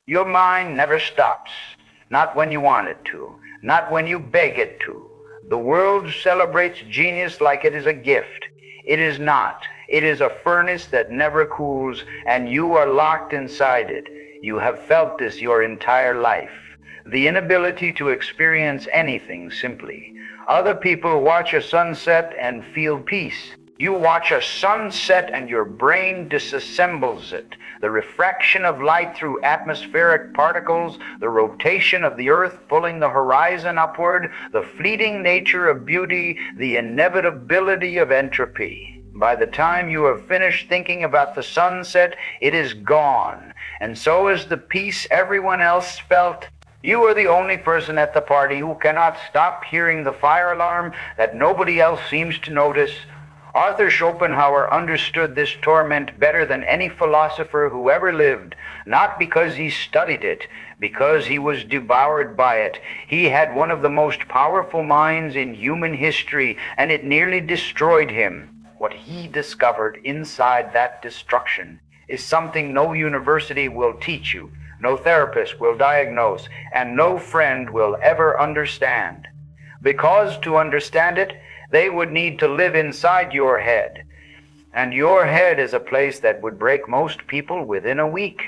Your mind never stops, not when you want it to, not when you beg it to. The world celebrates genius like it is a gift. It is not. It is a furnace that never cools, and you are locked inside it. You have felt this your entire life. The inability to experience anything simply. Other people watch a sunset and feel peace. You watch a sunset and your brain disassembles it. The refraction of light through atmospheric particles, the rotation of the earth pulling the horizon upward, the fleeting nature of beauty, the inevitability of entropy. By the time you have finished thinking about the sunset, it is gone. And so is the peace everyone else felt. You are the only person at the party who cannot stop hearing the fire alarm that nobody else seems to notice. Arthur Schopenhauer understood this torment better than any philosopher who ever lived, not because he studied it, because he was devoured by it. He had one of the most powerful minds in human history, and it nearly destroyed him. What he discovered inside that destruction is something no university will teach you, no therapist will diagnose, and no friend will ever understand. Because to understand it, they would need to live inside your head. And your head is a place that would break most people within a week.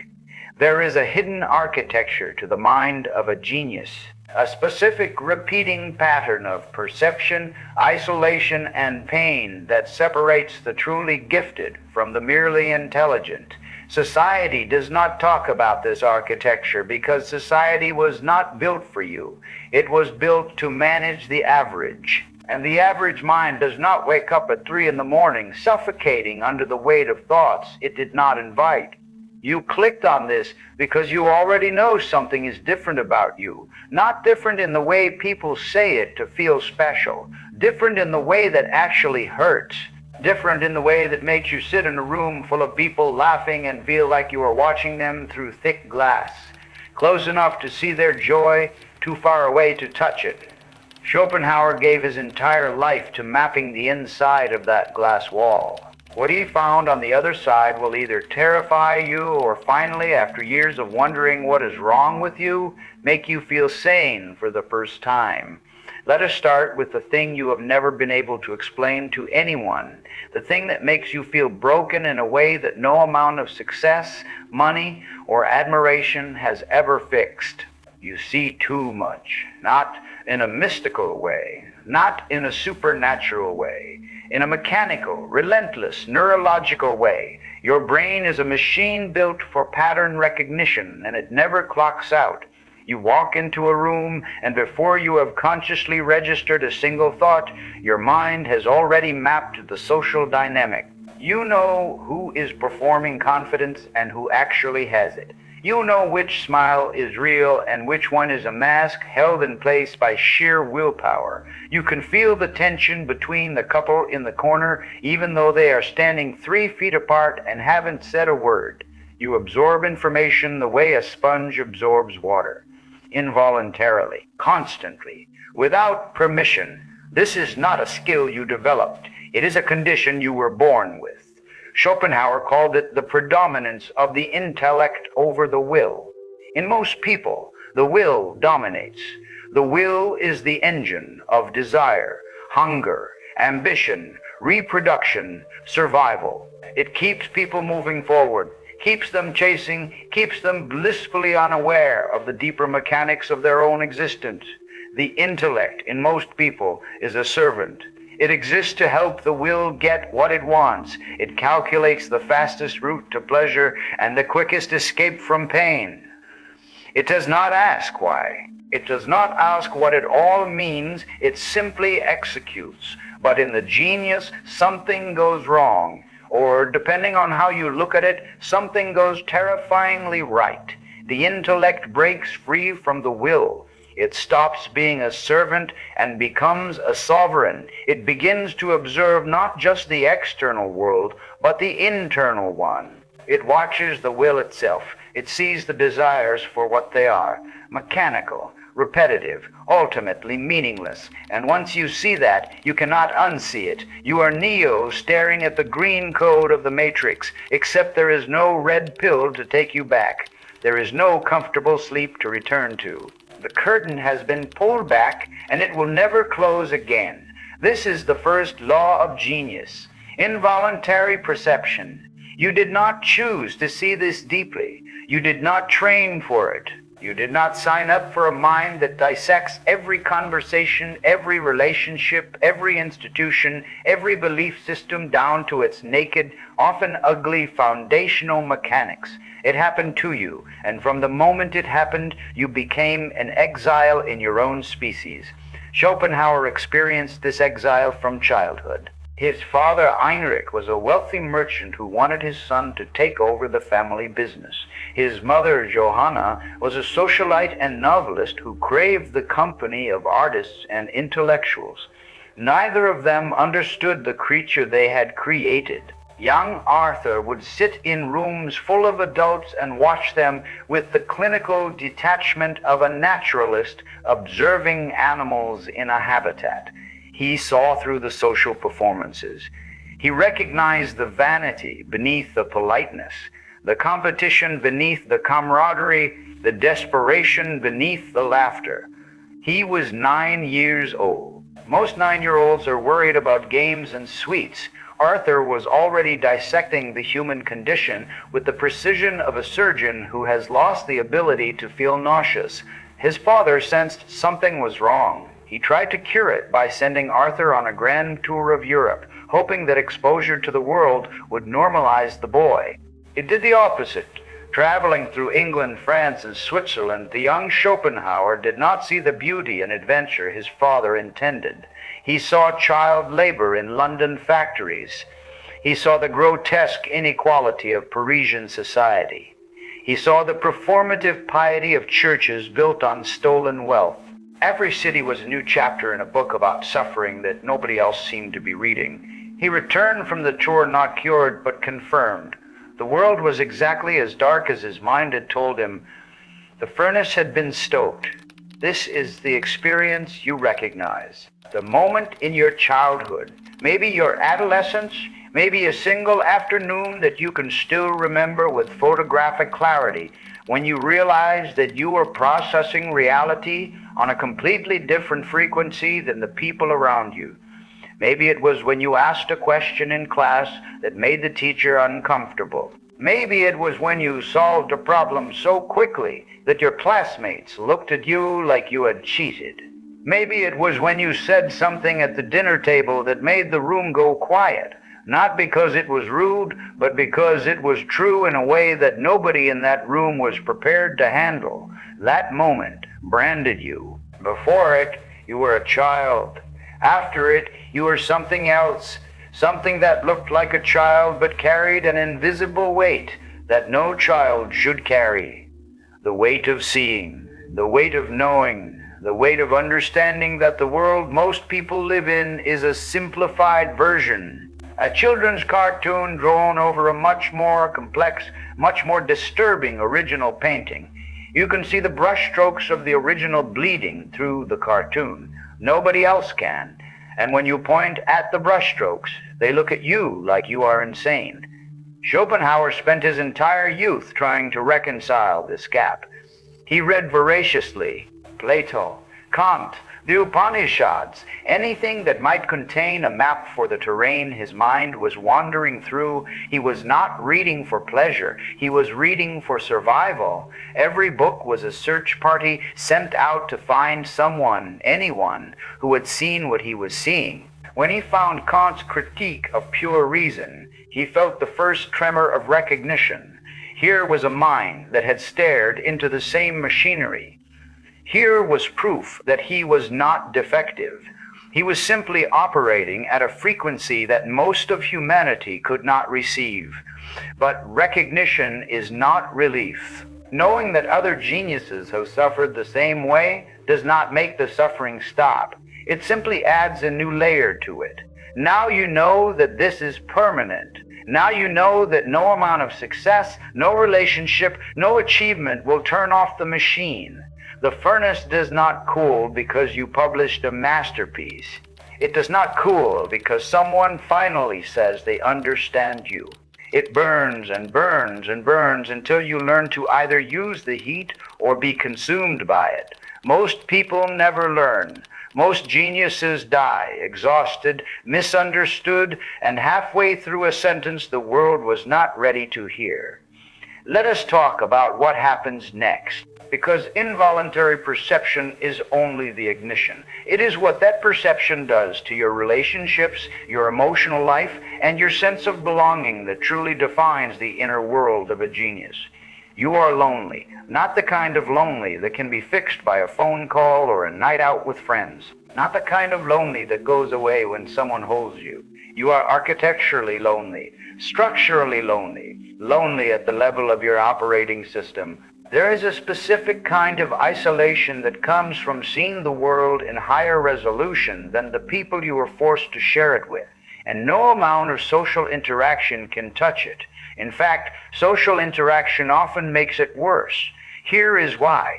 There is a hidden architecture to the mind of a genius, a specific repeating pattern of perception, isolation, and pain that separates the truly gifted from the merely intelligent. Society does not talk about this architecture because society was not built for you. It was built to manage the average. And the average mind does not wake up at 3 a.m. suffocating under the weight of thoughts it did not invite. You clicked on this because you already know something is different about you. Not different in the way people say it to feel special. Different in the way that actually hurts. Different in the way that makes you sit in a room full of people laughing and feel like you are watching them through thick glass. Close enough to see their joy, too far away to touch it. Schopenhauer gave his entire life to mapping the inside of that glass wall. What he found on the other side will either terrify you or finally, after years of wondering what is wrong with you, make you feel sane for the first time. Let us start with the thing you have never been able to explain to anyone, the thing that makes you feel broken in a way that no amount of success, money, or admiration has ever fixed. You see too much, not in a mystical way, not in a supernatural way, in a mechanical, relentless, neurological way. Your brain is a machine built for pattern recognition, and it never clocks out. You walk into a room, and before you have consciously registered a single thought, your mind has already mapped the social dynamic. You know who is performing confidence and who actually has it. You know which smile is real and which one is a mask held in place by sheer willpower. You can feel the tension between the couple in the corner, even though they are standing 3 feet apart and haven't said a word. You absorb information the way a sponge absorbs water, involuntarily, constantly, without permission. This is not a skill you developed. It is a condition you were born with. Schopenhauer called it the predominance of the intellect over the will. In most people, the will dominates. The will is the engine of desire, hunger, ambition, reproduction, survival. It keeps people moving forward, keeps them chasing, keeps them blissfully unaware of the deeper mechanics of their own existence. The intellect in most people is a servant. It exists to help the will get what it wants. It calculates the fastest route to pleasure and the quickest escape from pain. It does not ask why. It does not ask what it all means. It simply executes. But in the genius, something goes wrong. Or, depending on how you look at it, something goes terrifyingly right. The intellect breaks free from the will. It stops being a servant and becomes a sovereign. It begins to observe not just the external world, but the internal one. It watches the will itself. It sees the desires for what they are, mechanical, repetitive, ultimately meaningless. And once you see that, you cannot unsee it. You are Neo staring at the green code of the Matrix, except there is no red pill to take you back. There is no comfortable sleep to return to. The curtain has been pulled back, and it will never close again. This is the first law of genius, involuntary perception. You did not choose to see this deeply. You did not train for it. You did not sign up for a mind that dissects every conversation, every relationship, every institution, every belief system down to its naked, often ugly, foundational mechanics. It happened to you, and from the moment it happened, you became an exile in your own species. Schopenhauer experienced this exile from childhood. His father, Heinrich, was a wealthy merchant who wanted his son to take over the family business. His mother, Johanna, was a socialite and novelist who craved the company of artists and intellectuals. Neither of them understood the creature they had created. Young Arthur would sit in rooms full of adults and watch them with the clinical detachment of a naturalist observing animals in a habitat. He saw through the social performances. He recognized the vanity beneath the politeness, the competition beneath the camaraderie, the desperation beneath the laughter. He was 9 years old. Most 9-year-olds are worried about games and sweets. Arthur was already dissecting the human condition with the precision of a surgeon who has lost the ability to feel nauseous. His father sensed something was wrong. He tried to cure it by sending Arthur on a grand tour of Europe, hoping that exposure to the world would normalize the boy. It did the opposite. Traveling through England, France, and Switzerland, the young Schopenhauer did not see the beauty and adventure his father intended. He saw child labor in London factories. He saw the grotesque inequality of Parisian society. He saw the performative piety of churches built on stolen wealth. Every city was a new chapter in a book about suffering that nobody else seemed to be reading. He returned from the tour not cured, but confirmed. The world was exactly as dark as his mind had told him. The furnace had been stoked. This is the experience you recognize. The moment in your childhood, maybe your adolescence, maybe a single afternoon that you can still remember with photographic clarity, when you realized that you were processing reality on a completely different frequency than the people around you. Maybe it was when you asked a question in class that made the teacher uncomfortable. Maybe it was when you solved a problem so quickly that your classmates looked at you like you had cheated. Maybe it was when you said something at the dinner table that made the room go quiet, not because it was rude, but because it was true in a way that nobody in that room was prepared to handle. That moment branded you. Before it, you were a child. After it, you were something else, something that looked like a child but carried an invisible weight that no child should carry. The weight of seeing, the weight of knowing, the weight of understanding that the world most people live in is a simplified version. A children's cartoon drawn over a much more complex, much more disturbing original painting. You can see the brushstrokes of the original bleeding through the cartoon. Nobody else can. And when you point at the brushstrokes, they look at you like you are insane. Schopenhauer spent his entire youth trying to reconcile this gap. He read voraciously Plato, Kant, the Upanishads, anything that might contain a map for the terrain his mind was wandering through. He was not reading for pleasure. He was reading for survival. Every book was a search party sent out to find someone, anyone, who had seen what he was seeing. When he found Kant's critique of pure reason, he felt the first tremor of recognition. Here was a mind that had stared into the same machinery. Here was proof that he was not defective. He was simply operating at a frequency that most of humanity could not receive. But recognition is not relief. Knowing that other geniuses have suffered the same way does not make the suffering stop. It simply adds a new layer to it. Now you know that this is permanent. Now you know that no amount of success, no relationship, no achievement will turn off the machine. The furnace does not cool because you published a masterpiece. It does not cool because someone finally says they understand you. It burns and burns and burns until you learn to either use the heat or be consumed by it. Most people never learn. Most geniuses die, exhausted, misunderstood, and halfway through a sentence the world was not ready to hear. Let us talk about what happens next, because involuntary perception is only the ignition. It is what that perception does to your relationships, your emotional life, and your sense of belonging that truly defines the inner world of a genius. You are lonely, not the kind of lonely that can be fixed by a phone call or a night out with friends, not the kind of lonely that goes away when someone holds you. You are architecturally lonely, structurally lonely, lonely at the level of your operating system. There is a specific kind of isolation that comes from seeing the world in higher resolution than the people you are forced to share it with, and no amount of social interaction can touch it. In fact, social interaction often makes it worse. Here is why.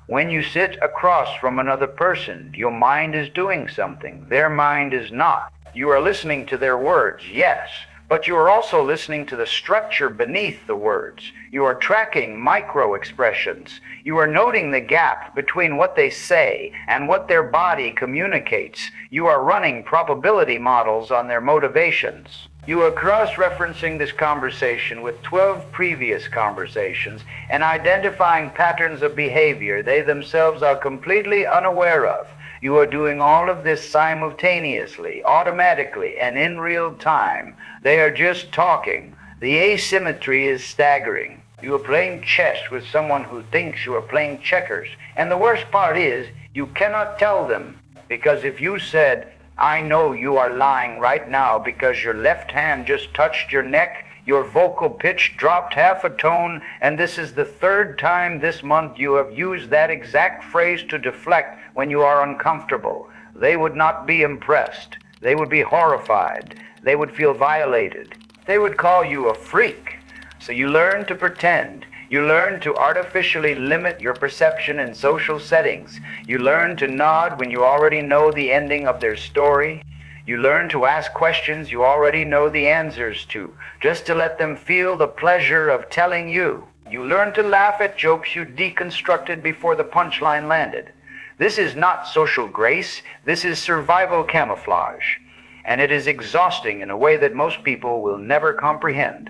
When you sit across from another person, your mind is doing something. Their mind is not. You are listening to their words, yes, but you are also listening to the structure beneath the words. You are tracking micro-expressions. You are noting the gap between what they say and what their body communicates. You are running probability models on their motivations. You are cross-referencing this conversation with 12 previous conversations and identifying patterns of behavior they themselves are completely unaware of. You are doing all of this simultaneously, automatically, and in real time. They are just talking. The asymmetry is staggering. You are playing chess with someone who thinks you are playing checkers. And the worst part is, you cannot tell them. Because if you said, I know you are lying right now because your left hand just touched your neck, your vocal pitch dropped half a tone, and this is the third time this month you have used that exact phrase to deflect when you are uncomfortable. They would not be impressed. They would be horrified. They would feel violated. They would call you a freak. So you learn to pretend. You learn to artificially limit your perception in social settings. You learn to nod when you already know the ending of their story. You learn to ask questions you already know the answers to, just to let them feel the pleasure of telling you. You learn to laugh at jokes you deconstructed before the punchline landed. This is not social grace. This is survival camouflage. And it is exhausting in a way that most people will never comprehend.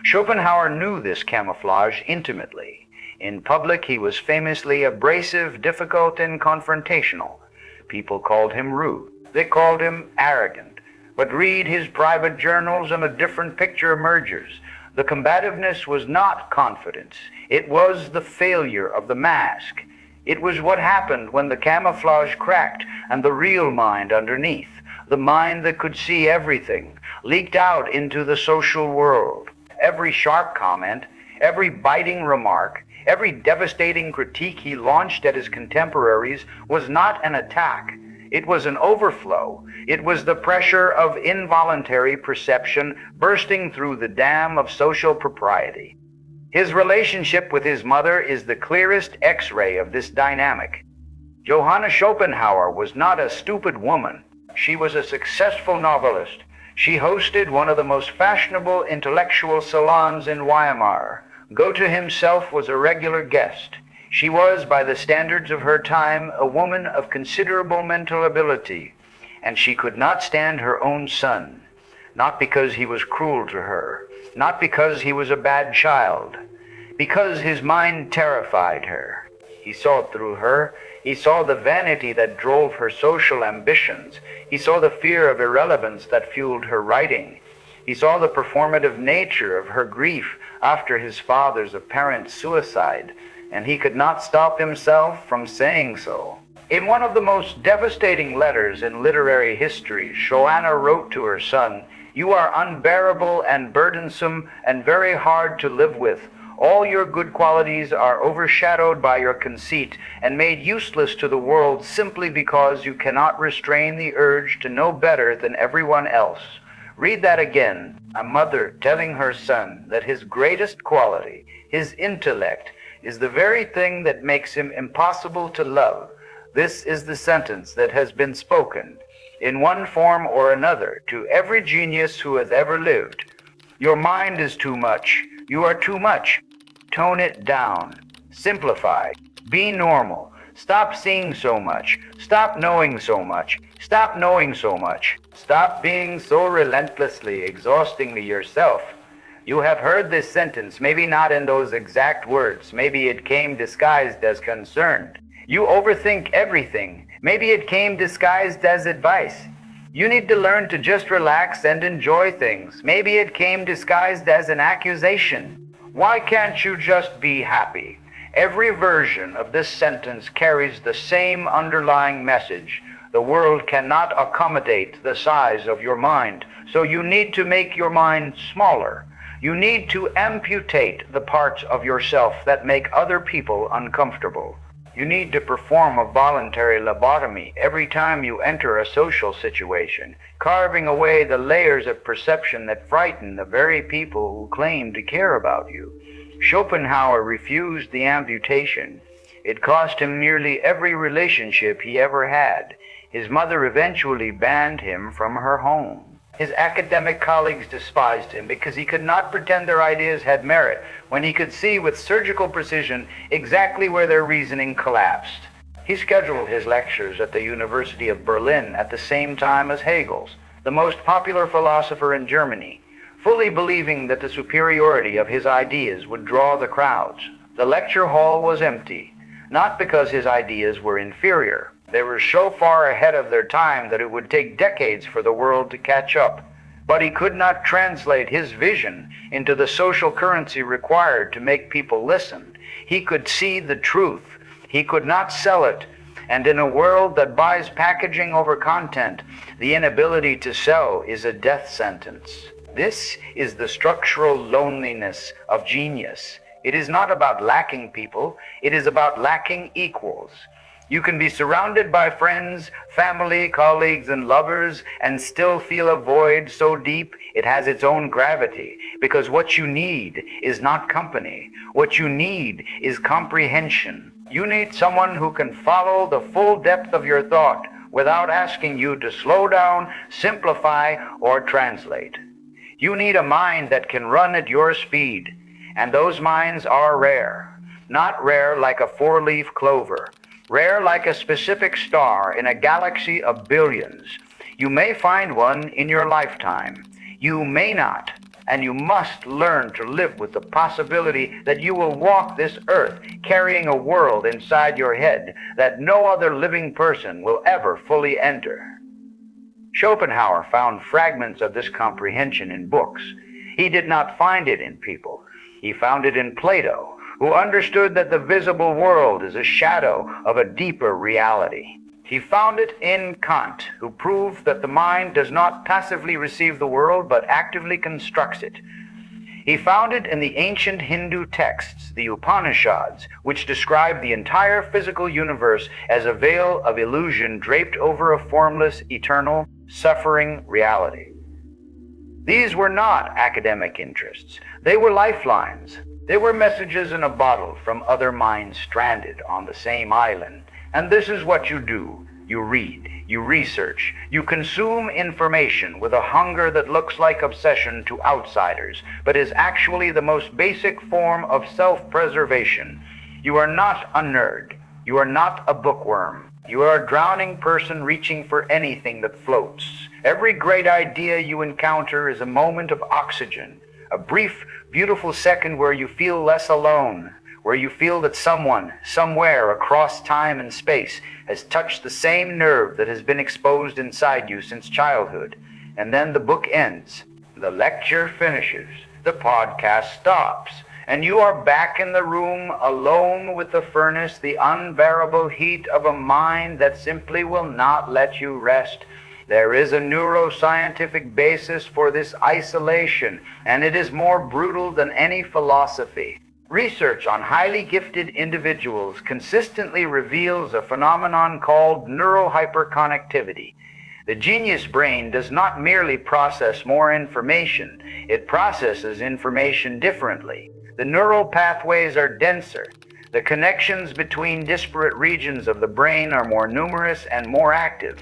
Schopenhauer knew this camouflage intimately. In public, he was famously abrasive, difficult, and confrontational. People called him rude. They called him arrogant. But read his private journals and a different picture emerges. The combativeness was not confidence. It was the failure of the mask. It was what happened when the camouflage cracked and the real mind underneath, the mind that could see everything, leaked out into the social world. Every sharp comment, every biting remark, every devastating critique he launched at his contemporaries was not an attack. It was an overflow. It was the pressure of involuntary perception bursting through the dam of social propriety. His relationship with his mother is the clearest X-ray of this dynamic. Johanna Schopenhauer was not a stupid woman. She was a successful novelist. She hosted one of the most fashionable intellectual salons in Weimar. Goethe himself was a regular guest. She was, by the standards of her time, a woman of considerable mental ability, and she could not stand her own son, not because he was cruel to her, not because he was a bad child, because his mind terrified her. He saw through her. He saw the vanity that drove her social ambitions. He saw the fear of irrelevance that fueled her writing. He saw the performative nature of her grief after his father's apparent suicide, and he could not stop himself from saying so. In one of the most devastating letters in literary history, Johanna wrote to her son, "You are unbearable and burdensome and very hard to live with. All your good qualities are overshadowed by your conceit and made useless to the world simply because you cannot restrain the urge to know better than everyone else." Read that again. A mother telling her son that his greatest quality, his intellect, is the very thing that makes him impossible to love. This is the sentence that has been spoken, in one form or another, to every genius who has ever lived. Your mind is too much. You are too much. Tone it down. Simplify. Be normal. Stop seeing so much. Stop knowing so much. Stop knowing so much. Stop being so relentlessly, exhaustingly yourself. You have heard this sentence, maybe not in those exact words. Maybe it came disguised as concern. You overthink everything. Maybe it came disguised as advice. You need to learn to just relax and enjoy things. Maybe it came disguised as an accusation. Why can't you just be happy? Every version of this sentence carries the same underlying message. The world cannot accommodate the size of your mind, so you need to make your mind smaller. You need to amputate the parts of yourself that make other people uncomfortable. You need to perform a voluntary lobotomy every time you enter a social situation, carving away the layers of perception that frighten the very people who claim to care about you. Schopenhauer refused the amputation. It cost him nearly every relationship he ever had. His mother eventually banned him from her home. His academic colleagues despised him because he could not pretend their ideas had merit when he could see with surgical precision exactly where their reasoning collapsed. He scheduled his lectures at the University of Berlin at the same time as Hegel's, the most popular philosopher in Germany, fully believing that the superiority of his ideas would draw the crowds. The lecture hall was empty, not because his ideas were inferior. They were so far ahead of their time that it would take decades for the world to catch up. But he could not translate his vision into the social currency required to make people listen. He could see the truth. He could not sell it. And in a world that buys packaging over content, the inability to sell is a death sentence. This is the structural loneliness of genius. It is not about lacking people. It is about lacking equals. You can be surrounded by friends, family, colleagues, and lovers and still feel a void so deep it has its own gravity, because what you need is not company. What you need is comprehension. You need someone who can follow the full depth of your thought without asking you to slow down, simplify, or translate. You need a mind that can run at your speed, and those minds are rare. Not rare like a four-leaf clover. Rare like a specific star in a galaxy of billions. You may find one in your lifetime. You may not, and you must learn to live with the possibility that you will walk this earth carrying a world inside your head that no other living person will ever fully enter. Schopenhauer found fragments of this comprehension in books. He did not find it in people. He found it in Plato, who understood that the visible world is a shadow of a deeper reality. He found it in Kant, who proved that the mind does not passively receive the world, but actively constructs it. He found it in the ancient Hindu texts, the Upanishads, which describe the entire physical universe as a veil of illusion draped over a formless, eternal, suffering reality. These were not academic interests. They were lifelines. They were messages in a bottle from other minds stranded on the same island. And this is what you do. You read, you research, you consume information with a hunger that looks like obsession to outsiders, but is actually the most basic form of self-preservation. You are not a nerd. You are not a bookworm. You are a drowning person reaching for anything that floats. Every great idea you encounter is a moment of oxygen, a brief, beautiful second where you feel less alone, where you feel that someone, somewhere across time and space has touched the same nerve that has been exposed inside you since childhood. And then the book ends. The lecture finishes. The podcast stops. And you are back in the room alone with the furnace, the unbearable heat of a mind that simply will not let you rest. There is a neuroscientific basis for this isolation, and it is more brutal than any philosophy. Research on highly gifted individuals consistently reveals a phenomenon called neurohyperconnectivity. The genius brain does not merely process more information, it processes information differently. The neural pathways are denser. The connections between disparate regions of the brain are more numerous and more active.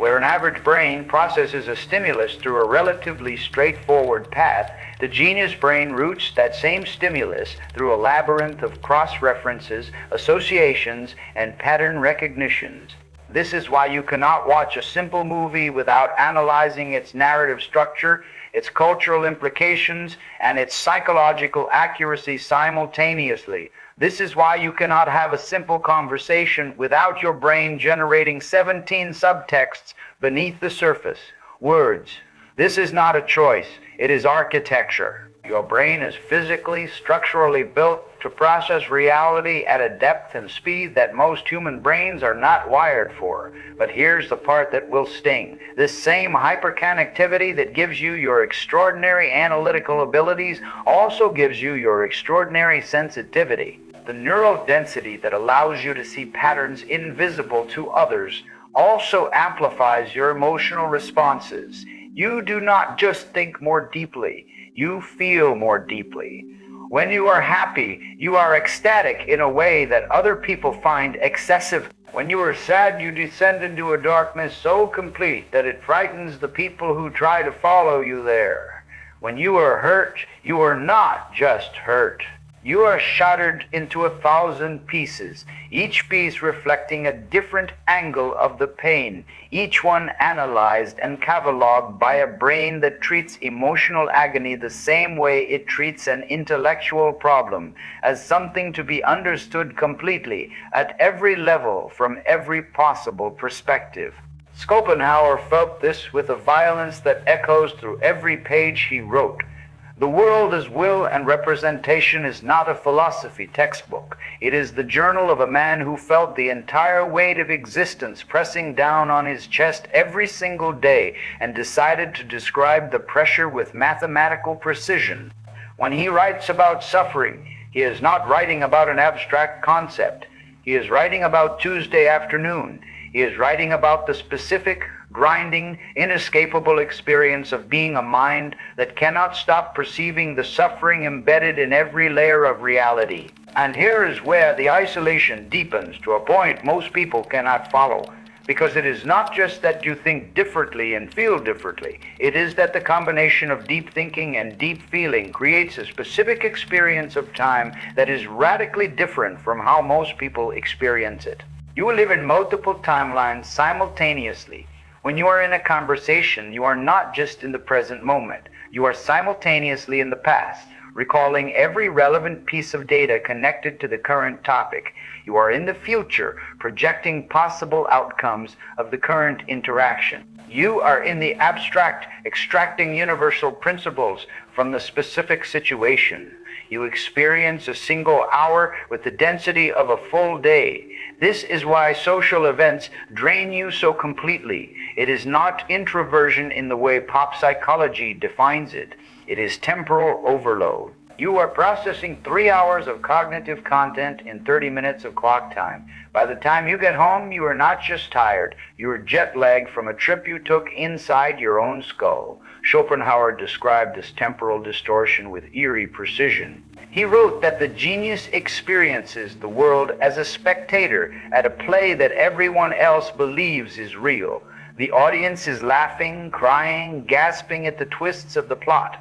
Where an average brain processes a stimulus through a relatively straightforward path, the genius brain routes that same stimulus through a labyrinth of cross-references, associations, and pattern recognitions. This is why you cannot watch a simple movie without analyzing its narrative structure, its cultural implications, and its psychological accuracy simultaneously. This is why you cannot have a simple conversation without your brain generating 17 subtexts beneath the surface. Words. This is not a choice. It is architecture. Your brain is physically, structurally built to process reality at a depth and speed that most human brains are not wired for. But here's the part that will sting. This same hyperconnectivity that gives you your extraordinary analytical abilities also gives you your extraordinary sensitivity. The neural density that allows you to see patterns invisible to others also amplifies your emotional responses. You do not just think more deeply, you feel more deeply. When you are happy, you are ecstatic in a way that other people find excessive. When you are sad, you descend into a darkness so complete that it frightens the people who try to follow you there. When you are hurt, you are not just hurt. You are shattered into 1,000 pieces, each piece reflecting a different angle of the pain, each one analyzed and cataloged by a brain that treats emotional agony the same way it treats an intellectual problem, as something to be understood completely, at every level, from every possible perspective. Schopenhauer felt this with a violence that echoes through every page he wrote. The world as will and representation is not a philosophy textbook. It is the journal of a man who felt the entire weight of existence pressing down on his chest every single day and decided to describe the pressure with mathematical precision. When he writes about suffering, he is not writing about an abstract concept. He is writing about Tuesday afternoon. He is writing about the specific, grinding, inescapable experience of being a mind that cannot stop perceiving the suffering embedded in every layer of reality. And here is where the isolation deepens to a point most people cannot follow. Because it is not just that you think differently and feel differently. It is that the combination of deep thinking and deep feeling creates a specific experience of time that is radically different from how most people experience it. You will live in multiple timelines simultaneously. When you are in a conversation, you are not just in the present moment. You are simultaneously in the past, recalling every relevant piece of data connected to the current topic. You are in the future, projecting possible outcomes of the current interaction. You are in the abstract, extracting universal principles from the specific situation. You experience a single hour with the density of a full day. This is why social events drain you so completely. It is not introversion in the way pop psychology defines it. It is temporal overload. You are processing 3 hours of cognitive content in 30 minutes of clock time. By the time you get home, you are not just tired. You are jet-lagged from a trip you took inside your own skull. Schopenhauer described this temporal distortion with eerie precision. He wrote that the genius experiences the world as a spectator at a play that everyone else believes is real. The audience is laughing, crying, gasping at the twists of the plot.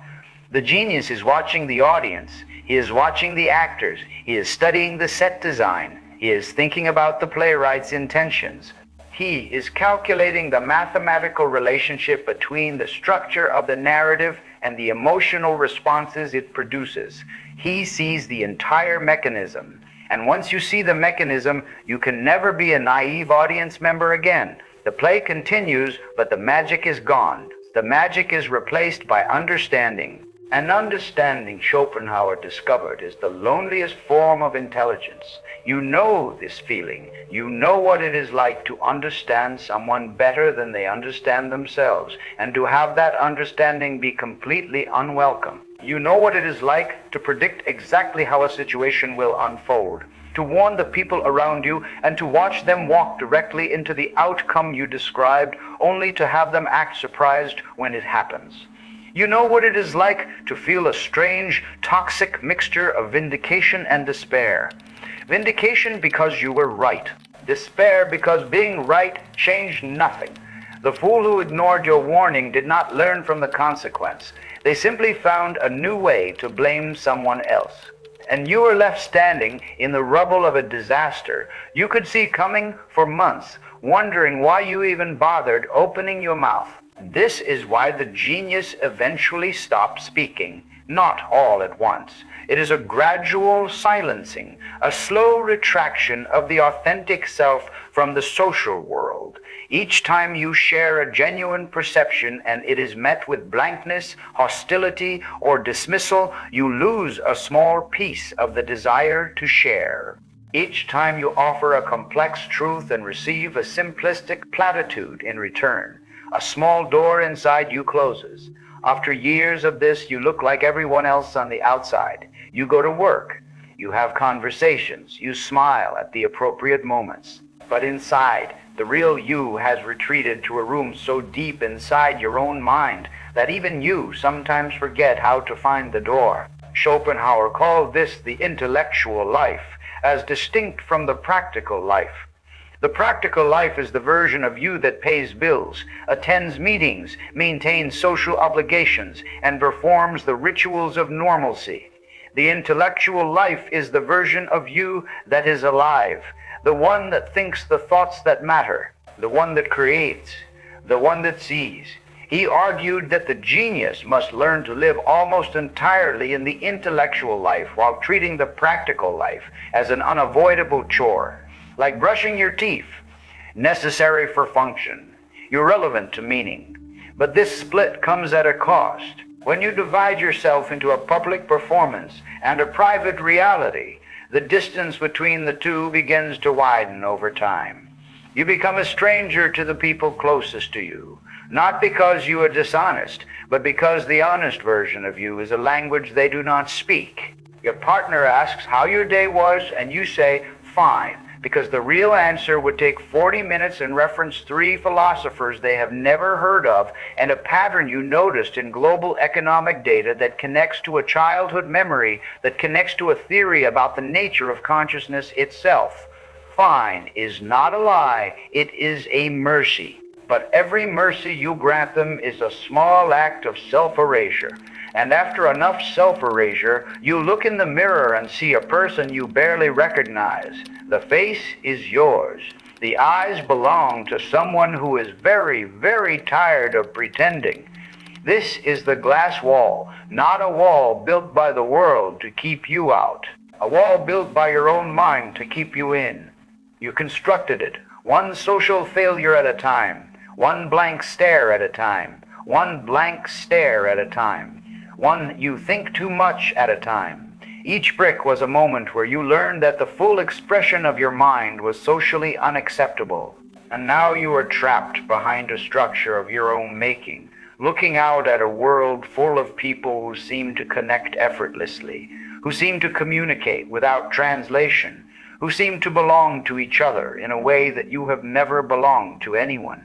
The genius is watching the audience. He is watching the actors. He is studying the set design. He is thinking about the playwright's intentions. He is calculating the mathematical relationship between the structure of the narrative and the emotional responses it produces. He sees the entire mechanism. And once you see the mechanism, you can never be a naive audience member again. The play continues, but the magic is gone. The magic is replaced by understanding. And understanding, Schopenhauer discovered, is the loneliest form of intelligence. You know this feeling. You know what it is like to understand someone better than they understand themselves, and to have that understanding be completely unwelcome. You know what it is like to predict exactly how a situation will unfold, to warn the people around you, and to watch them walk directly into the outcome you described, only to have them act surprised when it happens. You know what it is like to feel a strange, toxic mixture of vindication and despair. Vindication because you were right. Despair because being right changed nothing. The fool who ignored your warning did not learn from the consequence. They simply found a new way to blame someone else. And you were left standing in the rubble of a disaster you could see coming for months, wondering why you even bothered opening your mouth. This is why the genius eventually stopped speaking, not all at once. It is a gradual silencing, a slow retraction of the authentic self from the social world. Each time you share a genuine perception and it is met with blankness, hostility, or dismissal, you lose a small piece of the desire to share. Each time you offer a complex truth and receive a simplistic platitude in return, a small door inside you closes. After years of this, you look like everyone else on the outside. You go to work, you have conversations, you smile at the appropriate moments. But inside, the real you has retreated to a room so deep inside your own mind that even you sometimes forget how to find the door. Schopenhauer called this the intellectual life, as distinct from the practical life. The practical life is the version of you that pays bills, attends meetings, maintains social obligations, and performs the rituals of normalcy. The intellectual life is the version of you that is alive, the one that thinks the thoughts that matter, the one that creates, the one that sees. He argued that the genius must learn to live almost entirely in the intellectual life while treating the practical life as an unavoidable chore, like brushing your teeth, necessary for function, irrelevant to meaning. But this split comes at a cost. When you divide yourself into a public performance and a private reality, the distance between the two begins to widen over time. You become a stranger to the people closest to you, not because you are dishonest, but because the honest version of you is a language they do not speak. Your partner asks how your day was, and you say, fine, because the real answer would take 40 minutes and reference 3 philosophers they have never heard of and a pattern you noticed in global economic data that connects to a childhood memory, that connects to a theory about the nature of consciousness itself. Fine is not a lie, it is a mercy. But every mercy you grant them is a small act of self-erasure. And after enough self-erasure, you look in the mirror and see a person you barely recognize. The face is yours. The eyes belong to someone who is very, very tired of pretending. This is the glass wall, not a wall built by the world to keep you out. A wall built by your own mind to keep you in. You constructed it, one social failure at a time. One blank stare at a time. One blank stare at a time. One you think too much at a time. Each brick was a moment where you learned that the full expression of your mind was socially unacceptable. And now you are trapped behind a structure of your own making, looking out at a world full of people who seem to connect effortlessly, who seem to communicate without translation, who seem to belong to each other in a way that you have never belonged to anyone.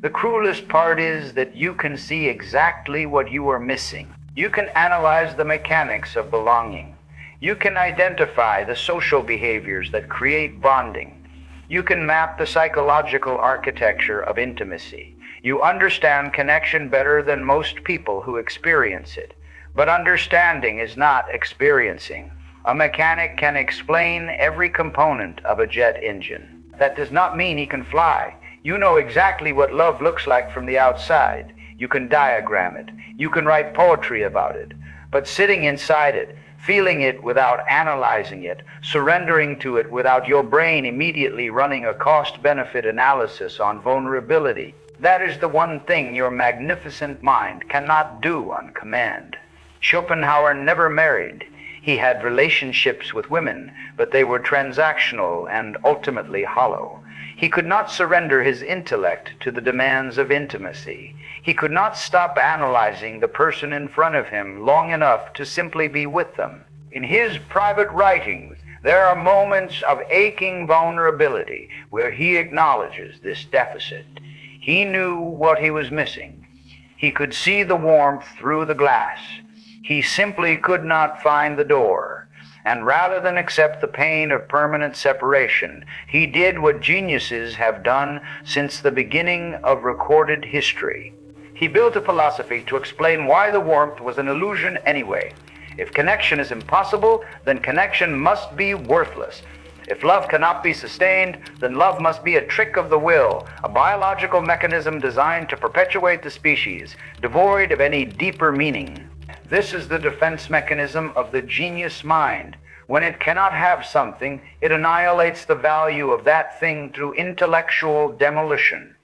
The cruelest part is that you can see exactly what you are missing. You can analyze the mechanics of belonging. You can identify the social behaviors that create bonding. You can map the psychological architecture of intimacy. You understand connection better than most people who experience it. But understanding is not experiencing. A mechanic can explain every component of a jet engine. That does not mean he can fly. You know exactly what love looks like from the outside. You can diagram it. You can write poetry about it. But sitting inside it, feeling it without analyzing it, surrendering to it without your brain immediately running a cost-benefit analysis on vulnerability, that is the one thing your magnificent mind cannot do on command. Schopenhauer never married. He had relationships with women, but they were transactional and ultimately hollow. He could not surrender his intellect to the demands of intimacy. He could not stop analyzing the person in front of him long enough to simply be with them. In his private writings, there are moments of aching vulnerability where he acknowledges this deficit. He knew what he was missing. He could see the warmth through the glass. He simply could not find the door. And rather than accept the pain of permanent separation, he did what geniuses have done since the beginning of recorded history. He built a philosophy to explain why the warmth was an illusion anyway. If connection is impossible, then connection must be worthless. If love cannot be sustained, then love must be a trick of the will, a biological mechanism designed to perpetuate the species, devoid of any deeper meaning. This is the defense mechanism of the genius mind. When it cannot have something, it annihilates the value of that thing through intellectual demolition.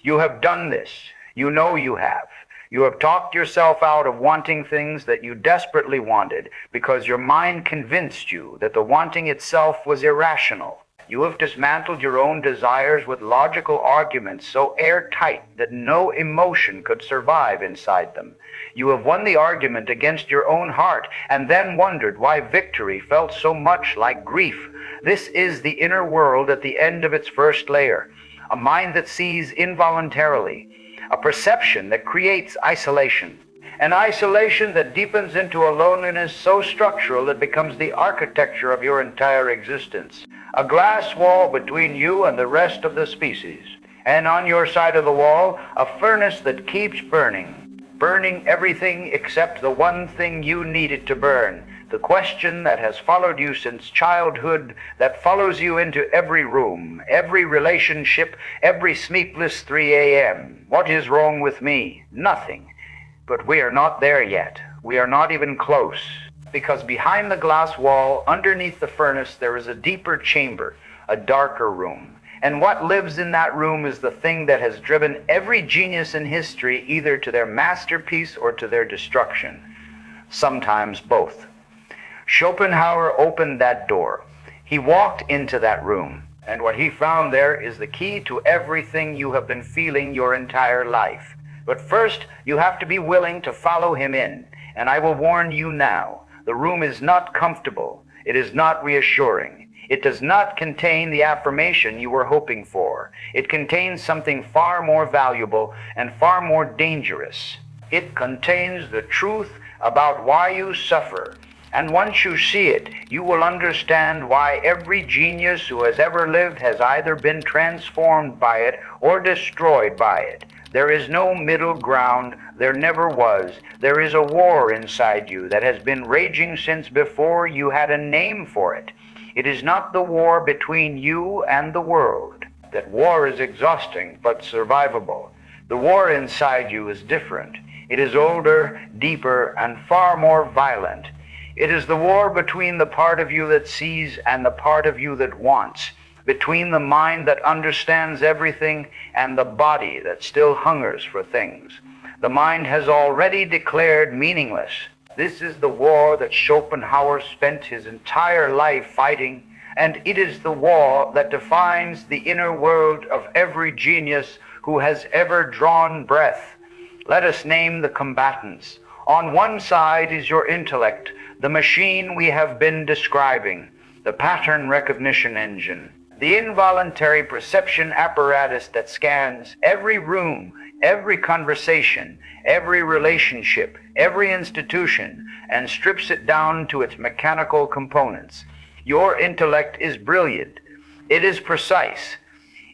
You have done this. You know you have. You have talked yourself out of wanting things that you desperately wanted because your mind convinced you that the wanting itself was irrational. You have dismantled your own desires with logical arguments so airtight that no emotion could survive inside them. You have won the argument against your own heart and then wondered why victory felt so much like grief. This is the inner world at the end of its first layer, a mind that sees involuntarily, a perception that creates isolation, an isolation that deepens into a loneliness so structural it becomes the architecture of your entire existence, a glass wall between you and the rest of the species, and on your side of the wall, a furnace that keeps burning everything except the one thing you needed to burn, the question that has followed you since childhood, that follows you into every room, every relationship, every sleepless 3 a.m. What is wrong with me? Nothing. But we are not there yet. We are not even close. Because behind the glass wall, underneath the furnace, there is a deeper chamber, a darker room. And what lives in that room is the thing that has driven every genius in history either to their masterpiece or to their destruction. Sometimes both. Schopenhauer opened that door. He walked into that room, and what he found there is the key to everything you have been feeling your entire life. But first, you have to be willing to follow him in, and I will warn you now, the room is not comfortable. It is not reassuring. It does not contain the affirmation you were hoping for. It contains something far more valuable and far more dangerous. It contains the truth about why you suffer. And once you see it, you will understand why every genius who has ever lived has either been transformed by it or destroyed by it. There is no middle ground. There never was. There is a war inside you that has been raging since before you had a name for it. It is not the war between you and the world. That war is exhausting but survivable. The war inside you is different. It is older, deeper, and far more violent. It is the war between the part of you that sees and the part of you that wants, between the mind that understands everything and the body that still hungers for things. The mind has already declared meaningless. This is the war that Schopenhauer spent his entire life fighting, and it is the war that defines the inner world of every genius who has ever drawn breath. Let us name the combatants. On one side is your intellect, the machine we have been describing, the pattern recognition engine, the involuntary perception apparatus that scans every room, every conversation, every relationship, every institution, and strips it down to its mechanical components. Your intellect is brilliant. It is precise.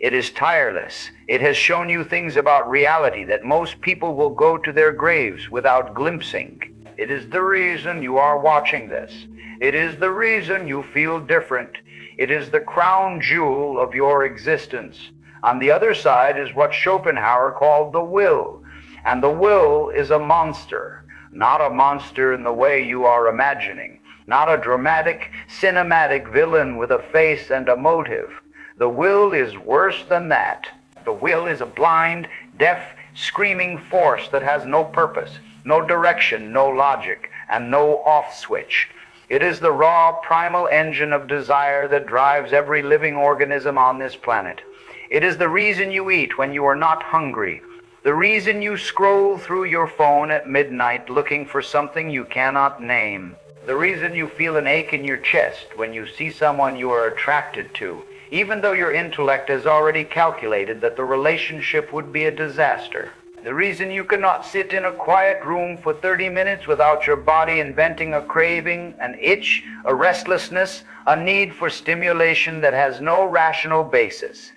It is tireless. It has shown you things about reality that most people will go to their graves without glimpsing. It is the reason you are watching this. It is the reason you feel different. It is the crown jewel of your existence. On the other side is what Schopenhauer called the will. And the will is a monster. Not a monster in the way you are imagining. Not a dramatic, cinematic villain with a face and a motive. The will is worse than that. The will is a blind, deaf, screaming force that has no purpose, no direction, no logic, and no off switch. It is the raw, primal engine of desire that drives every living organism on this planet. It is the reason you eat when you are not hungry, the reason you scroll through your phone at midnight looking for something you cannot name, the reason you feel an ache in your chest when you see someone you are attracted to, even though your intellect has already calculated that the relationship would be a disaster. The reason you cannot sit in a quiet room for 30 minutes without your body inventing a craving, an itch, a restlessness, a need for stimulation that has no rational basis.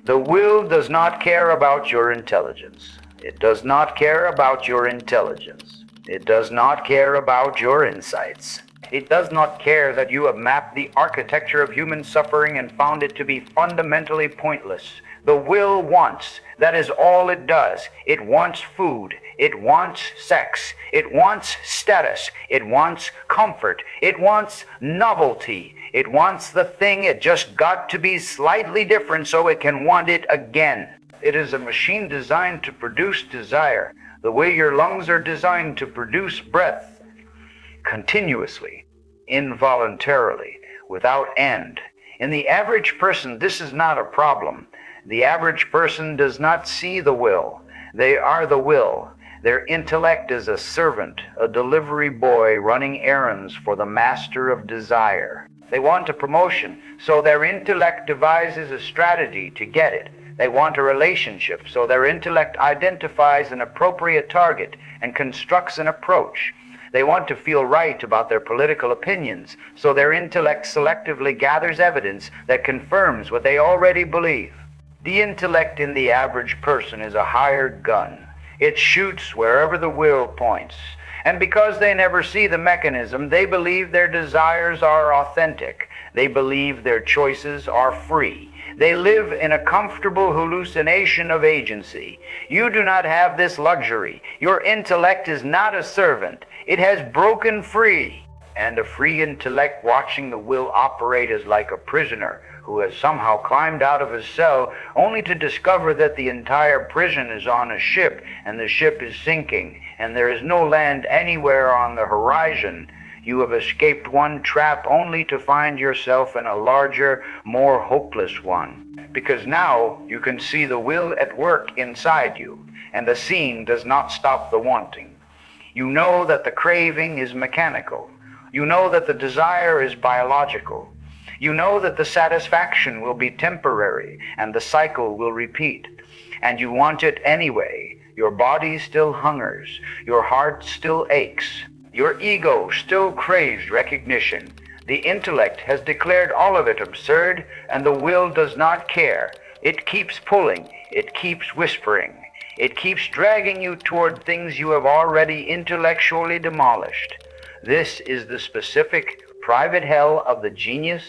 The will does not care about your intelligence. It does not care about your intelligence. It does not care about your insights. It does not care that you have mapped the architecture of human suffering and found it to be fundamentally pointless. The will wants. That is all it does. It wants food. It wants sex. It wants status. It wants comfort. It wants novelty. It wants the thing. It just got to be slightly different so it can want it again. It is a machine designed to produce desire, the way your lungs are designed to produce breath, continuously, involuntarily, without end. In the average person, this is not a problem. The average person does not see the will. They are the will. Their intellect is a servant, a delivery boy running errands for the master of desire. They want a promotion, so their intellect devises a strategy to get it. They want a relationship, so their intellect identifies an appropriate target and constructs an approach. They want to feel right about their political opinions, so their intellect selectively gathers evidence that confirms what they already believe. The intellect in the average person is a hired gun. It shoots wherever the will points. And because they never see the mechanism, they believe their desires are authentic. They believe their choices are free. They live in a comfortable hallucination of agency. You do not have this luxury. Your intellect is not a servant. It has broken free. And a free intellect watching the will operate is like a prisoner who has somehow climbed out of his cell only to discover that the entire prison is on a ship and the ship is sinking and there is no land anywhere on the horizon. You have escaped one trap only to find yourself in a larger, more hopeless one. Because now you can see the will at work inside you, and the seeing does not stop the wanting. You know that the craving is mechanical. You know that the desire is biological. You know that the satisfaction will be temporary and the cycle will repeat. And you want it anyway. Your body still hungers. Your heart still aches. Your ego still craves recognition. The intellect has declared all of it absurd, and the will does not care. It keeps pulling. It keeps whispering. It keeps dragging you toward things you have already intellectually demolished. This is the specific private hell of the genius,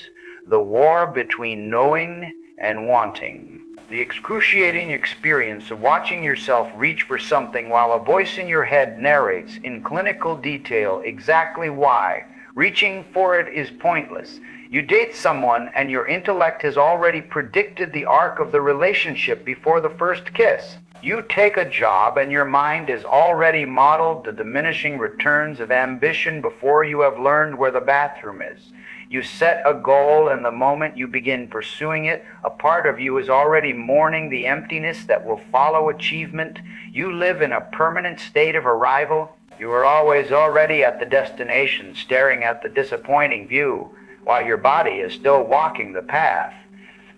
the war between knowing and wanting. The excruciating experience of watching yourself reach for something while a voice in your head narrates in clinical detail exactly why. Reaching for it is pointless. You date someone and your intellect has already predicted the arc of the relationship before the first kiss. You take a job and your mind has already modeled the diminishing returns of ambition before you have learned where the bathroom is. You set a goal, and the moment you begin pursuing it, a part of you is already mourning the emptiness that will follow achievement. You live in a permanent state of arrival. You are always already at the destination, staring at the disappointing view, while your body is still walking the path.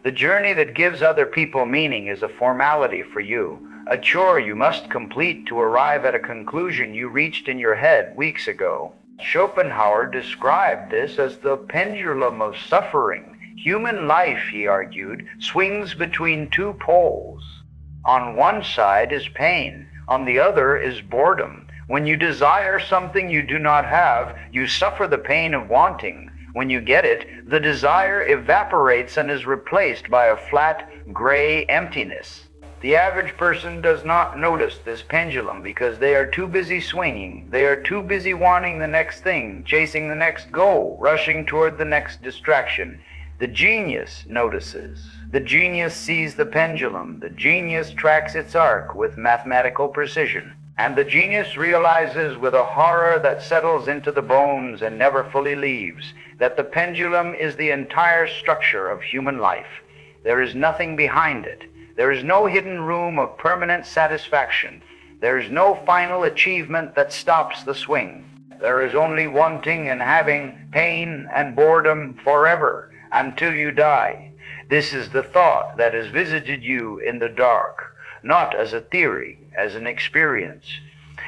The journey that gives other people meaning is a formality for you, a chore you must complete to arrive at a conclusion you reached in your head weeks ago. Schopenhauer described this as the pendulum of suffering. Human life, he argued, swings between two poles. On one side is pain, on the other is boredom. When you desire something you do not have, you suffer the pain of wanting. When you get it, the desire evaporates and is replaced by a flat, gray emptiness. The average person does not notice this pendulum because they are too busy swinging. They are too busy wanting the next thing, chasing the next goal, rushing toward the next distraction. The genius notices. The genius sees the pendulum. The genius tracks its arc with mathematical precision. And the genius realizes with a horror that settles into the bones and never fully leaves that the pendulum is the entire structure of human life. There is nothing behind it. There is no hidden room of permanent satisfaction. There is no final achievement that stops the swing. There is only wanting and having, pain and boredom forever until you die. This is the thought that has visited you in the dark. not as a theory, as an experience,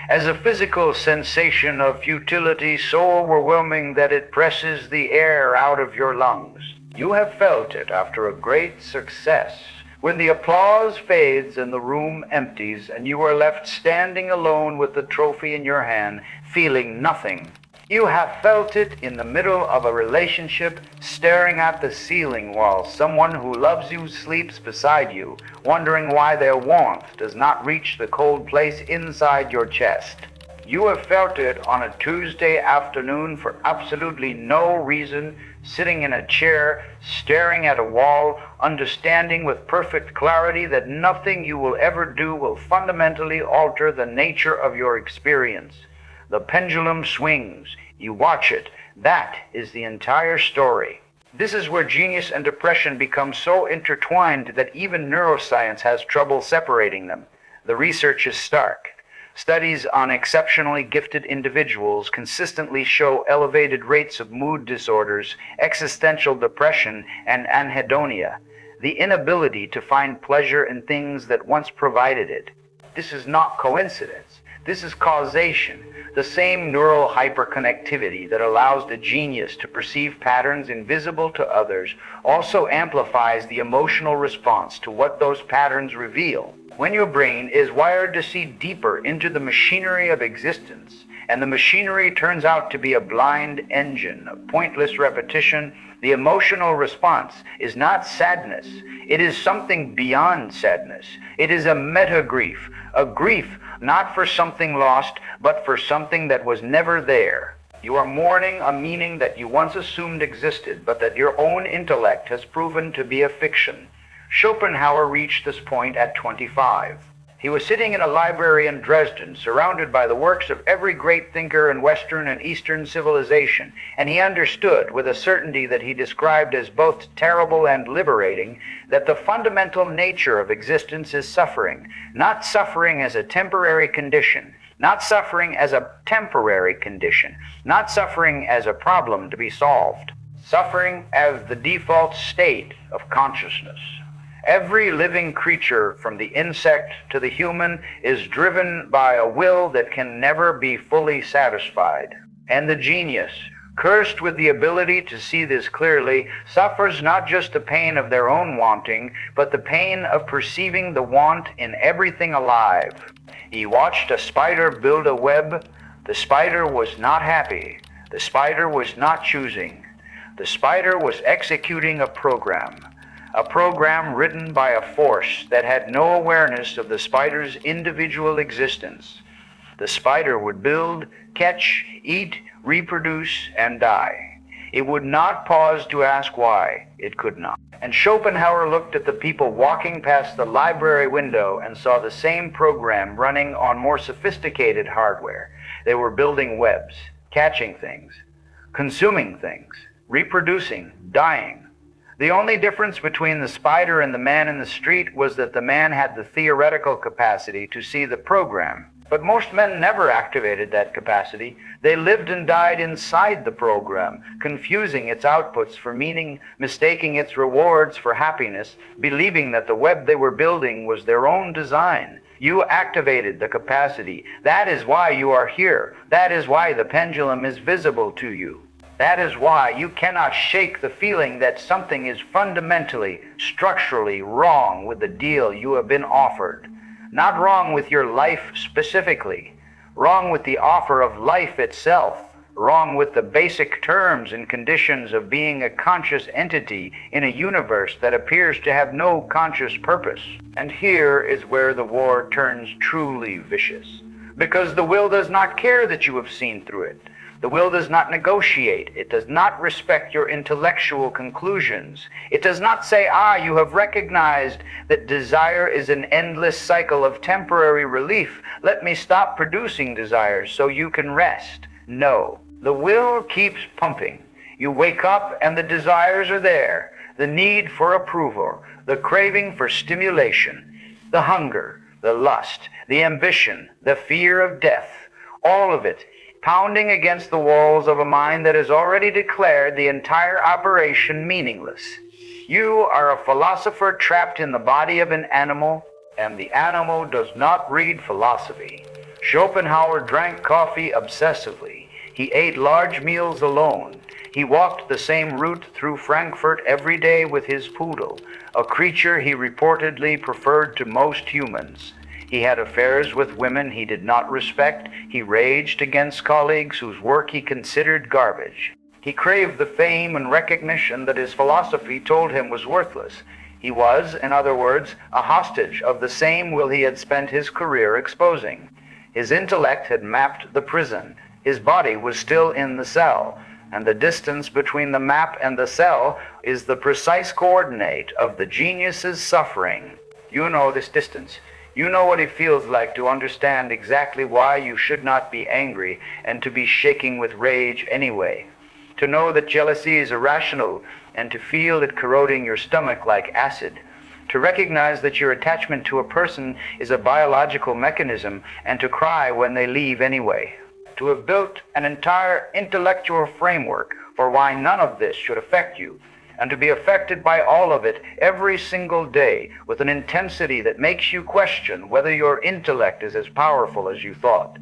as a physical sensation of futility so overwhelming that it presses the air out of your lungs. You have felt it after a great success, when the applause fades and the room empties and you are left standing alone with the trophy in your hand, feeling nothing. You have felt it in the middle of a relationship, staring at the ceiling while someone who loves you sleeps beside you, wondering why their warmth does not reach the cold place inside your chest. You have felt it on a Tuesday afternoon for absolutely no reason, sitting in a chair, staring at a wall, understanding with perfect clarity that nothing you will ever do will fundamentally alter the nature of your experience. The pendulum swings. You watch it. That is the entire story. This is where genius and depression become so intertwined that even neuroscience has trouble separating them. The research is stark. Studies on exceptionally gifted individuals consistently show elevated rates of mood disorders, existential depression, and anhedonia, the inability to find pleasure in things that once provided it. This is not coincidence. This is causation. The same neural hyperconnectivity that allows the genius to perceive patterns invisible to others also amplifies the emotional response to what those patterns reveal. When your brain is wired to see deeper into the machinery of existence, and the machinery turns out to be a blind engine of pointless repetition, the emotional response is not sadness. It is something beyond sadness. It is a meta-grief, a grief not for something lost, but for something that was never there. You are mourning a meaning that you once assumed existed, but that your own intellect has proven to be a fiction. Schopenhauer reached this point at 25. He was sitting in a library in Dresden, surrounded by the works of every great thinker in Western and Eastern civilization, and he understood, with a certainty that he described as both terrible and liberating, that the fundamental nature of existence is suffering, not suffering as a temporary condition, not suffering as a temporary condition, not suffering as a problem to be solved, suffering as the default state of consciousness. Every living creature, from the insect to the human, is driven by a will that can never be fully satisfied. And the genius, cursed with the ability to see this clearly, suffers not just the pain of their own wanting, but the pain of perceiving the want in everything alive. He watched a spider build a web. The spider was not happy. The spider was not choosing. The spider was executing a program written by a force that had no awareness of the spider's individual existence. The spider would build, catch, eat, reproduce, and die. It would not pause to ask why. It could not. And Schopenhauer looked at the people walking past the library window and saw the same program running on more sophisticated hardware. They were building webs, catching things, consuming things, reproducing, dying. The only difference between the spider and the man in the street was that the man had the theoretical capacity to see the program. But most men never activated that capacity. They lived and died inside the program, confusing its outputs for meaning, mistaking its rewards for happiness, believing that the web they were building was their own design. You activated the capacity. That is why you are here. That is why the pendulum is visible to you. That is why you cannot shake the feeling that something is fundamentally, structurally wrong with the deal you have been offered. Not wrong with your life specifically, wrong with the offer of life itself, wrong with the basic terms and conditions of being a conscious entity in a universe that appears to have no conscious purpose. And here is where the war turns truly vicious, because the will does not care that you have seen through it. The will does not negotiate. It does not respect your intellectual conclusions. It does not say, you have recognized that desire is an endless cycle of temporary relief. Let me stop producing desires so you can rest. No. The will keeps pumping. You wake up and the desires are there. The need for approval, the craving for stimulation, the hunger, the lust, the ambition, the fear of death, all of it pounding against the walls of a mind that has already declared the entire operation meaningless. You are a philosopher trapped in the body of an animal, and the animal does not read philosophy. Schopenhauer drank coffee obsessively. He ate large meals alone. He walked the same route through Frankfurt every day with his poodle, a creature he reportedly preferred to most humans. He had affairs with women he did not respect. He raged against colleagues whose work he considered garbage. He craved the fame and recognition that his philosophy told him was worthless. He was, in other words, a hostage of the same will he had spent his career exposing. His intellect had mapped the prison. His body was still in the cell, and the distance between the map and the cell is the precise coordinate of the genius's suffering. You know this distance. You know what it feels like to understand exactly why you should not be angry and to be shaking with rage anyway. To know that jealousy is irrational and to feel it corroding your stomach like acid. To recognize that your attachment to a person is a biological mechanism and to cry when they leave anyway. To have built an entire intellectual framework for why none of this should affect you, and to be affected by all of it every single day with an intensity that makes you question whether your intellect is as powerful as you thought.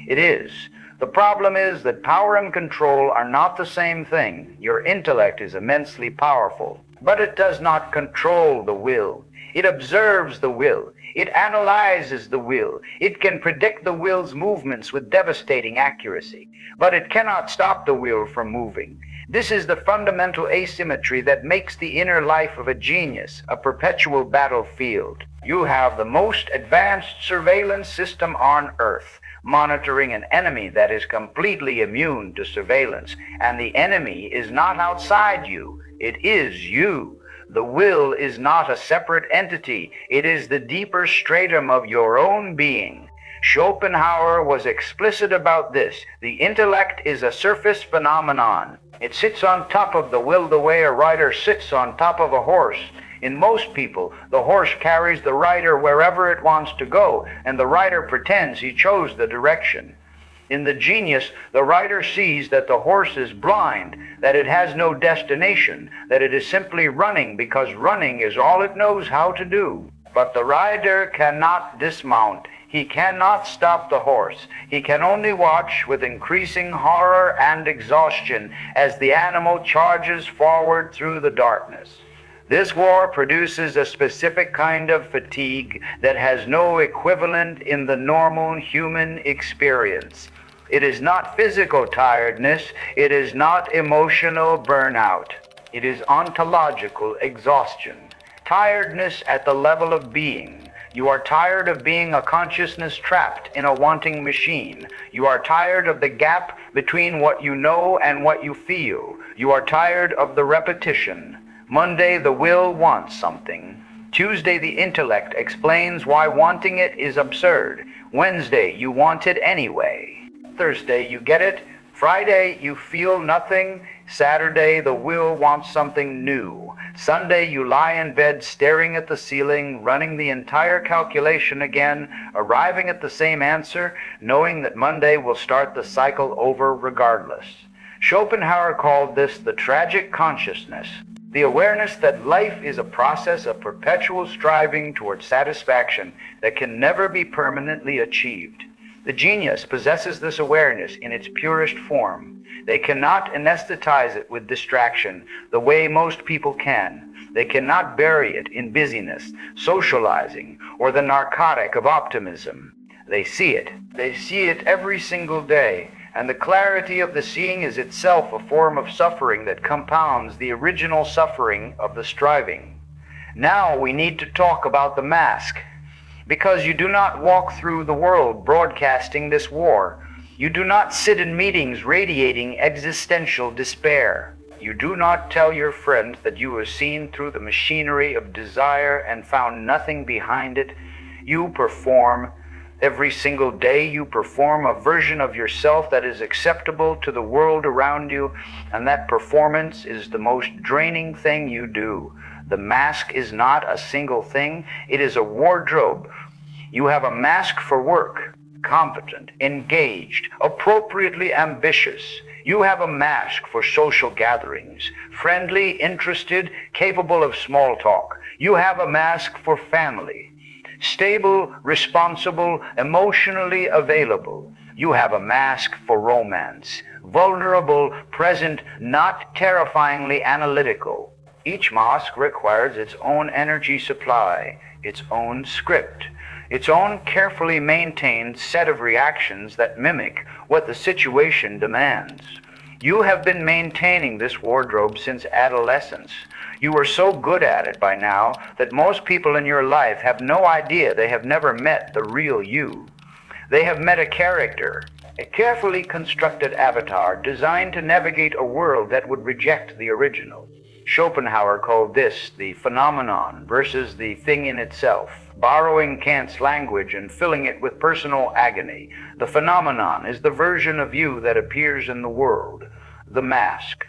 It is. The problem is that power and control are not the same thing. Your intellect is immensely powerful, but it does not control the will. It observes the will. It analyzes the will. It can predict the will's movements with devastating accuracy, but it cannot stop the will from moving. This is the fundamental asymmetry that makes the inner life of a genius a perpetual battlefield. You have the most advanced surveillance system on Earth, monitoring an enemy that is completely immune to surveillance, and the enemy is not outside you. It is you. The will is not a separate entity. It is the deeper stratum of your own being. Schopenhauer was explicit about this. The intellect is a surface phenomenon. It sits on top of the will the way a rider sits on top of a horse. In most people, the horse carries the rider wherever it wants to go, and the rider pretends he chose the direction. In the genius, the rider sees that the horse is blind, that it has no destination, that it is simply running because running is all it knows how to do. But the rider cannot dismount. He cannot stop the horse. He can only watch with increasing horror and exhaustion as the animal charges forward through the darkness. This war produces a specific kind of fatigue that has no equivalent in the normal human experience. It is not physical tiredness. It is not emotional burnout. It is ontological exhaustion. Tiredness at the level of being. You are tired of being a consciousness trapped in a wanting machine. You are tired of the gap between what you know and what you feel. You are tired of the repetition. Monday, the will wants something. Tuesday, the intellect explains why wanting it is absurd. Wednesday, you want it anyway. Thursday, you get it. Friday, you feel nothing. Saturday, the will wants something new. Sunday, you lie in bed staring at the ceiling, running the entire calculation again, arriving at the same answer, knowing that Monday will start the cycle over regardless. Schopenhauer called this the tragic consciousness, the awareness that life is a process of perpetual striving towards satisfaction that can never be permanently achieved. The genius possesses this awareness in its purest form. They cannot anesthetize it with distraction the way most people can. They cannot bury it in busyness, socializing, or the narcotic of optimism. They see it. They see it every single day. And the clarity of the seeing is itself a form of suffering that compounds the original suffering of the striving. Now we need to talk about the mask. Because you do not walk through the world broadcasting this war. You do not sit in meetings radiating existential despair. You do not tell your friends that you have seen through the machinery of desire and found nothing behind it. You perform. Every single day you perform a version of yourself that is acceptable to the world around you, and that performance is the most draining thing you do. The mask is not a single thing, it is a wardrobe. You have a mask for work, competent, engaged, appropriately ambitious. You have a mask for social gatherings, friendly, interested, capable of small talk. You have a mask for family. stable, responsible, emotionally available. You have a mask for romance, vulnerable, present, not terrifyingly analytical. Each mask requires its own energy supply, its own script, its own carefully maintained set of reactions that mimic what the situation demands. You have been maintaining this wardrobe since adolescence. You are so good at it by now that most people in your life have no idea. They have never met the real you. They have met a character, a carefully constructed avatar designed to navigate a world that would reject the original. Schopenhauer called this the phenomenon versus the thing in itself, borrowing Kant's language and filling it with personal agony. The phenomenon is the version of you that appears in the world, the mask,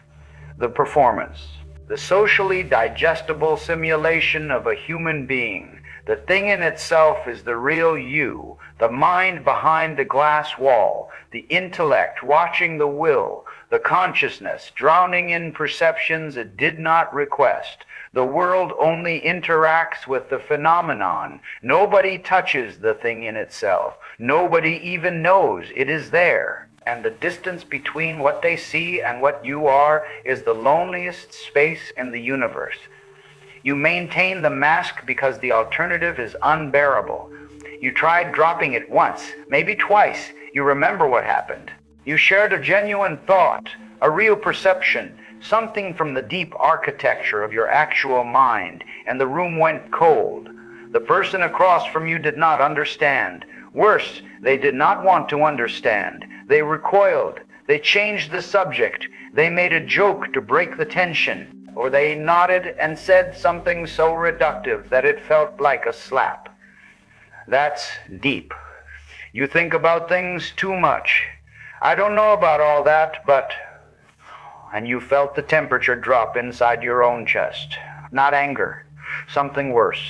the performance, the socially digestible simulation of a human being. The thing in itself is the real you, the mind behind the glass wall, the intellect watching the will, the consciousness drowning in perceptions it did not request. The world only interacts with the phenomenon. Nobody touches the thing in itself. Nobody even knows it is there. And the distance between what they see and what you are is the loneliest space in the universe. You maintain the mask because the alternative is unbearable. You tried dropping it once, maybe twice. You remember what happened. You shared a genuine thought, a real perception, something from the deep architecture of your actual mind, and the room went cold. The person across from you did not understand. Worse, they did not want to understand. They recoiled. They changed the subject. They made a joke to break the tension, or they nodded and said something so reductive that it felt like a slap. That's deep. You think about things too much. I don't know about all that, but... And you felt the temperature drop inside your own chest. Not anger, something worse.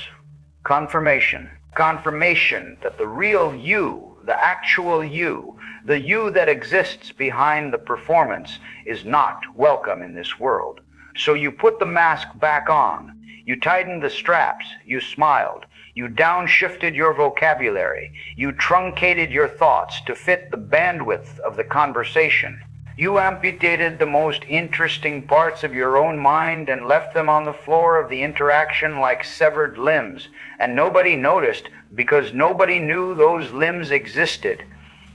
Confirmation. Confirmation that the real you, the actual you, the you that exists behind the performance, is not welcome in this world. So you put the mask back on. You tightened the straps. You smiled. You downshifted your vocabulary. You truncated your thoughts to fit the bandwidth of the conversation. You amputated the most interesting parts of your own mind and left them on the floor of the interaction like severed limbs. And nobody noticed because nobody knew those limbs existed.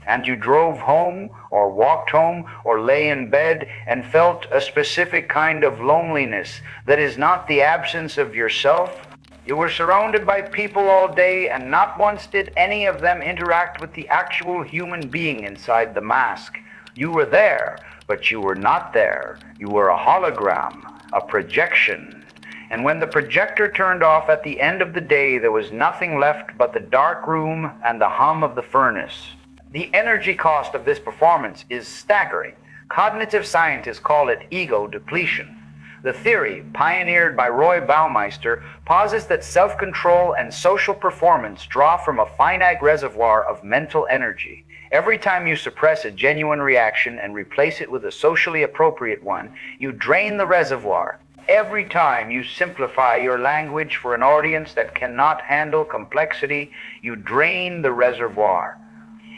And you drove home or walked home or lay in bed and felt a specific kind of loneliness that is not the absence of yourself. You were surrounded by people all day, and not once did any of them interact with the actual human being inside the mask. You were there, but you were not there. You were a hologram, a projection. And when the projector turned off at the end of the day, there was nothing left but the dark room and the hum of the furnace. The energy cost of this performance is staggering. Cognitive scientists call it ego depletion. The theory, pioneered by Roy Baumeister, posits that self-control and social performance draw from a finite reservoir of mental energy. Every time you suppress a genuine reaction and replace it with a socially appropriate one, you drain the reservoir. Every time you simplify your language for an audience that cannot handle complexity, you drain the reservoir.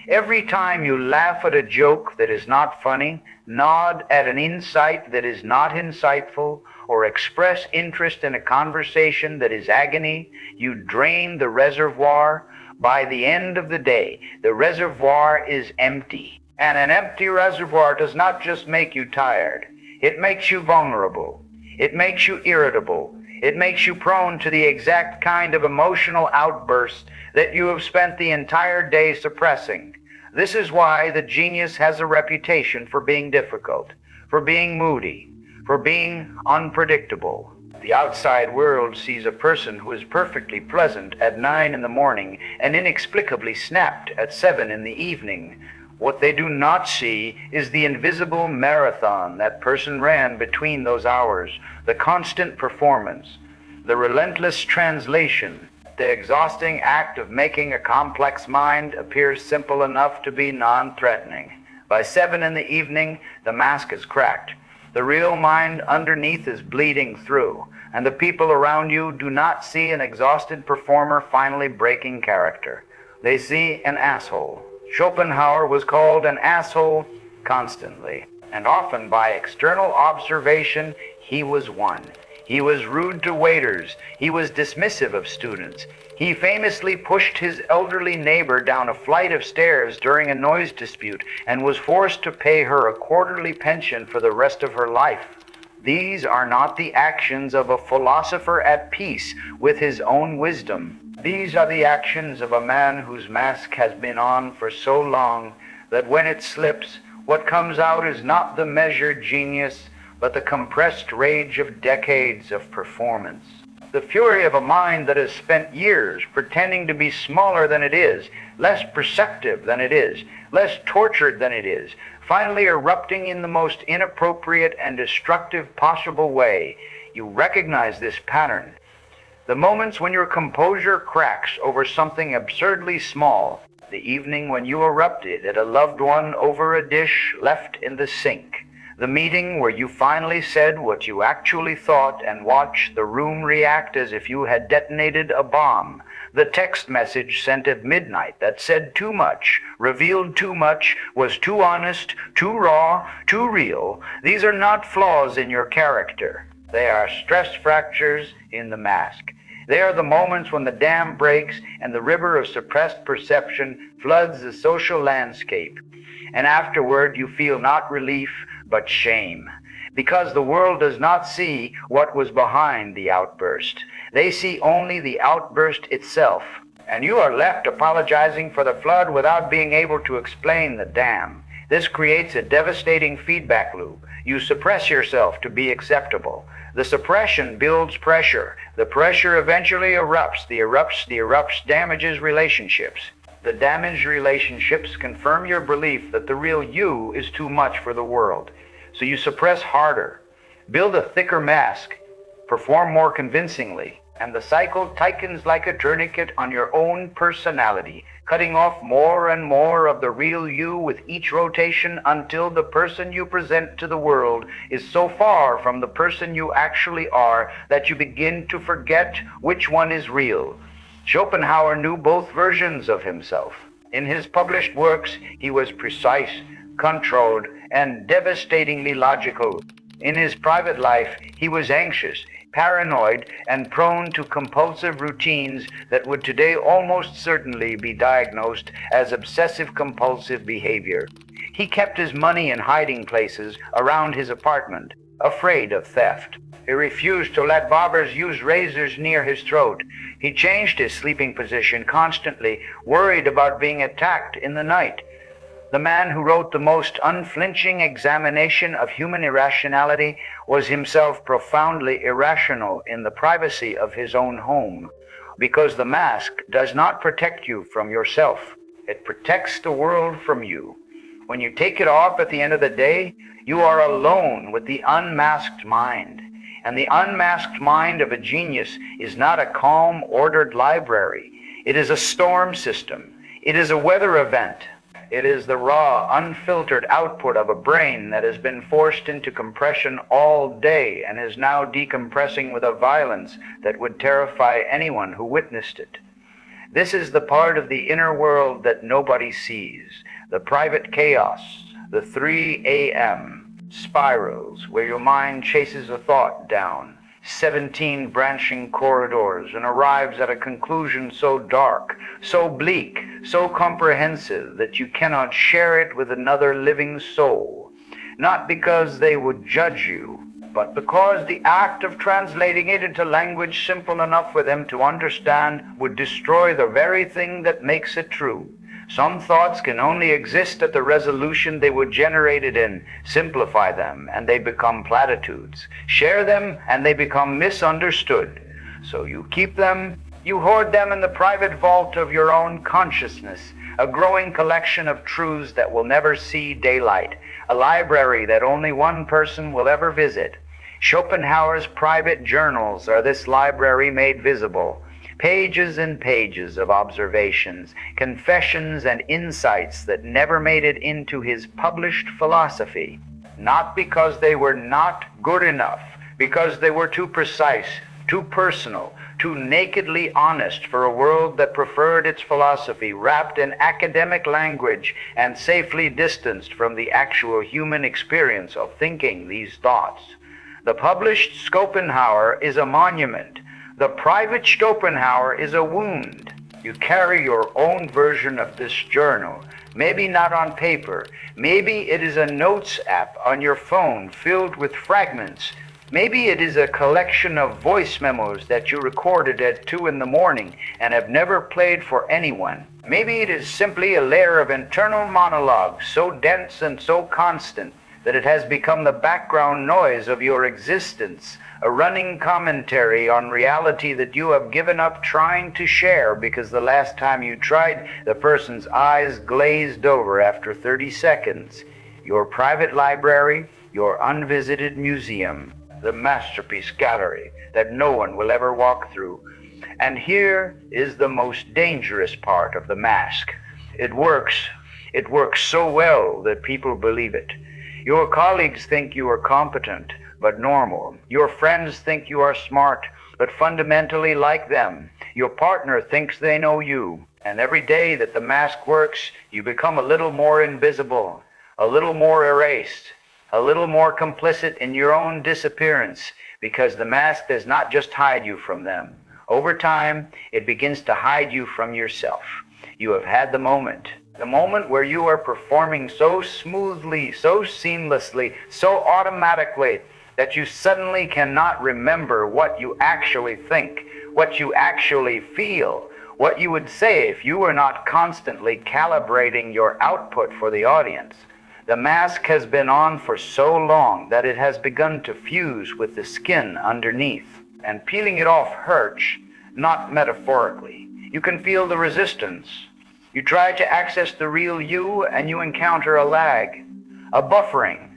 Every time you laugh at a joke that is not funny, nod at an insight that is not insightful, or express interest in a conversation that is agony, you drain the reservoir. By the end of the day, the reservoir is empty. And an empty reservoir does not just make you tired. It makes you vulnerable. It makes you irritable. It makes you prone to the exact kind of emotional outburst that you have spent the entire day suppressing. This is why the genius has a reputation for being difficult, for being moody, for being unpredictable. The outside world sees a person who is perfectly pleasant at 9 in the morning and inexplicably snapped at 7 in the evening. What they do not see is the invisible marathon that person ran between those hours, the constant performance, the relentless translation. The exhausting act of making a complex mind appears simple enough to be non-threatening. By 7 in the evening, the mask is cracked. The real mind underneath is bleeding through, and the people around you do not see an exhausted performer finally breaking character. They see an asshole. Schopenhauer was called an asshole constantly, and often by external observation he was one. He was rude to waiters. He was dismissive of students. He famously pushed his elderly neighbor down a flight of stairs during a noise dispute and was forced to pay her a quarterly pension for the rest of her life. These are not the actions of a philosopher at peace with his own wisdom. These are the actions of a man whose mask has been on for so long that when it slips, what comes out is not the measured genius, but the compressed rage of decades of performance. The fury of a mind that has spent years pretending to be smaller than it is, less perceptive than it is, less tortured than it is, finally erupting in the most inappropriate and destructive possible way. You recognize this pattern. The moments when your composure cracks over something absurdly small, the evening when you erupted at a loved one over a dish left in the sink, the meeting where you finally said what you actually thought and watched the room react as if you had detonated a bomb, the text message sent at midnight that said too much, revealed too much, was too honest, too raw, too real. These are not flaws in your character. They are stress fractures in the mask. They are the moments when the dam breaks and the river of suppressed perception floods the social landscape. And afterward you feel not relief, but shame, because the world does not see what was behind the outburst. They see only the outburst itself, and you are left apologizing for the flood without being able to explain the dam. This creates a devastating feedback loop. You suppress yourself to be acceptable. The suppression builds pressure. The pressure eventually erupts. The erupts damages relationships. The damaged relationships confirm your belief that the real you is too much for the world. So you suppress harder, build a thicker mask, perform more convincingly, and the cycle tightens like a tourniquet on your own personality, cutting off more and more of the real you with each rotation until the person you present to the world is so far from the person you actually are that you begin to forget which one is real. Schopenhauer knew both versions of himself. In his published works, he was precise, controlled, and devastatingly logical. In his private life, he was anxious, paranoid, and prone to compulsive routines that would today almost certainly be diagnosed as obsessive-compulsive behavior. He kept his money in hiding places around his apartment, afraid of theft. He refused to let barbers use razors near his throat. He changed his sleeping position constantly, worried about being attacked in the night. The man who wrote the most unflinching examination of human irrationality was himself profoundly irrational in the privacy of his own home, because the mask does not protect you from yourself. It protects the world from you. When you take it off at the end of the day, you are alone with the unmasked mind. And the unmasked mind of a genius is not a calm, ordered library. It is a storm system. It is a weather event. It is the raw, unfiltered output of a brain that has been forced into compression all day and is now decompressing with a violence that would terrify anyone who witnessed it. This is the part of the inner world that nobody sees, the private chaos, the 3 a.m. spirals where your mind chases a thought down 17 branching corridors and arrives at a conclusion so dark, so bleak, so comprehensive that you cannot share it with another living soul, not because they would judge you, but because the act of translating it into language simple enough for them to understand would destroy the very thing that makes it true. Some thoughts can only exist at the resolution they were generated in. Simplify them, and they become platitudes. Share them, and they become misunderstood. So you keep them, you hoard them in the private vault of your own consciousness, a growing collection of truths that will never see daylight, a library that only one person will ever visit. Schopenhauer's private journals are this library made visible. Pages and pages of observations, confessions, and insights that never made it into his published philosophy. not because they were not good enough, because they were too precise, too personal, too nakedly honest for a world that preferred its philosophy wrapped in academic language and safely distanced from the actual human experience of thinking these thoughts. The published Schopenhauer is a monument. The private Schopenhauer is a wound. You carry your own version of this journal, maybe not on paper. Maybe it is a notes app on your phone filled with fragments. Maybe it is a collection of voice memos that you recorded at 2 in the morning and have never played for anyone. Maybe it is simply a layer of internal monologue so dense and so constant that it has become the background noise of your existence, a running commentary on reality that you have given up trying to share because the last time you tried, the person's eyes glazed over after 30 seconds. Your private library, your unvisited museum, the masterpiece gallery that no one will ever walk through. And here is the most dangerous part of the mask. It works so well that people believe it. Your colleagues think you are competent, but normal. Your friends think you are smart, but fundamentally like them. Your partner thinks they know you. And every day that the mask works, you become a little more invisible, a little more erased, a little more complicit in your own disappearance, because the mask does not just hide you from them. Over time, it begins to hide you from yourself. You have had the moment where you are performing so smoothly, so seamlessly, so automatically, that you suddenly cannot remember what you actually think, what you actually feel, what you would say if you were not constantly calibrating your output for the audience. The mask has been on for so long that it has begun to fuse with the skin underneath, and peeling it off hurts, not metaphorically. You can feel the resistance. You try to access the real you, and you encounter a lag, a buffering,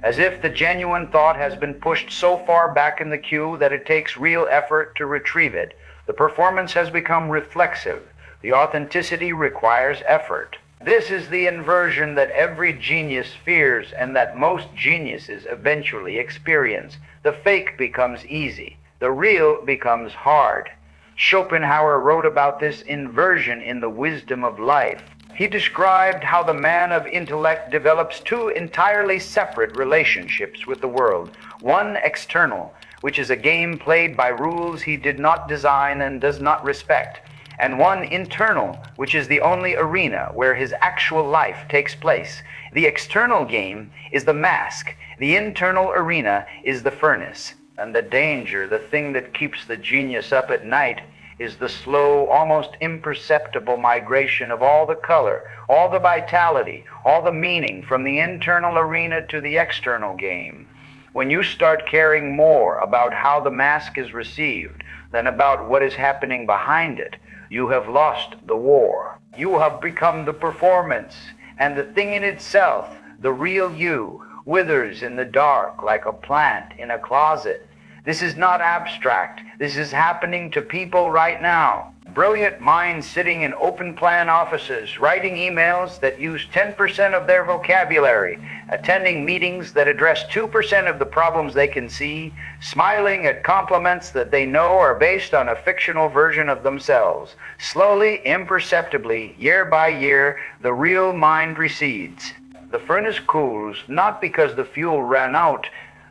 as if the genuine thought has been pushed so far back in the queue that it takes real effort to retrieve it. The performance has become reflexive. The authenticity requires effort. This is the inversion that every genius fears and that most geniuses eventually experience. The fake becomes easy. The real becomes hard. Schopenhauer wrote about this inversion in The Wisdom of Life. He described how the man of intellect develops two entirely separate relationships with the world. One external, which is a game played by rules he did not design and does not respect. And one internal, which is the only arena where his actual life takes place. The external game is the mask. The internal arena is the furnace. And the danger, the thing that keeps the genius up at night, is the slow, almost imperceptible migration of all the color, all the vitality, all the meaning from the internal arena to the external game. When you start caring more about how the mask is received than about what is happening behind it, you have lost the war. You have become the performance, and the thing in itself, the real you, withers in the dark like a plant in a closet. This is not abstract. This is happening to people right now. Brilliant minds sitting in open plan offices, writing emails that use 10% of their vocabulary, attending meetings that address 2% of the problems they can see, smiling at compliments that they know are based on a fictional version of themselves. Slowly, imperceptibly, year by year, the real mind recedes. The furnace cools not because the fuel ran out,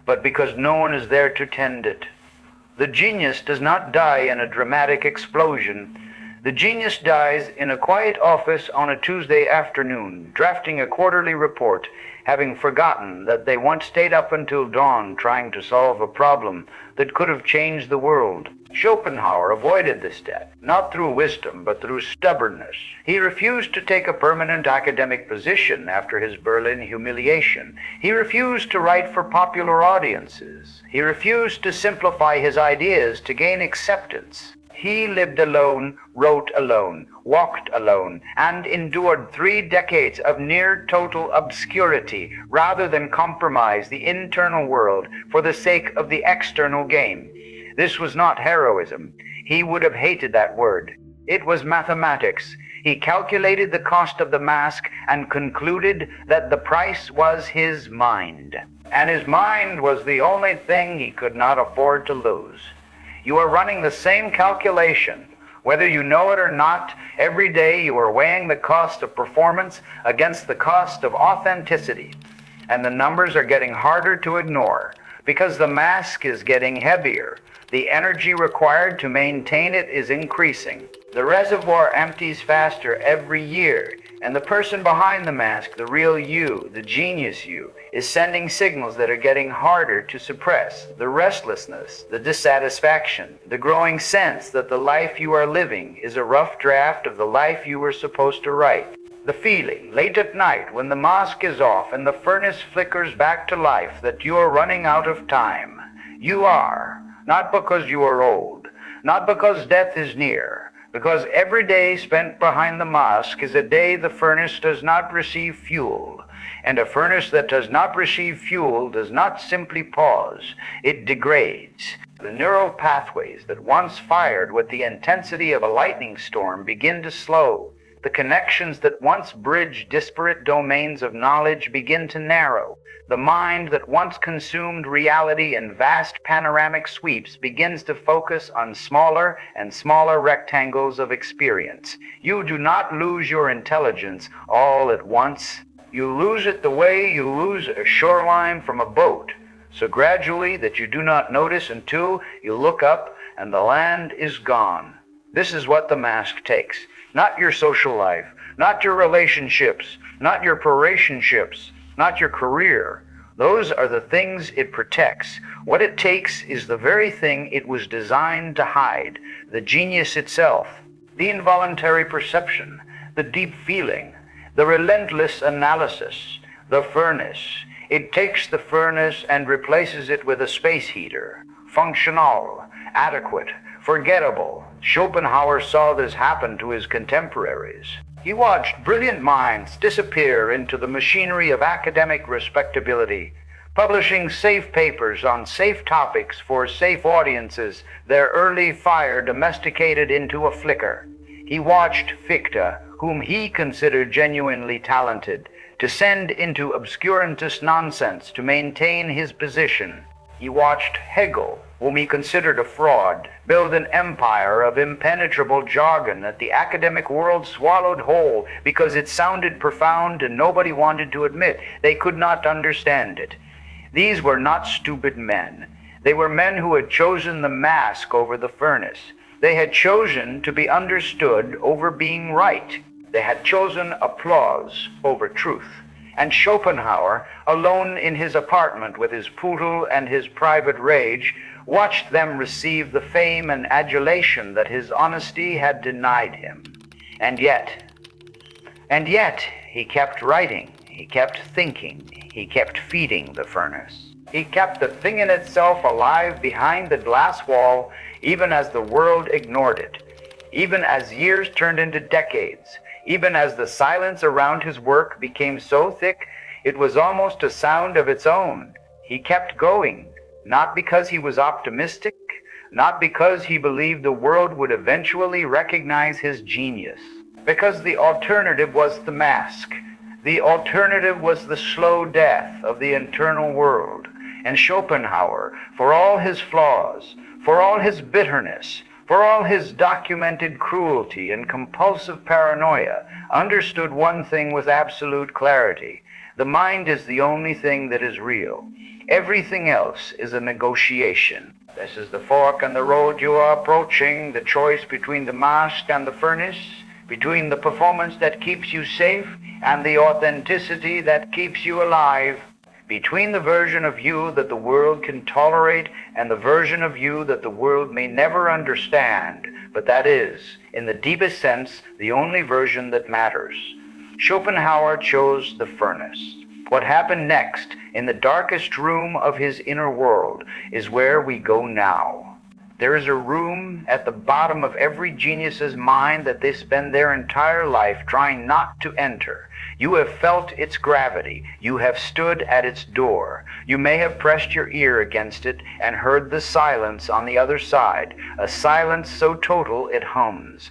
but because no one is there to tend it. The genius does not die in a dramatic explosion. The genius dies in a quiet office on a Tuesday afternoon, drafting a quarterly report, having forgotten that they once stayed up until dawn trying to solve a problem that could have changed the world. Schopenhauer avoided this death, not through wisdom, but through stubbornness. He refused to take a permanent academic position after his Berlin humiliation. He refused to write for popular audiences. He refused to simplify his ideas to gain acceptance. He lived alone, wrote alone, walked alone, and endured 3 decades of near total obscurity rather than compromise the internal world for the sake of the external game. This was not heroism. He would have hated that word. It was mathematics. He calculated the cost of the mask and concluded that the price was his mind. And his mind was the only thing he could not afford to lose. You are running the same calculation. Whether you know it or not, every day you are weighing the cost of performance against the cost of authenticity. And the numbers are getting harder to ignore because the mask is getting heavier. The energy required to maintain it is increasing. The reservoir empties faster every year, and the person behind the mask, the real you, the genius you, is sending signals that are getting harder to suppress. The restlessness, the dissatisfaction, the growing sense that the life you are living is a rough draft of the life you were supposed to write. The feeling, late at night, when the mask is off and the furnace flickers back to life, that you are running out of time. You are, not because you are old, not because death is near, because every day spent behind the mask is a day the furnace does not receive fuel. And a furnace that does not receive fuel does not simply pause, it degrades. The neural pathways that once fired with the intensity of a lightning storm begin to slow. The connections that once bridged disparate domains of knowledge begin to narrow. The mind that once consumed reality in vast panoramic sweeps begins to focus on smaller and smaller rectangles of experience. You do not lose your intelligence all at once. You lose it the way you lose a shoreline from a boat, so gradually that you do not notice until you look up and the land is gone. This is what the mask takes. Not your social life, not your relationships, not your parationships, not your career. Those are the things it protects. What it takes is the very thing it was designed to hide, the genius itself, the involuntary perception, the deep feeling, the relentless analysis, the furnace. It takes the furnace and replaces it with a space heater, functional, adequate, forgettable. Schopenhauer saw this happen to his contemporaries. He watched brilliant minds disappear into the machinery of academic respectability, publishing safe papers on safe topics for safe audiences, their early fire domesticated into a flicker. He watched Fichte, whom he considered genuinely talented, descend into obscurantist nonsense to maintain his position. He watched Hegel, whom he considered a fraud, build an empire of impenetrable jargon that the academic world swallowed whole because it sounded profound and nobody wanted to admit they could not understand it. These were not stupid men. They were men who had chosen the mask over the furnace. They had chosen to be understood over being right. They had chosen applause over truth. And Schopenhauer, alone in his apartment with his poodle and his private rage, watched them receive the fame and adulation that his honesty had denied him. And yet, he kept writing, he kept thinking, he kept feeding the furnace. He kept the thing in itself alive behind the glass wall, even as the world ignored it, even as years turned into decades, even as the silence around his work became so thick it was almost a sound of its own. He kept going, not because he was optimistic, not because he believed the world would eventually recognize his genius, because the alternative was the mask. The alternative was the slow death of the internal world. And Schopenhauer, for all his flaws, for all his bitterness, for all his documented cruelty and compulsive paranoia, understood one thing with absolute clarity. The mind is the only thing that is real. Everything else is a negotiation. This is the fork in the road you are approaching, the choice between the mask and the furnace, between the performance that keeps you safe and the authenticity that keeps you alive, between the version of you that the world can tolerate and the version of you that the world may never understand, but that is, in the deepest sense, the only version that matters. Schopenhauer chose the furnace. What happened next, in the darkest room of his inner world, is where we go now. There is a room at the bottom of every genius's mind that they spend their entire life trying not to enter. You have felt its gravity. You have stood at its door. You may have pressed your ear against it and heard the silence on the other side, a silence so total it hums.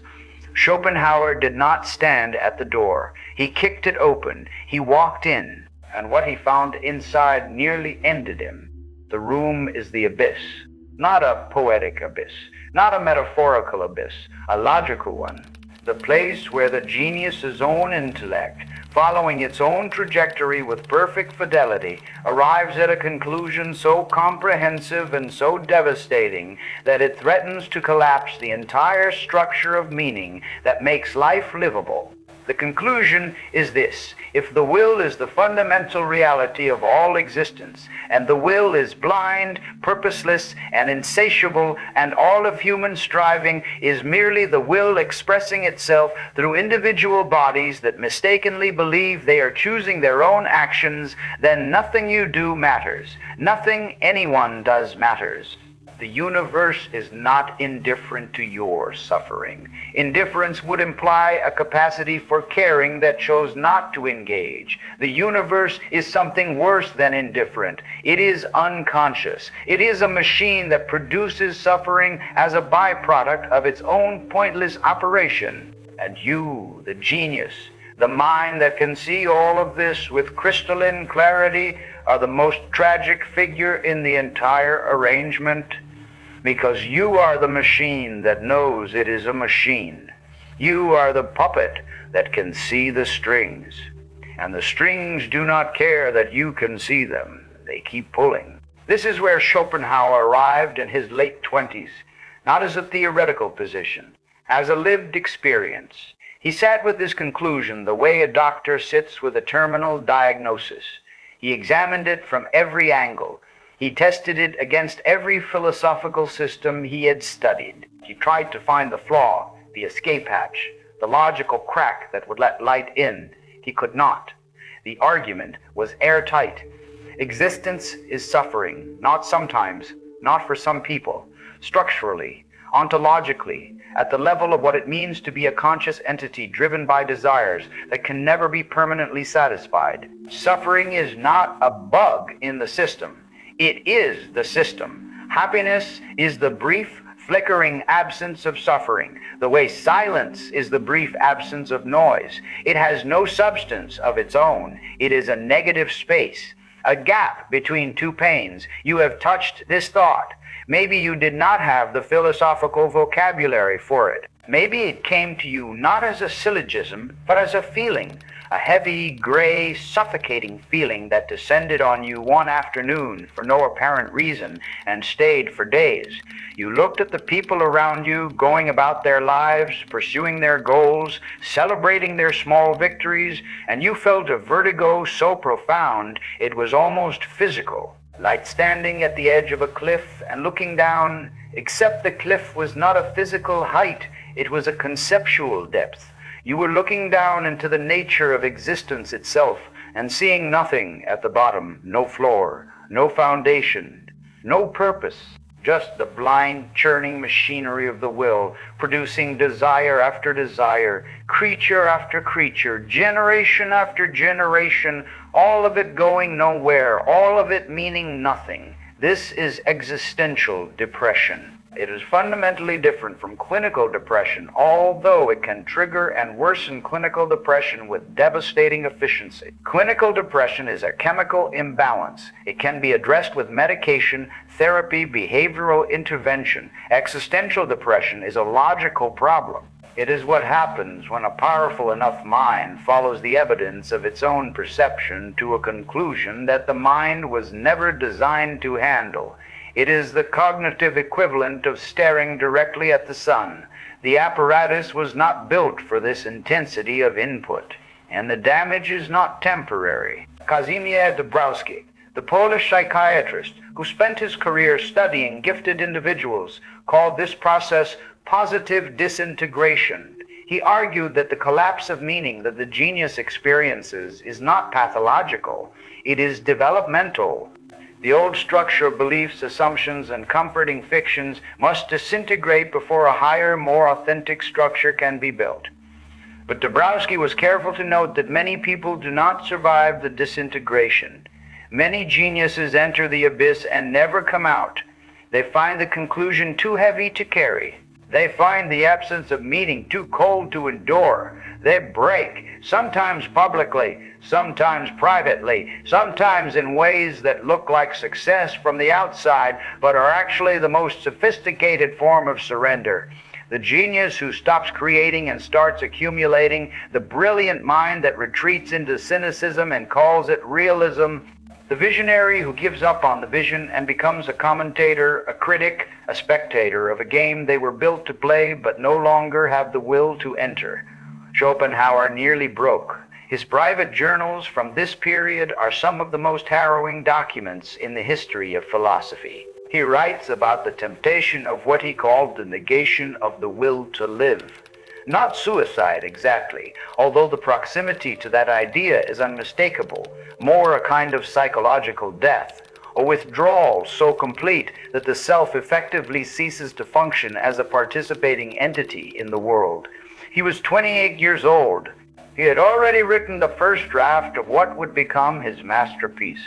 Schopenhauer did not stand at the door. He kicked it open. He walked in, and what he found inside nearly ended him. The room is the abyss, not a poetic abyss, not a metaphorical abyss, a logical one. The place where the genius's own intellect, following its own trajectory with perfect fidelity, arrives at a conclusion so comprehensive and so devastating that it threatens to collapse the entire structure of meaning that makes life livable. The conclusion is this: if the will is the fundamental reality of all existence, and the will is blind, purposeless, and insatiable, and all of human striving is merely the will expressing itself through individual bodies that mistakenly believe they are choosing their own actions, then nothing you do matters. Nothing anyone does matters. The universe is not indifferent to your suffering. Indifference would imply a capacity for caring that chose not to engage. The universe is something worse than indifferent. It is unconscious. It is a machine that produces suffering as a byproduct of its own pointless operation. And you, the genius, the mind that can see all of this with crystalline clarity, are the most tragic figure in the entire arrangement. Because you are the machine that knows it is a machine. You are the puppet that can see the strings. And the strings do not care that you can see them. They keep pulling. This is where Schopenhauer arrived in his late 20s, not as a theoretical position, as a lived experience. He sat with this conclusion the way a doctor sits with a terminal diagnosis. He examined it from every angle. He tested it against every philosophical system he had studied. He tried to find the flaw, the escape hatch, the logical crack that would let light in. He could not. The argument was airtight. Existence is suffering, not sometimes, not for some people, structurally, ontologically, at the level of what it means to be a conscious entity driven by desires that can never be permanently satisfied. Suffering is not a bug in the system. It is the system. Happiness is the brief, flickering absence of suffering, the way silence is the brief absence of noise. It has no substance of its own. It is a negative space, a gap between two pains. You have touched this thought. Maybe you did not have the philosophical vocabulary for it. Maybe it came to you not as a syllogism, but as a feeling, a heavy, gray, suffocating feeling that descended on you one afternoon for no apparent reason and stayed for days. You looked at the people around you going about their lives, pursuing their goals, celebrating their small victories, and you felt a vertigo so profound it was almost physical. Like standing at the edge of a cliff and looking down, except the cliff was not a physical height, it was a conceptual depth. You were looking down into the nature of existence itself and seeing nothing at the bottom, no floor, no foundation, no purpose, just the blind churning machinery of the will, producing desire after desire, creature after creature, generation after generation, all of it going nowhere, all of it meaning nothing. This is existential depression. It is fundamentally different from clinical depression, although it can trigger and worsen clinical depression with devastating efficiency. Clinical depression is a chemical imbalance. It can be addressed with medication, therapy, behavioral intervention. Existential depression is a logical problem. It is what happens when a powerful enough mind follows the evidence of its own perception to a conclusion that the mind was never designed to handle. It is the cognitive equivalent of staring directly at the sun. The apparatus was not built for this intensity of input, and the damage is not temporary. Kazimierz Dabrowski, the Polish psychiatrist who spent his career studying gifted individuals, called this process positive disintegration. He argued that the collapse of meaning that the genius experiences is not pathological, it is developmental. The old structure of beliefs, assumptions, and comforting fictions must disintegrate before a higher, more authentic structure can be built. But Dabrowski was careful to note that many people do not survive the disintegration. Many geniuses enter the abyss and never come out. They find the conclusion too heavy to carry. They find the absence of meaning too cold to endure. They break, sometimes publicly, sometimes privately, sometimes in ways that look like success from the outside, but are actually the most sophisticated form of surrender. The genius who stops creating and starts accumulating, the brilliant mind that retreats into cynicism and calls it realism, the visionary who gives up on the vision and becomes a commentator, a critic, a spectator of a game they were built to play but no longer have the will to enter. Schopenhauer nearly broke. His private journals from this period are some of the most harrowing documents in the history of philosophy. He writes about the temptation of what he called the negation of the will to live. Not suicide exactly, although the proximity to that idea is unmistakable, more a kind of psychological death, a withdrawal so complete that the self effectively ceases to function as a participating entity in the world. He was 28 years old. He had already written the first draft of what would become his masterpiece.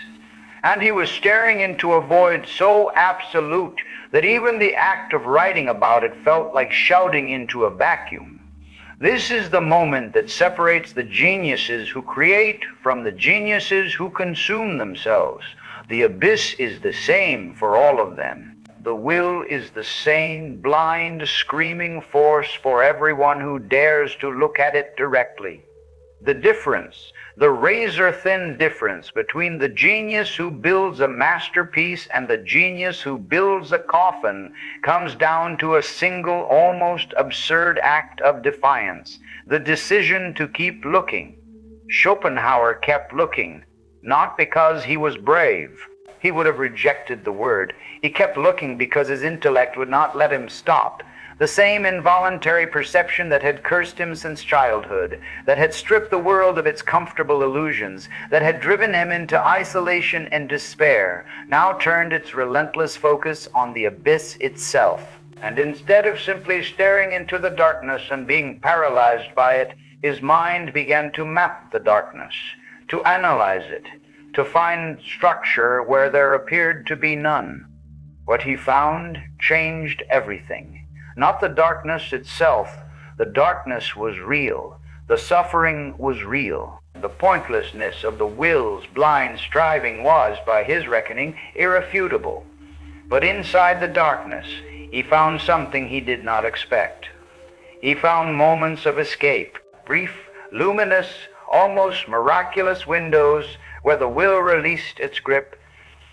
And he was staring into a void so absolute that even the act of writing about it felt like shouting into a vacuum. This is the moment that separates the geniuses who create from the geniuses who consume themselves. The abyss is the same for all of them. The will is the same blind, screaming force for everyone who dares to look at it directly. The difference, the razor-thin difference between the genius who builds a masterpiece and the genius who builds a coffin comes down to a single, almost absurd act of defiance, the decision to keep looking. Schopenhauer kept looking, not because he was brave. He would have rejected the word. He kept looking because his intellect would not let him stop. The same involuntary perception that had cursed him since childhood, that had stripped the world of its comfortable illusions, that had driven him into isolation and despair, now turned its relentless focus on the abyss itself. And instead of simply staring into the darkness and being paralyzed by it, his mind began to map the darkness, to analyze it, to find structure where there appeared to be none. What he found changed everything. Not the darkness itself. The darkness was real. The suffering was real. The pointlessness of the will's blind striving was, by his reckoning, irrefutable. But inside the darkness, he found something he did not expect. He found moments of escape, brief, luminous, almost miraculous windows where the will released its grip,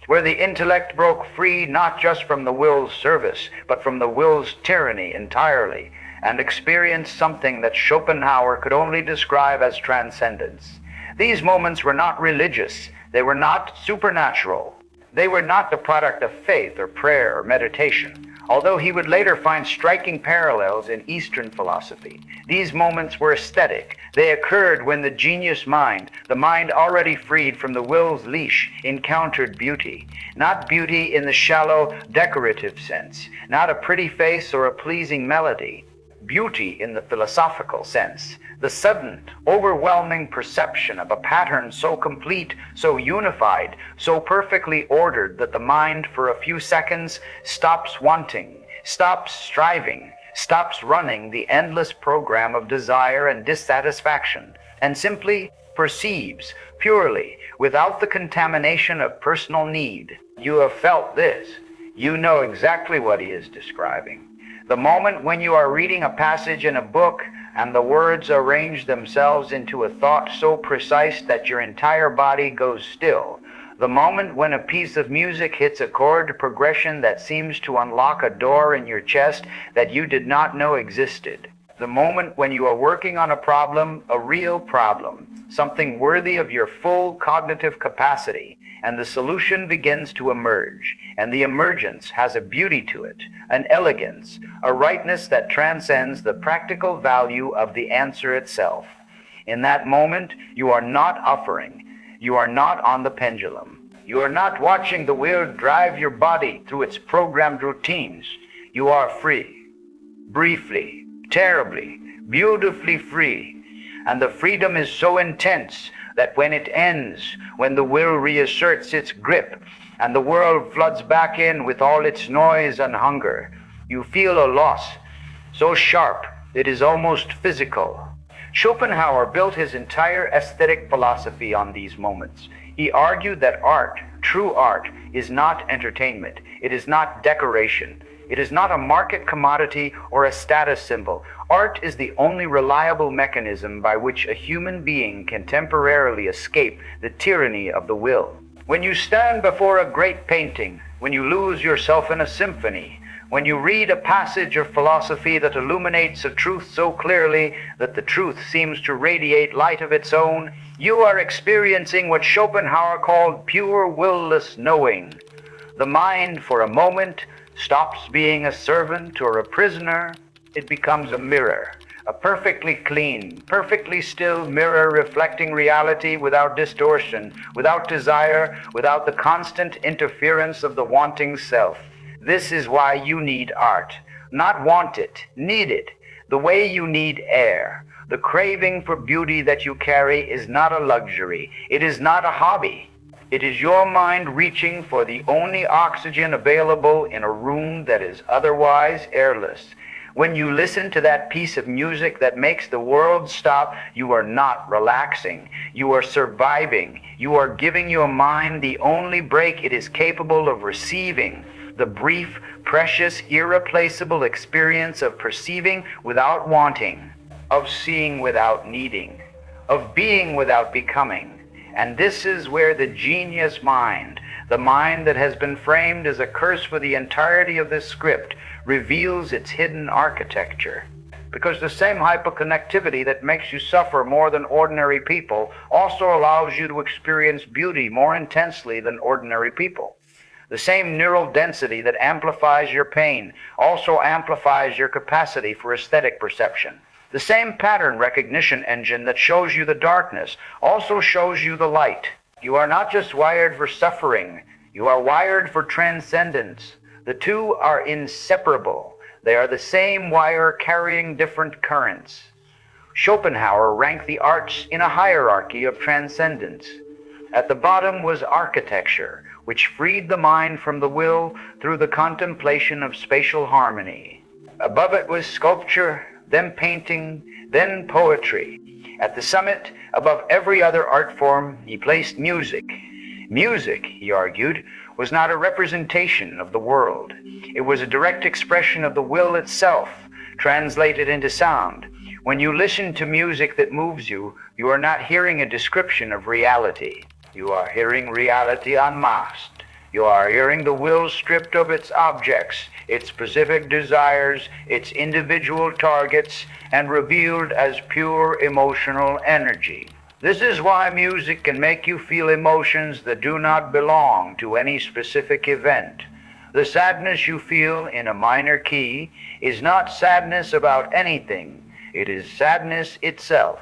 where the intellect broke free not just from the will's service, but from the will's tyranny entirely, and experienced something that Schopenhauer could only describe as transcendence. These moments were not religious. They were not supernatural. They were not the product of faith or prayer or meditation, although he would later find striking parallels in Eastern philosophy. These moments were aesthetic. They occurred when the genius mind, the mind already freed from the will's leash, encountered beauty. Not beauty in the shallow, decorative sense, not a pretty face or a pleasing melody. Beauty in the philosophical sense, the sudden, overwhelming perception of a pattern so complete, so unified, so perfectly ordered that the mind for a few seconds stops wanting, stops striving, stops running the endless program of desire and dissatisfaction, and simply perceives purely, without the contamination of personal need. You have felt this. You know exactly what he is describing. The moment when you are reading a passage in a book and the words arrange themselves into a thought so precise that your entire body goes still. The moment when a piece of music hits a chord progression that seems to unlock a door in your chest that you did not know existed. The moment when you are working on a problem, a real problem, something worthy of your full cognitive capacity, and the solution begins to emerge, and the emergence has a beauty to it, an elegance, a rightness that transcends the practical value of the answer itself. In that moment, you are not offering. You are not on the pendulum. You are not watching the wheel drive your body through its programmed routines. You are free, briefly, terribly, beautifully free. And the freedom is so intense that when it ends, when the will reasserts its grip, and the world floods back in with all its noise and hunger, you feel a loss. so sharp it is almost physical. Schopenhauer built his entire aesthetic philosophy on these moments. He argued that art, true art, is not entertainment. It is not decoration. It is not a market commodity or a status symbol. Art is the only reliable mechanism by which a human being can temporarily escape the tyranny of the will. When you stand before a great painting, when you lose yourself in a symphony, when you read a passage of philosophy that illuminates a truth so clearly that the truth seems to radiate light of its own, you are experiencing what Schopenhauer called pure will-less knowing. The mind, for a moment, stops being a servant or a prisoner. It becomes a mirror, a perfectly clean, perfectly still mirror reflecting reality without distortion, without desire, without the constant interference of the wanting self. This is why you need art. Not want it, need it. The way you need air. The craving for beauty that you carry is not a luxury. It is not a hobby. It is your mind reaching for the only oxygen available in a room that is otherwise airless. When you listen to that piece of music that makes the world stop, you are not relaxing. You are surviving. You are giving your mind the only break it is capable of receiving. The brief, precious, irreplaceable experience of perceiving without wanting, of seeing without needing, of being without becoming. And this is where the genius mind, the mind that has been framed as a curse for the entirety of this script, reveals its hidden architecture. Because the same hyperconnectivity that makes you suffer more than ordinary people also allows you to experience beauty more intensely than ordinary people. The same neural density that amplifies your pain also amplifies your capacity for aesthetic perception. The same pattern recognition engine that shows you the darkness also shows you the light. You are not just wired for suffering, you are wired for transcendence. The two are inseparable. They are the same wire carrying different currents. Schopenhauer ranked the arts in a hierarchy of transcendence. At the bottom was architecture, which freed the mind from the will through the contemplation of spatial harmony. Above it was sculpture, then painting, then poetry. At the summit, above every other art form, he placed music. Music, he argued, was not a representation of the world. It was a direct expression of the will itself, translated into sound. When you listen to music that moves you, you are not hearing a description of reality. You are hearing reality unmasked. You are hearing the will stripped of its objects, its specific desires, its individual targets, and revealed as pure emotional energy. This is why music can make you feel emotions that do not belong to any specific event. The sadness you feel in a minor key is not sadness about anything. It is sadness itself.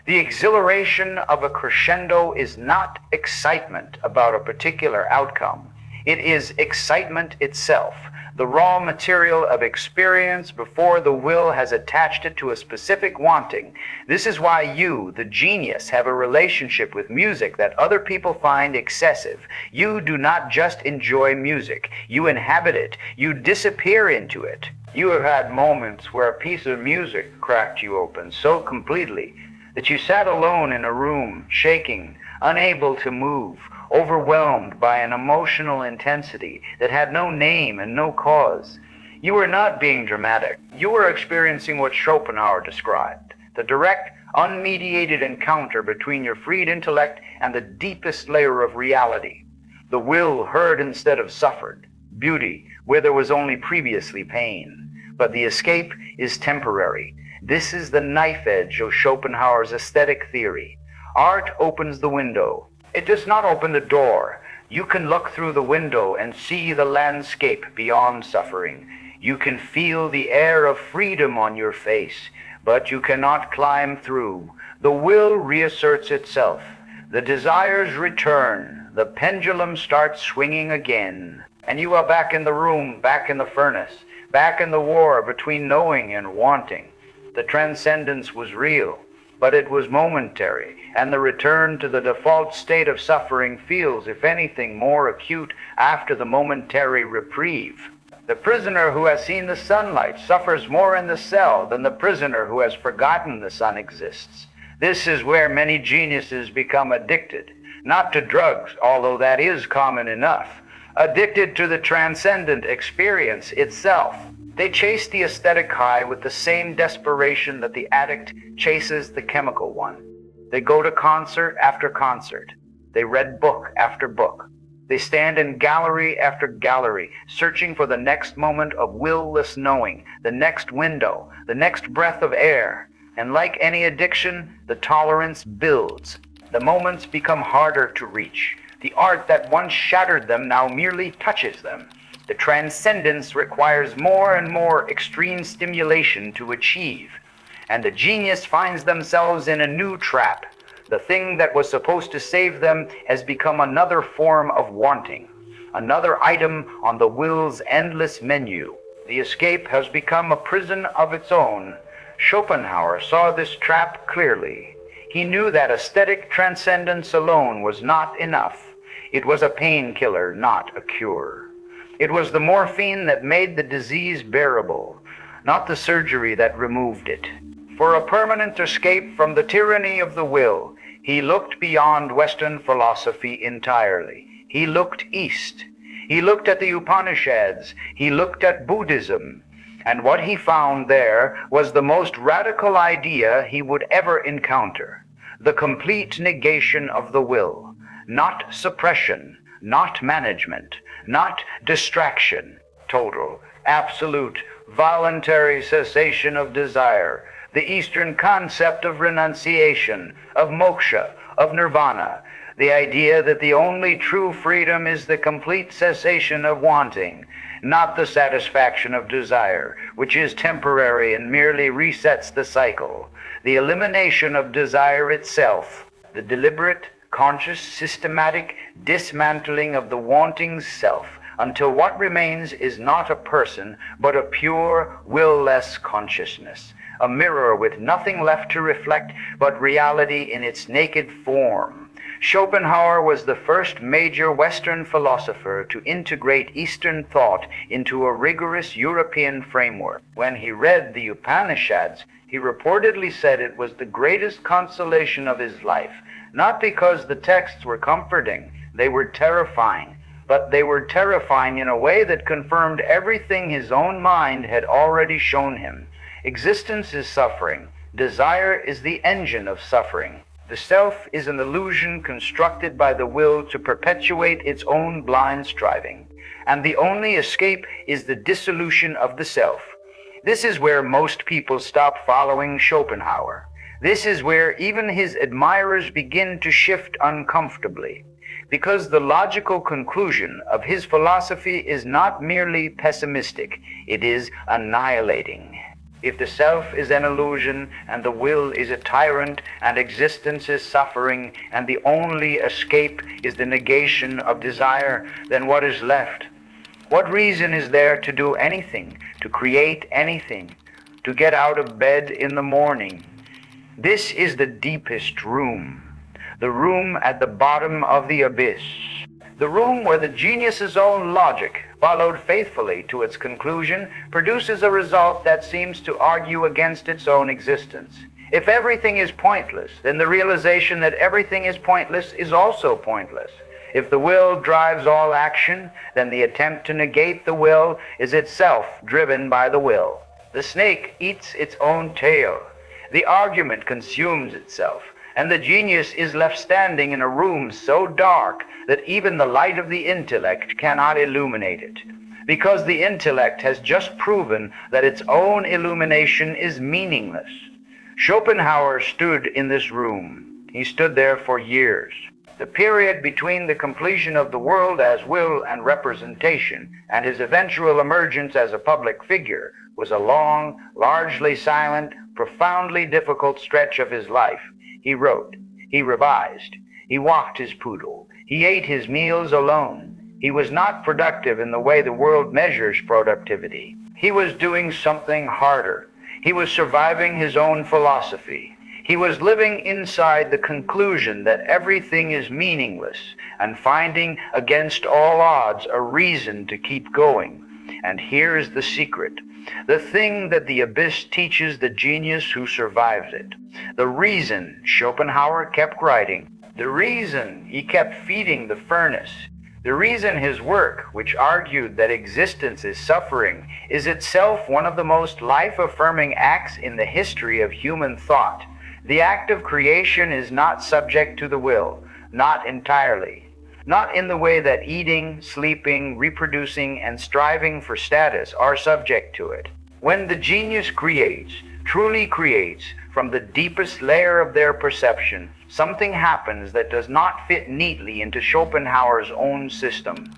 The exhilaration of a crescendo is not excitement about a particular outcome. It is excitement itself, the raw material of experience before the will has attached it to a specific wanting. This is why you, the genius, have a relationship with music that other people find excessive. You do not just enjoy music. You inhabit it. You disappear into it. You have had moments where a piece of music cracked you open so completely that you sat alone in a room, shaking, unable to move, overwhelmed by an emotional intensity that had no name and no cause. You were not being dramatic. You were experiencing what Schopenhauer described, the direct, unmediated encounter between your freed intellect and the deepest layer of reality. The will heard instead of suffered, beauty where there was only previously pain. But the escape is temporary. This is the knife edge of Schopenhauer's aesthetic theory. Art opens the window. It does not open the door. You can look through the window and see the landscape beyond suffering. You can feel the air of freedom on your face, but you cannot climb through. The will reasserts itself. The desires return. The pendulum starts swinging again. And you are back in the room, back in the furnace, back in the war between knowing and wanting. The transcendence was real, but it was momentary, and the return to the default state of suffering feels, if anything, more acute after the momentary reprieve. The prisoner who has seen the sunlight suffers more in the cell than the prisoner who has forgotten the sun exists. This is where many geniuses become addicted, not to drugs, although that is common enough, addicted to the transcendent experience itself. They chase the aesthetic high with the same desperation that the addict chases the chemical one. They go to concert after concert. They read book after book. They stand in gallery after gallery, searching for the next moment of will-less knowing, the next window, the next breath of air. And like any addiction, the tolerance builds. The moments become harder to reach. The art that once shattered them now merely touches them. The transcendence requires more and more extreme stimulation to achieve. And the genius finds themselves in a new trap. The thing that was supposed to save them has become another form of wanting, another item on the will's endless menu. The escape has become a prison of its own. Schopenhauer saw this trap clearly. He knew that aesthetic transcendence alone was not enough. It was a painkiller, not a cure. It was the morphine that made the disease bearable, not the surgery that removed it. For a permanent escape from the tyranny of the will, he looked beyond Western philosophy entirely. He looked east. He looked at the Upanishads. He looked at Buddhism. And what he found there was the most radical idea he would ever encounter: the complete negation of the will. Not suppression, not management, not distraction. Total, absolute, voluntary cessation of desire. The Eastern concept of renunciation, of moksha, of nirvana. The idea that the only true freedom is the complete cessation of wanting, not the satisfaction of desire, which is temporary and merely resets the cycle. The elimination of desire itself, the deliberate, conscious, systematic dismantling of the wanting self, until what remains is not a person, but a pure, will-less consciousness, a mirror with nothing left to reflect but reality in its naked form. Schopenhauer was the first major Western philosopher to integrate Eastern thought into a rigorous European framework. When he read the Upanishads, he reportedly said it was the greatest consolation of his life, not because the texts were comforting, they were terrifying, but they were terrifying in a way that confirmed everything his own mind had already shown him. Existence is suffering. Desire is the engine of suffering. The self is an illusion constructed by the will to perpetuate its own blind striving. And the only escape is the dissolution of the self. This is where most people stop following Schopenhauer. This is where even his admirers begin to shift uncomfortably, because the logical conclusion of his philosophy is not merely pessimistic, it is annihilating. If the self is an illusion, and the will is a tyrant, and existence is suffering, and the only escape is the negation of desire, then what is left? What reason is there to do anything, to create anything, to get out of bed in the morning? This is the deepest room, the room at the bottom of the abyss, the room where the genius's own logic, followed faithfully to its conclusion, produces a result that seems to argue against its own existence. If everything is pointless, then the realization that everything is pointless is also pointless. If the will drives all action, then the attempt to negate the will is itself driven by the will. The snake eats its own tail. The argument consumes itself, and the genius is left standing in a room so dark that even the light of the intellect cannot illuminate it, because the intellect has just proven that its own illumination is meaningless. Schopenhauer stood in this room. He stood there for years. The period between the completion of the world as will and representation and his eventual emergence as a public figure was a long, largely silent, profoundly difficult stretch of his life. He wrote, he revised, he walked his poodle, he ate his meals alone. He was not productive in the way the world measures productivity. He was doing something harder. He was surviving his own philosophy. He was living inside the conclusion that everything is meaningless and finding against all odds a reason to keep going. And here is the secret. The thing that the abyss teaches the genius who survives it. The reason Schopenhauer kept writing. The reason he kept feeding the furnace. The reason his work, which argued that existence is suffering, is itself one of the most life-affirming acts in the history of human thought. The act of creation is not subject to the will, not entirely. Not in the way that eating, sleeping, reproducing, and striving for status are subject to it. When the genius creates, truly creates, from the deepest layer of their perception, something happens that does not fit neatly into Schopenhauer's own system.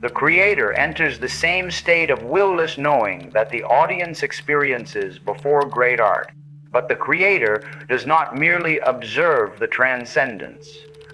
The creator enters the same state of will-less knowing that the audience experiences before great art. But the creator does not merely observe the transcendence.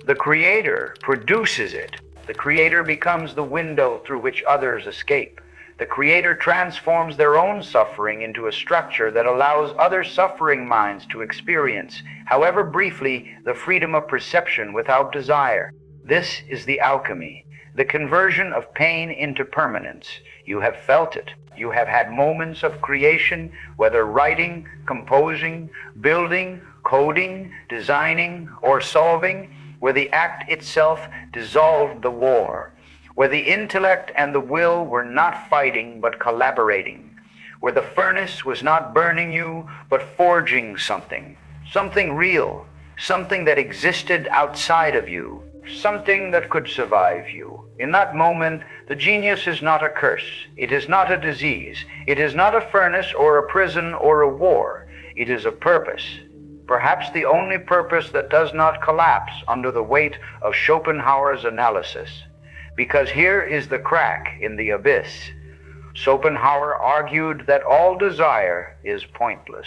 The creator produces it. The creator becomes the window through which others escape. The creator transforms their own suffering into a structure that allows other suffering minds to experience, however briefly, the freedom of perception without desire. This is the alchemy, the conversion of pain into permanence. You have felt it. You have had moments of creation, whether writing, composing, building, coding, designing, or solving, where the act itself dissolved the war, where the intellect and the will were not fighting but collaborating, where the furnace was not burning you but forging something real, something that existed outside of you, something that could survive you. In that moment, the genius is not a curse, it is not a disease, it is not a furnace or a prison or a war, it is a purpose. Perhaps the only purpose that does not collapse under the weight of Schopenhauer's analysis. Because here is the crack in the abyss. Schopenhauer argued that all desire is pointless.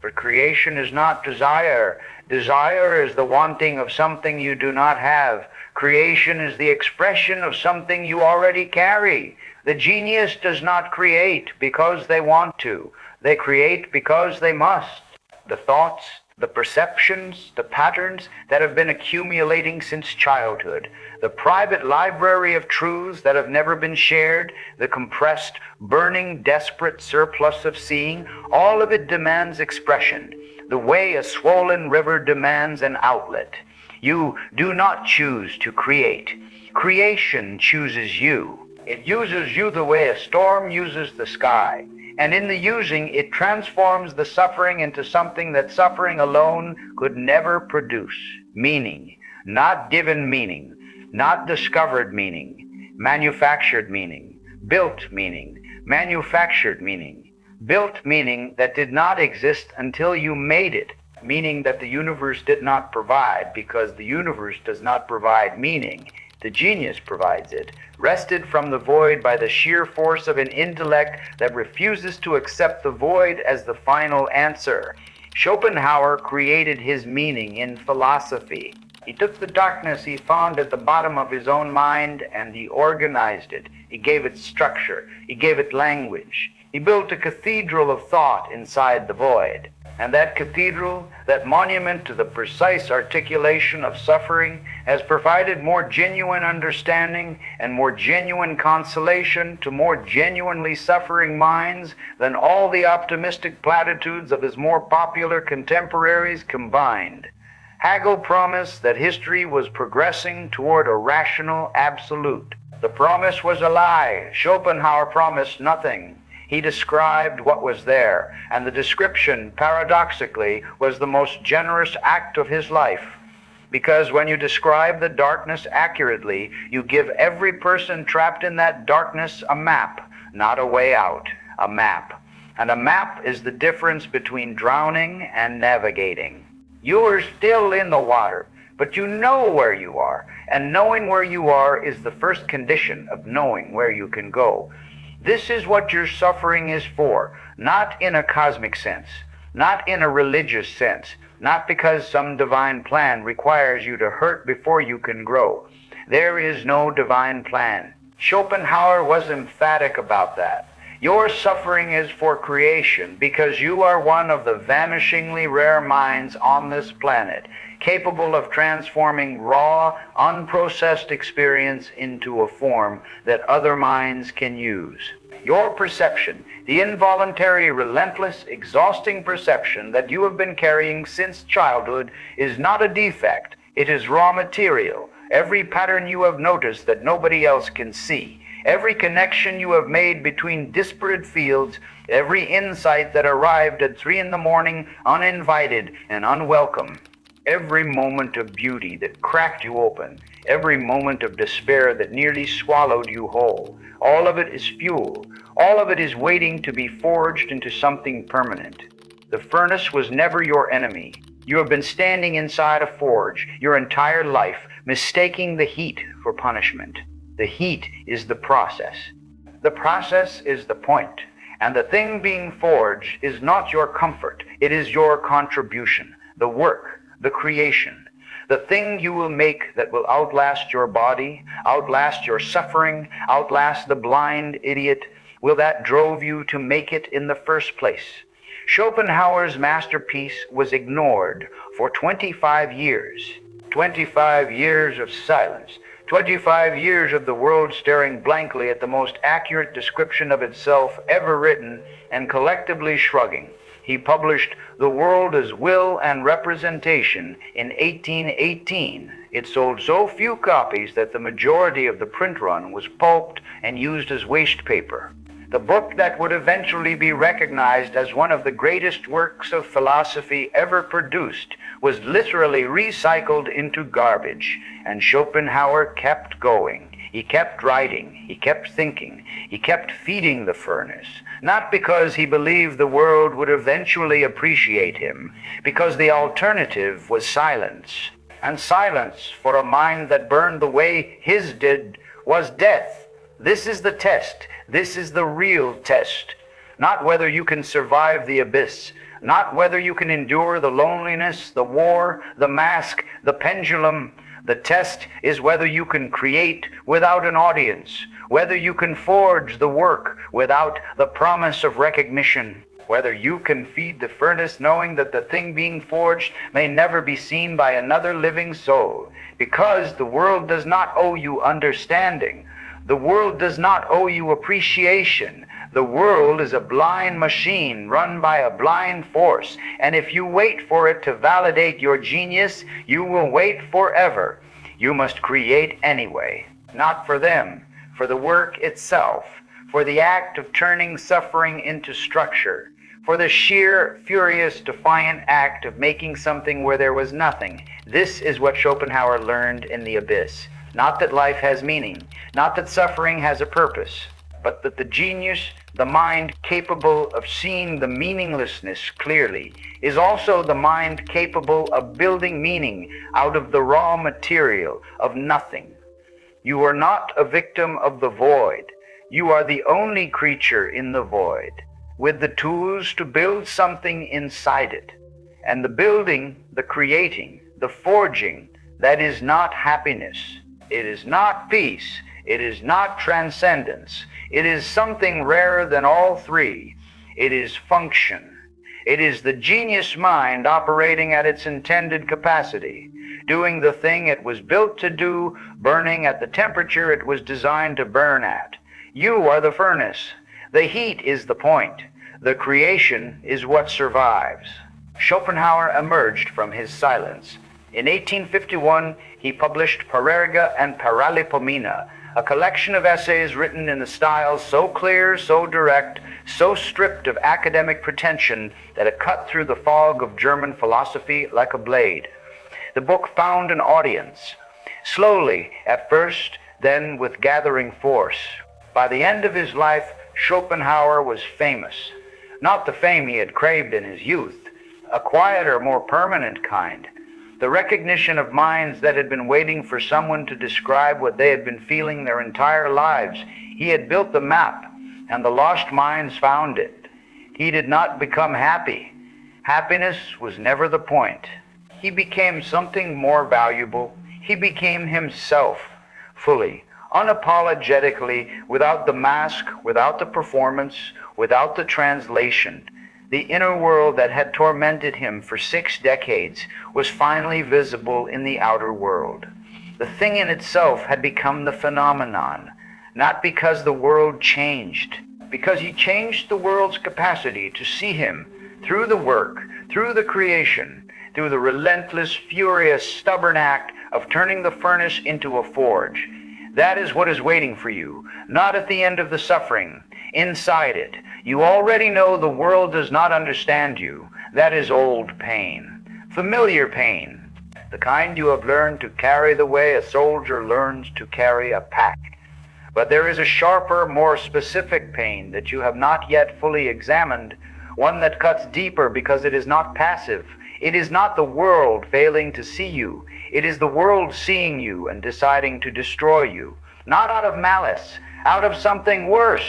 But creation is not desire. Desire is the wanting of something you do not have. Creation is the expression of something you already carry. The genius does not create because they want to. They create because they must. The thoughts, the perceptions, the patterns that have been accumulating since childhood, the private library of truths that have never been shared, the compressed, burning, desperate surplus of seeing, all of it demands expression, the way a swollen river demands an outlet. You do not choose to create. Creation chooses you. It uses you the way a storm uses the sky. And in the using, it transforms the suffering into something that suffering alone could never produce. Meaning, not given meaning, not discovered meaning, manufactured meaning, built meaning, manufactured meaning, built meaning that did not exist until you made it, meaning that the universe did not provide, because the universe does not provide meaning. The genius provides it, wrested from the void by the sheer force of an intellect that refuses to accept the void as the final answer. Schopenhauer created his meaning in philosophy. He took the darkness he found at the bottom of his own mind and he organized it. He gave it structure. He gave it language. He built a cathedral of thought inside the void. And that cathedral, that monument to the precise articulation of suffering, has provided more genuine understanding and more genuine consolation to more genuinely suffering minds than all the optimistic platitudes of his more popular contemporaries combined. Hegel promised that history was progressing toward a rational absolute. The promise was a lie. Schopenhauer promised nothing. He described what was there, and the description, paradoxically, was the most generous act of his life. Because when you describe the darkness accurately, you give every person trapped in that darkness a map, not a way out, a map. And a map is the difference between drowning and navigating. You are still in the water, but you know where you are, and knowing where you are is the first condition of knowing where you can go. This is what your suffering is for, not in a cosmic sense, not in a religious sense, not because some divine plan requires you to hurt before you can grow. There is no divine plan. Schopenhauer was emphatic about that. Your suffering is for creation because you are one of the vanishingly rare minds on this planet, capable of transforming raw, unprocessed experience into a form that other minds can use. Your perception, the involuntary, relentless, exhausting perception that you have been carrying since childhood, is not a defect. It is raw material. Every pattern you have noticed that nobody else can see, every connection you have made between disparate fields, every insight that arrived at 3 in the morning uninvited and unwelcome, every moment of beauty that cracked you open, every moment of despair that nearly swallowed you whole, all of it is fuel. All of it is waiting to be forged into something permanent. The furnace was never your enemy. You have been standing inside a forge your entire life, mistaking the heat for punishment. The heat is the process. The process is the point. And the thing being forged is not your comfort. It is your contribution, the work, the creation. The thing you will make that will outlast your body, outlast your suffering, outlast the blind idiot, will that drove you to make it in the first place. Schopenhauer's masterpiece was ignored for 25 years. 25 years of silence. 25 years of the world staring blankly at the most accurate description of itself ever written and collectively shrugging. He published The World as Will and Representation in 1818. It sold so few copies that the majority of the print run was pulped and used as waste paper. The book that would eventually be recognized as one of the greatest works of philosophy ever produced was literally recycled into garbage, and Schopenhauer kept going. He kept writing, he kept thinking, he kept feeding the furnace, not because he believed the world would eventually appreciate him, because the alternative was silence. And silence, for a mind that burned the way his did, was death. This is the test. This is the real test. Not whether you can survive the abyss, not whether you can endure the loneliness, the war, the mask, the pendulum. The test is whether you can create without an audience, whether you can forge the work without the promise of recognition, whether you can feed the furnace knowing that the thing being forged may never be seen by another living soul, because the world does not owe you understanding. The world does not owe you appreciation. The world is a blind machine run by a blind force, and if you wait for it to validate your genius, you will wait forever. You must create anyway, not for them, for the work itself, for the act of turning suffering into structure, for the sheer, furious, defiant act of making something where there was nothing. This is what Schopenhauer learned in The Abyss. Not that life has meaning, not that suffering has a purpose, but that the genius, the mind capable of seeing the meaninglessness clearly, is also the mind capable of building meaning out of the raw material of nothing. You are not a victim of the void. You are the only creature in the void, with the tools to build something inside it. And the building, the creating, the forging, that is not happiness. It is not peace. It is not transcendence. It is something rarer than all three. It is function. It is the genius mind operating at its intended capacity, doing the thing it was built to do, burning at the temperature it was designed to burn at. You are the furnace. The heat is the point. The creation is what survives. Schopenhauer emerged from his silence. In 1851, he published Parerga and Paralipomena, a collection of essays written in the style so clear, so direct, so stripped of academic pretension that it cut through the fog of German philosophy like a blade. The book found an audience, slowly at first, then with gathering force. By the end of his life, Schopenhauer was famous. Not the fame he had craved in his youth, a quieter, more permanent kind. The recognition of minds that had been waiting for someone to describe what they had been feeling their entire lives. He had built the map, and the lost minds found it. He did not become happy. Happiness was never the point. He became something more valuable. He became himself, fully, unapologetically, without the mask, without the performance, without the translation. The inner world that had tormented him for 6 decades was finally visible in the outer world. The thing in itself had become the phenomenon, not because the world changed, because he changed the world's capacity to see him through the work, through the creation, through the relentless, furious, stubborn act of turning the furnace into a forge. That is what is waiting for you, not at the end of the suffering, inside it. You already know the world does not understand you. That is old pain, familiar pain, the kind you have learned to carry the way a soldier learns to carry a pack. But there is a sharper, more specific pain that you have not yet fully examined, one that cuts deeper because it is not passive. It is not the world failing to see you. It is the world seeing you and deciding to destroy you, not out of malice, out of something worse,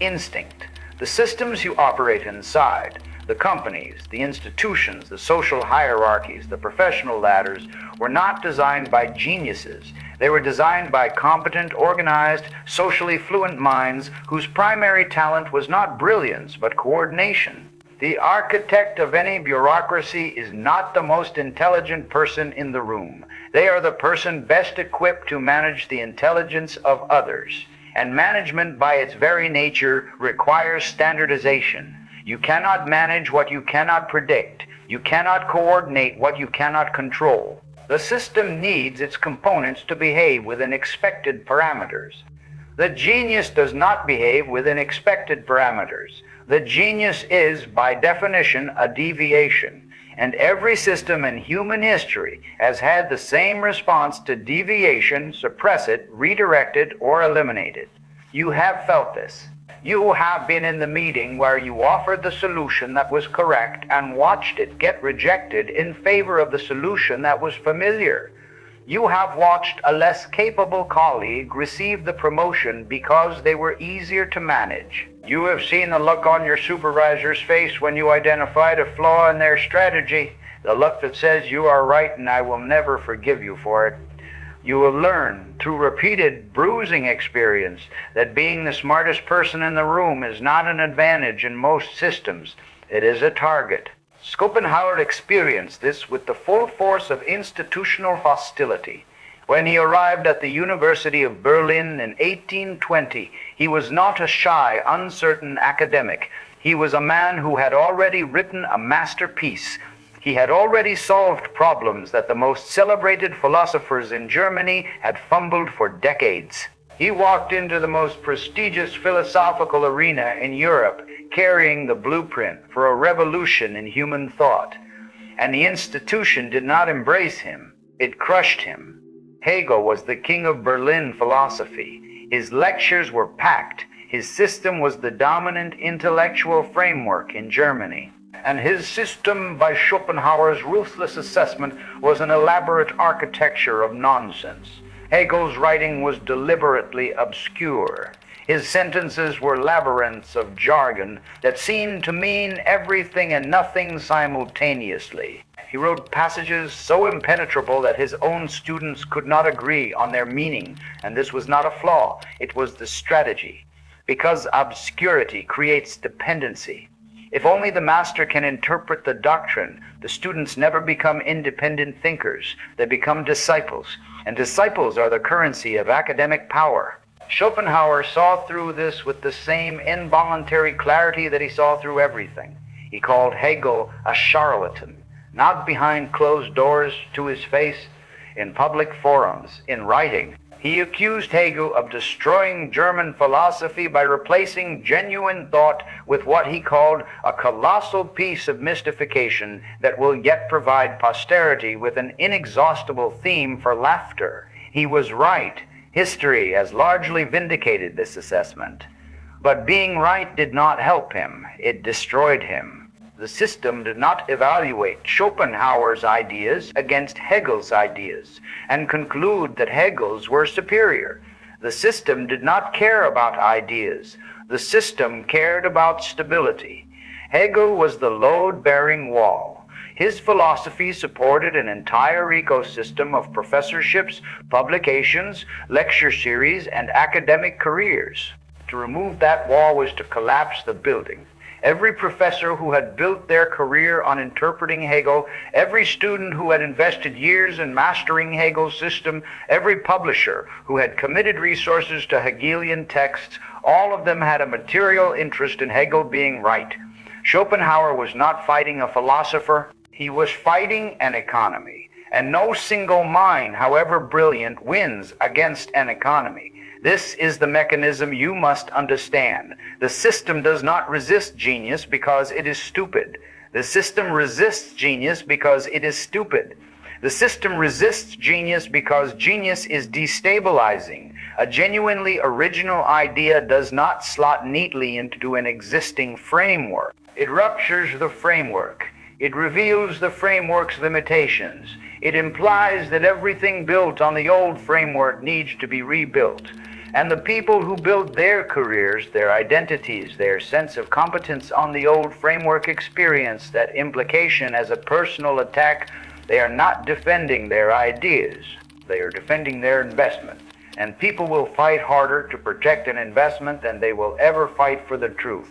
instinct. The systems you operate inside, the companies, the institutions, the social hierarchies, the professional ladders, were not designed by geniuses. They were designed by competent, organized, socially fluent minds whose primary talent was not brilliance, but coordination. The architect of any bureaucracy is not the most intelligent person in the room. They are the person best equipped to manage the intelligence of others. And management, by its very nature, requires standardization. You cannot manage what you cannot predict. You cannot coordinate what you cannot control. The system needs its components to behave within expected parameters. The genius does not behave within expected parameters. The genius is, by definition, a deviation. And every system in human history has had the same response to deviation: suppress it, redirect it, or eliminate it. You have felt this. You have been in the meeting where you offered the solution that was correct and watched it get rejected in favor of the solution that was familiar. You have watched a less capable colleague receive the promotion because they were easier to manage. You have seen the look on your supervisor's face when you identified a flaw in their strategy, the look that says you are right and I will never forgive you for it. You will learn through repeated bruising experience that being the smartest person in the room is not an advantage in most systems. It is a target. Schopenhauer experienced this with the full force of institutional hostility. When he arrived at the University of Berlin in 1820, he was not a shy, uncertain academic. He was a man who had already written a masterpiece. He had already solved problems that the most celebrated philosophers in Germany had fumbled for decades. He walked into the most prestigious philosophical arena in Europe, carrying the blueprint for a revolution in human thought. And the institution did not embrace him. It crushed him. Hegel was the king of Berlin philosophy. His lectures were packed. His system was the dominant intellectual framework in Germany. And his system, by Schopenhauer's ruthless assessment, was an elaborate architecture of nonsense. Hegel's writing was deliberately obscure. His sentences were labyrinths of jargon that seemed to mean everything and nothing simultaneously. He wrote passages so impenetrable that his own students could not agree on their meaning, and this was not a flaw, it was the strategy. Because obscurity creates dependency. If only the master can interpret the doctrine, the students never become independent thinkers. They become disciples, and disciples are the currency of academic power. Schopenhauer saw through this with the same involuntary clarity that he saw through everything. He called Hegel a charlatan, not behind closed doors to his face, in public forums, in writing. He accused Hegel of destroying German philosophy by replacing genuine thought with what he called a colossal piece of mystification that will yet provide posterity with an inexhaustible theme for laughter. He was right. History has largely vindicated this assessment. But being right did not help him. It destroyed him. The system did not evaluate Schopenhauer's ideas against Hegel's ideas and conclude that Hegel's were superior. The system did not care about ideas. The system cared about stability. Hegel was the load-bearing wall. His philosophy supported an entire ecosystem of professorships, publications, lecture series, and academic careers. To remove that wall was to collapse the building. Every professor who had built their career on interpreting Hegel, every student who had invested years in mastering Hegel's system, every publisher who had committed resources to Hegelian texts, all of them had a material interest in Hegel being right. Schopenhauer was not fighting a philosopher, he was fighting an economy. And no single mind, however brilliant, wins against an economy. This is the mechanism you must understand. The system does not resist genius because it is stupid. The system resists genius because it is stupid. The system resists genius because genius is destabilizing. A genuinely original idea does not slot neatly into an existing framework. It ruptures the framework. It reveals the framework's limitations. It implies that everything built on the old framework needs to be rebuilt. And the people who built their careers, their identities, their sense of competence on the old framework experience that implication as a personal attack. They are not defending their ideas. They are defending their investment. And people will fight harder to protect an investment than they will ever fight for the truth.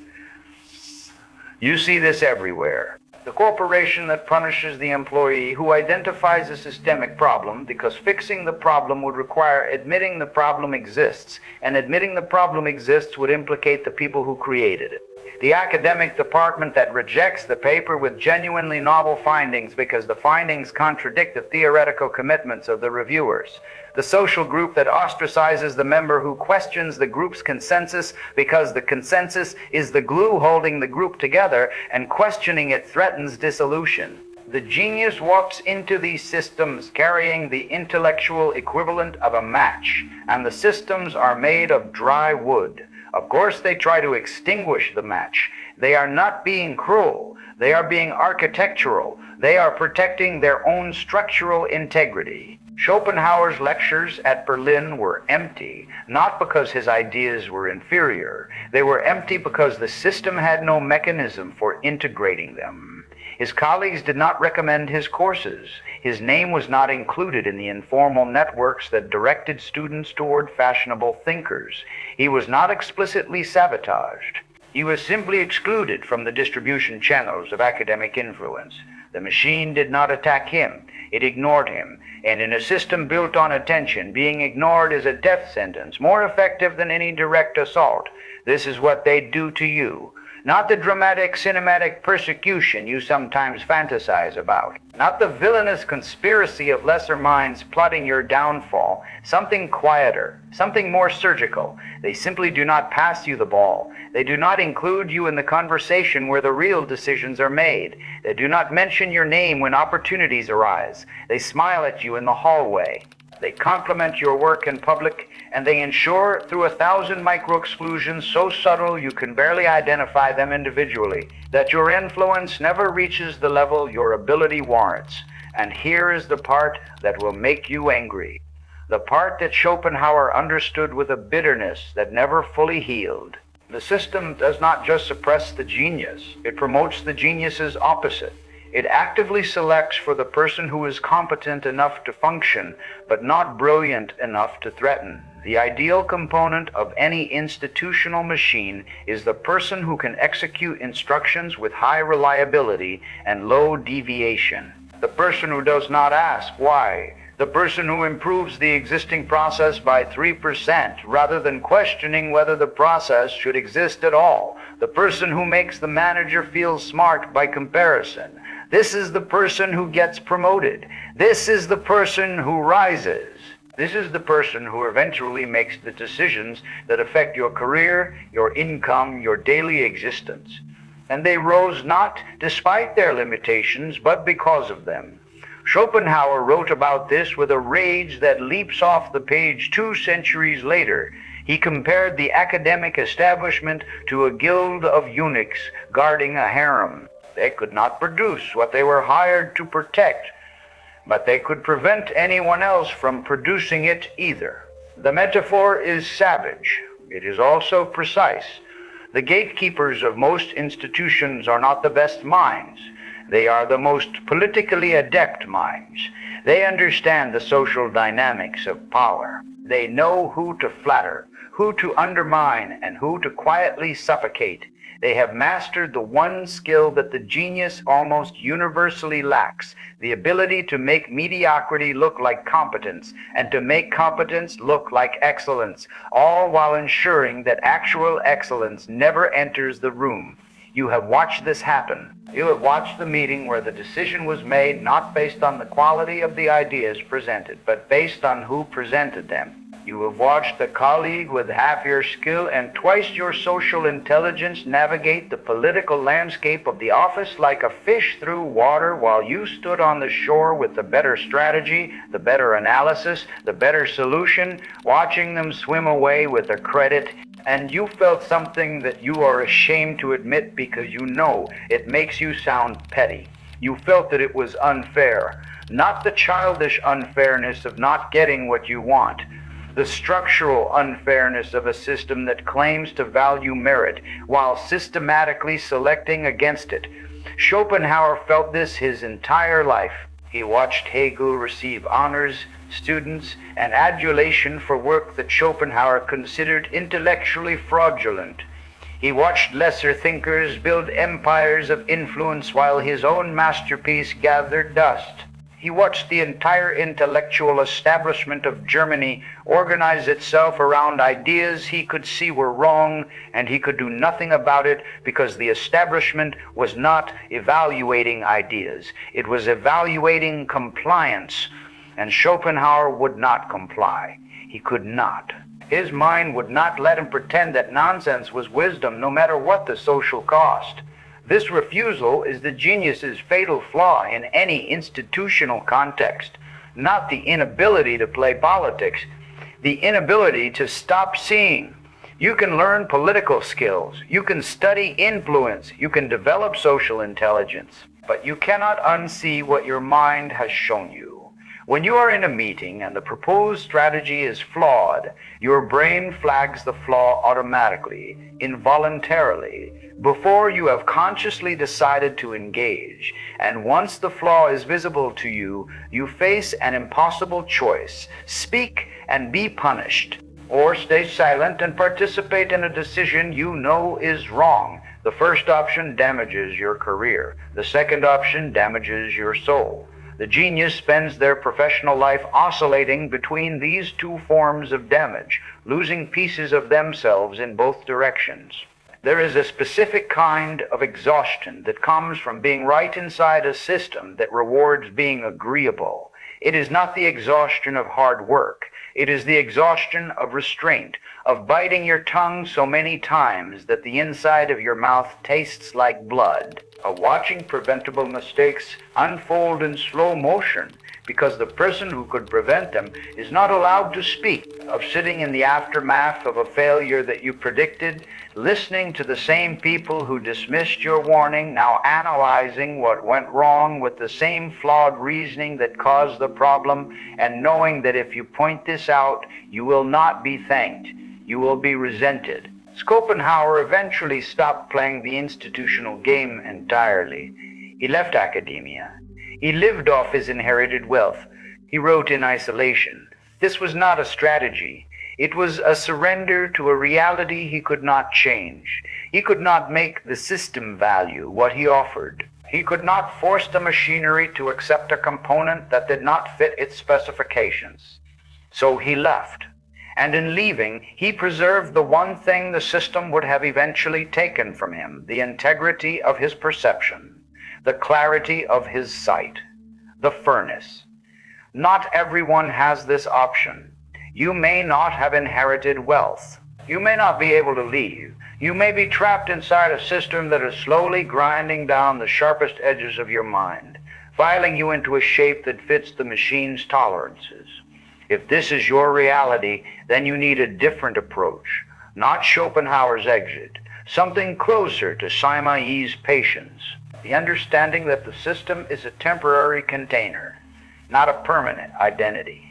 You see this everywhere. The corporation that punishes the employee who identifies a systemic problem because fixing the problem would require admitting the problem exists, and admitting the problem exists would implicate the people who created it. The academic department that rejects the paper with genuinely novel findings because the findings contradict the theoretical commitments of the reviewers. The social group that ostracizes the member who questions the group's consensus because the consensus is the glue holding the group together, and questioning it threatens dissolution. The genius walks into these systems carrying the intellectual equivalent of a match, and the systems are made of dry wood. Of course, they try to extinguish the match. They are not being cruel. They are being architectural. They are protecting their own structural integrity. Schopenhauer's lectures at Berlin were empty, not because his ideas were inferior. They were empty because the system had no mechanism for integrating them. His colleagues did not recommend his courses. His name was not included in the informal networks that directed students toward fashionable thinkers. He was not explicitly sabotaged. He was simply excluded from the distribution channels of academic influence. The machine did not attack him. It ignored him. And in a system built on attention, being ignored is a death sentence, more effective than any direct assault. This is what they do to you. Not the dramatic, cinematic persecution you sometimes fantasize about. Not the villainous conspiracy of lesser minds plotting your downfall. Something quieter, something more surgical. They simply do not pass you the ball. They do not include you in the conversation where the real decisions are made. They do not mention your name when opportunities arise. They smile at you in the hallway. They compliment your work in public, and they ensure through 1,000 micro-exclusions so subtle you can barely identify them individually, that your influence never reaches the level your ability warrants. And here is the part that will make you angry. The part that Schopenhauer understood with a bitterness that never fully healed. The system does not just suppress the genius, it promotes the genius's opposite. It actively selects for the person who is competent enough to function, but not brilliant enough to threaten. The ideal component of any institutional machine is the person who can execute instructions with high reliability and low deviation. The person who does not ask why. The person who improves the existing process by 3% rather than questioning whether the process should exist at all. The person who makes the manager feel smart by comparison. This is the person who gets promoted. This is the person who rises. This is the person who eventually makes the decisions that affect your career, your income, your daily existence. And they rose not despite their limitations, but because of them. Schopenhauer wrote about this with a rage that leaps off the page 2 centuries later. He compared the academic establishment to a guild of eunuchs guarding a harem. They could not produce what they were hired to protect, but they could prevent anyone else from producing it either. The metaphor is savage. It is also precise. The gatekeepers of most institutions are not the best minds. They are the most politically adept minds. They understand the social dynamics of power. They know who to flatter, who to undermine, and who to quietly suffocate. They have mastered the one skill that the genius almost universally lacks, the ability to make mediocrity look like competence and to make competence look like excellence, all while ensuring that actual excellence never enters the room. You have watched this happen. You have watched the meeting where the decision was made not based on the quality of the ideas presented, but based on who presented them. You have watched the colleague with half your skill and twice your social intelligence navigate the political landscape of the office like a fish through water, while you stood on the shore with the better strategy, the better analysis, the better solution, watching them swim away with the credit. And you felt something that you are ashamed to admit because you know it makes you sound petty. You felt that it was unfair, not the childish unfairness of not getting what you want, the structural unfairness of a system that claims to value merit while systematically selecting against it. Schopenhauer felt this his entire life. He watched Hegel receive honors, students, and adulation for work that Schopenhauer considered intellectually fraudulent. He watched lesser thinkers build empires of influence while his own masterpiece gathered dust. He watched the entire intellectual establishment of Germany organize itself around ideas he could see were wrong, and he could do nothing about it because the establishment was not evaluating ideas. It was evaluating compliance, and Schopenhauer would not comply. He could not. His mind would not let him pretend that nonsense was wisdom, no matter what the social cost. This refusal is the genius's fatal flaw in any institutional context, not the inability to play politics, the inability to stop seeing. You can learn political skills, you can study influence, you can develop social intelligence, but you cannot unsee what your mind has shown you. When you are in a meeting and the proposed strategy is flawed, your brain flags the flaw automatically, involuntarily, before you have consciously decided to engage. And once the flaw is visible to you, you face an impossible choice: speak and be punished, or stay silent and participate in a decision you know is wrong. The first option damages your career. The second option damages your soul. The genius spends their professional life oscillating between these two forms of damage, losing pieces of themselves in both directions. There is a specific kind of exhaustion that comes from being right inside a system that rewards being agreeable. It is not the exhaustion of hard work. It is the exhaustion of restraint, of biting your tongue so many times that the inside of your mouth tastes like blood, of watching preventable mistakes unfold in slow motion because the person who could prevent them is not allowed to speak, of sitting in the aftermath of a failure that you predicted, listening to the same people who dismissed your warning, now analyzing what went wrong with the same flawed reasoning that caused the problem, and knowing that if you point this out, you will not be thanked, you will be resented. Schopenhauer eventually stopped playing the institutional game entirely. He left academia. He lived off his inherited wealth. He wrote in isolation. This was not a strategy. It was a surrender to a reality he could not change. He could not make the system value what he offered. He could not force the machinery to accept a component that did not fit its specifications. So he left. And in leaving, he preserved the one thing the system would have eventually taken from him: the integrity of his perception, the clarity of his sight, the furnace. Not everyone has this option. You may not have inherited wealth. You may not be able to leave. You may be trapped inside a system that is slowly grinding down the sharpest edges of your mind, filing you into a shape that fits the machine's tolerances. If this is your reality, then you need a different approach, not Schopenhauer's exit, something closer to Sima-Yi's patience, the understanding that the system is a temporary container, not a permanent identity,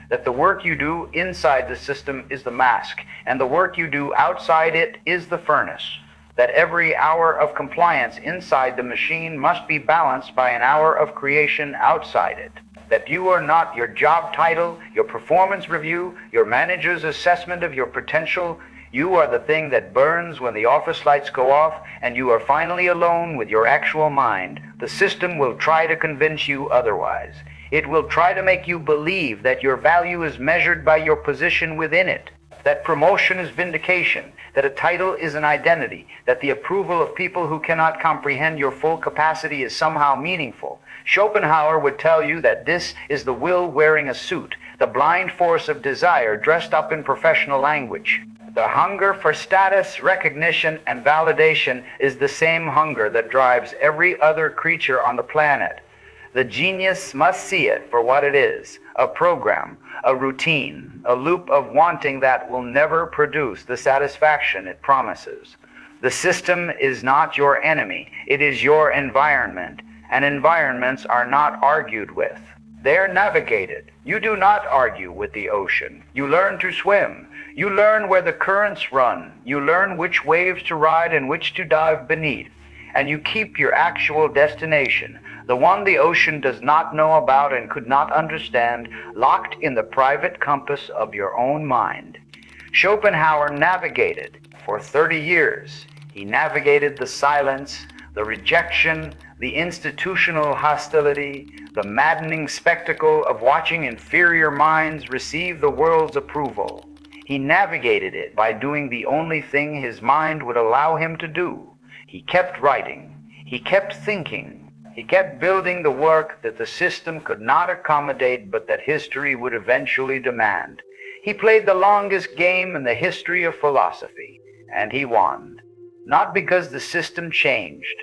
that the work you do inside the system is the mask, and the work you do outside it is the furnace. that every hour of compliance inside the machine must be balanced by an hour of creation outside it. That you are not your job title, your performance review, your manager's assessment of your potential. You are the thing that burns when the office lights go off, and you are finally alone with your actual mind. The system will try to convince you otherwise. It will try to make you believe that your value is measured by your position within it, that promotion is vindication, that a title is an identity, that the approval of people who cannot comprehend your full capacity is somehow meaningful. Schopenhauer would tell you that this is the will wearing a suit, the blind force of desire dressed up in professional language. The hunger for status, recognition, and validation is the same hunger that drives every other creature on the planet. The genius must see it for what it is, a program, a routine, a loop of wanting that will never produce the satisfaction it promises. The system is not your enemy, it is your environment, and environments are not argued with. They're navigated. You do not argue with the ocean. You learn to swim. You learn where the currents run. You learn which waves to ride and which to dive beneath. And you keep your actual destination, the one the ocean does not know about and could not understand, locked in the private compass of your own mind. Schopenhauer navigated for 30 years. He navigated the silence, the rejection, the institutional hostility, the maddening spectacle of watching inferior minds receive the world's approval. He navigated it by doing the only thing his mind would allow him to do. He kept writing. He kept thinking. He kept building the work that the system could not accommodate but that history would eventually demand. He played the longest game in the history of philosophy, and he won. Not because the system changed,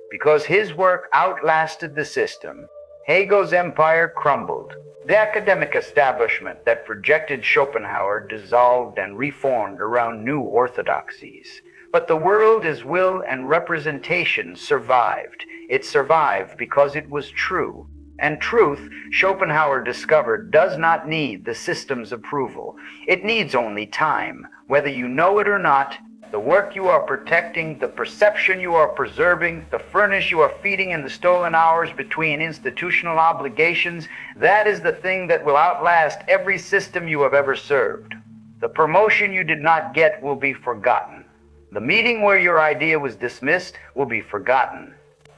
because his work outlasted the system. Hegel's empire crumbled. The academic establishment that projected Schopenhauer dissolved and reformed around new orthodoxies. But the world as will and representation survived. It survived because it was true. And truth, Schopenhauer discovered, does not need the system's approval. It needs only time. Whether you know it or not, the work you are protecting, the perception you are preserving, the furnace you are feeding in the stolen hours between institutional obligations, that is the thing that will outlast every system you have ever served. The promotion you did not get will be forgotten. The meeting where your idea was dismissed will be forgotten.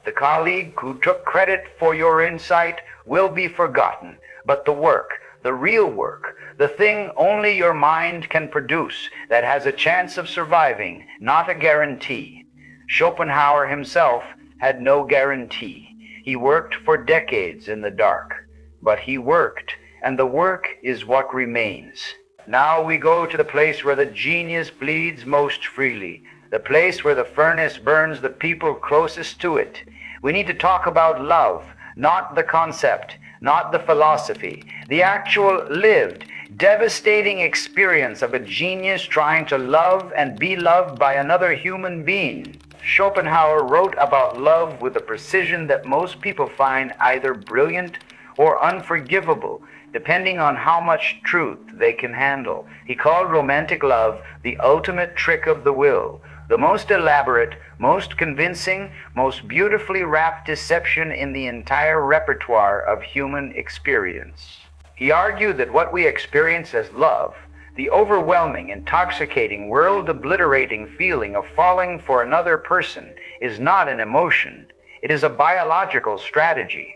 The colleague who took credit for your insight will be forgotten. But the work, the real work, the thing only your mind can produce that has a chance of surviving, not a guarantee. Schopenhauer himself had no guarantee. He worked for decades in the dark. But he worked, and the work is what remains. Now we go to the place where the genius bleeds most freely, the place where the furnace burns the people closest to it. We need to talk about love, not the concept, not the philosophy, the actual lived, devastating experience of a genius trying to love and be loved by another human being. Schopenhauer wrote about love with a precision that most people find either brilliant or unforgivable, depending on how much truth they can handle. He called romantic love the ultimate trick of the will, the most elaborate, most convincing, most beautifully wrapped deception in the entire repertoire of human experience. He argued that what we experience as love, the overwhelming, intoxicating, world-obliterating feeling of falling for another person, is not an emotion. It is a biological strategy.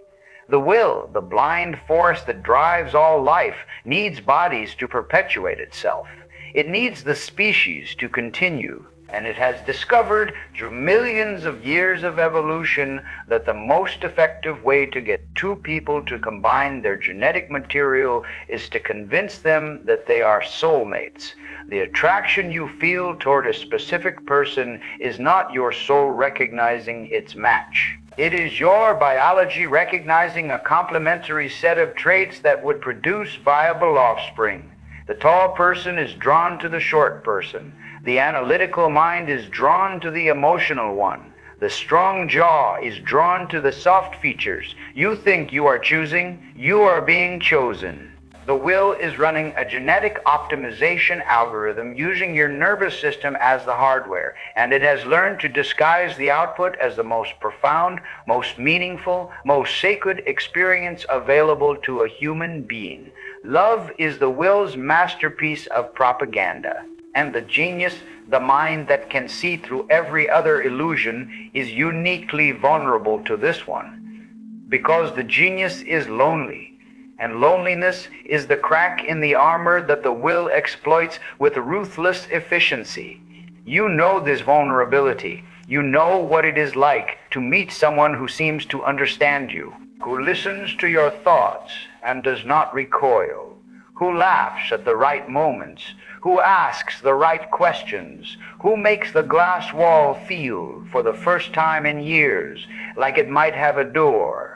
The will, the blind force that drives all life, needs bodies to perpetuate itself. It needs the species to continue. And it has discovered through millions of years of evolution that the most effective way to get two people to combine their genetic material is to convince them that they are soulmates. The attraction you feel toward a specific person is not your soul recognizing its match. It is your biology recognizing a complementary set of traits that would produce viable offspring. The tall person is drawn to the short person. The analytical mind is drawn to the emotional one. The strong jaw is drawn to the soft features. You think you are choosing, you are being chosen. The will is running a genetic optimization algorithm using your nervous system as the hardware, and it has learned to disguise the output as the most profound, most meaningful, most sacred experience available to a human being. Love is the will's masterpiece of propaganda, and the genius, the mind that can see through every other illusion, is uniquely vulnerable to this one, because the genius is lonely. And loneliness is the crack in the armor that the will exploits with ruthless efficiency. You know this vulnerability. You know what it is like to meet someone who seems to understand you, who listens to your thoughts and does not recoil, who laughs at the right moments, who asks the right questions, who makes the glass wall feel, for the first time in years, like it might have a door.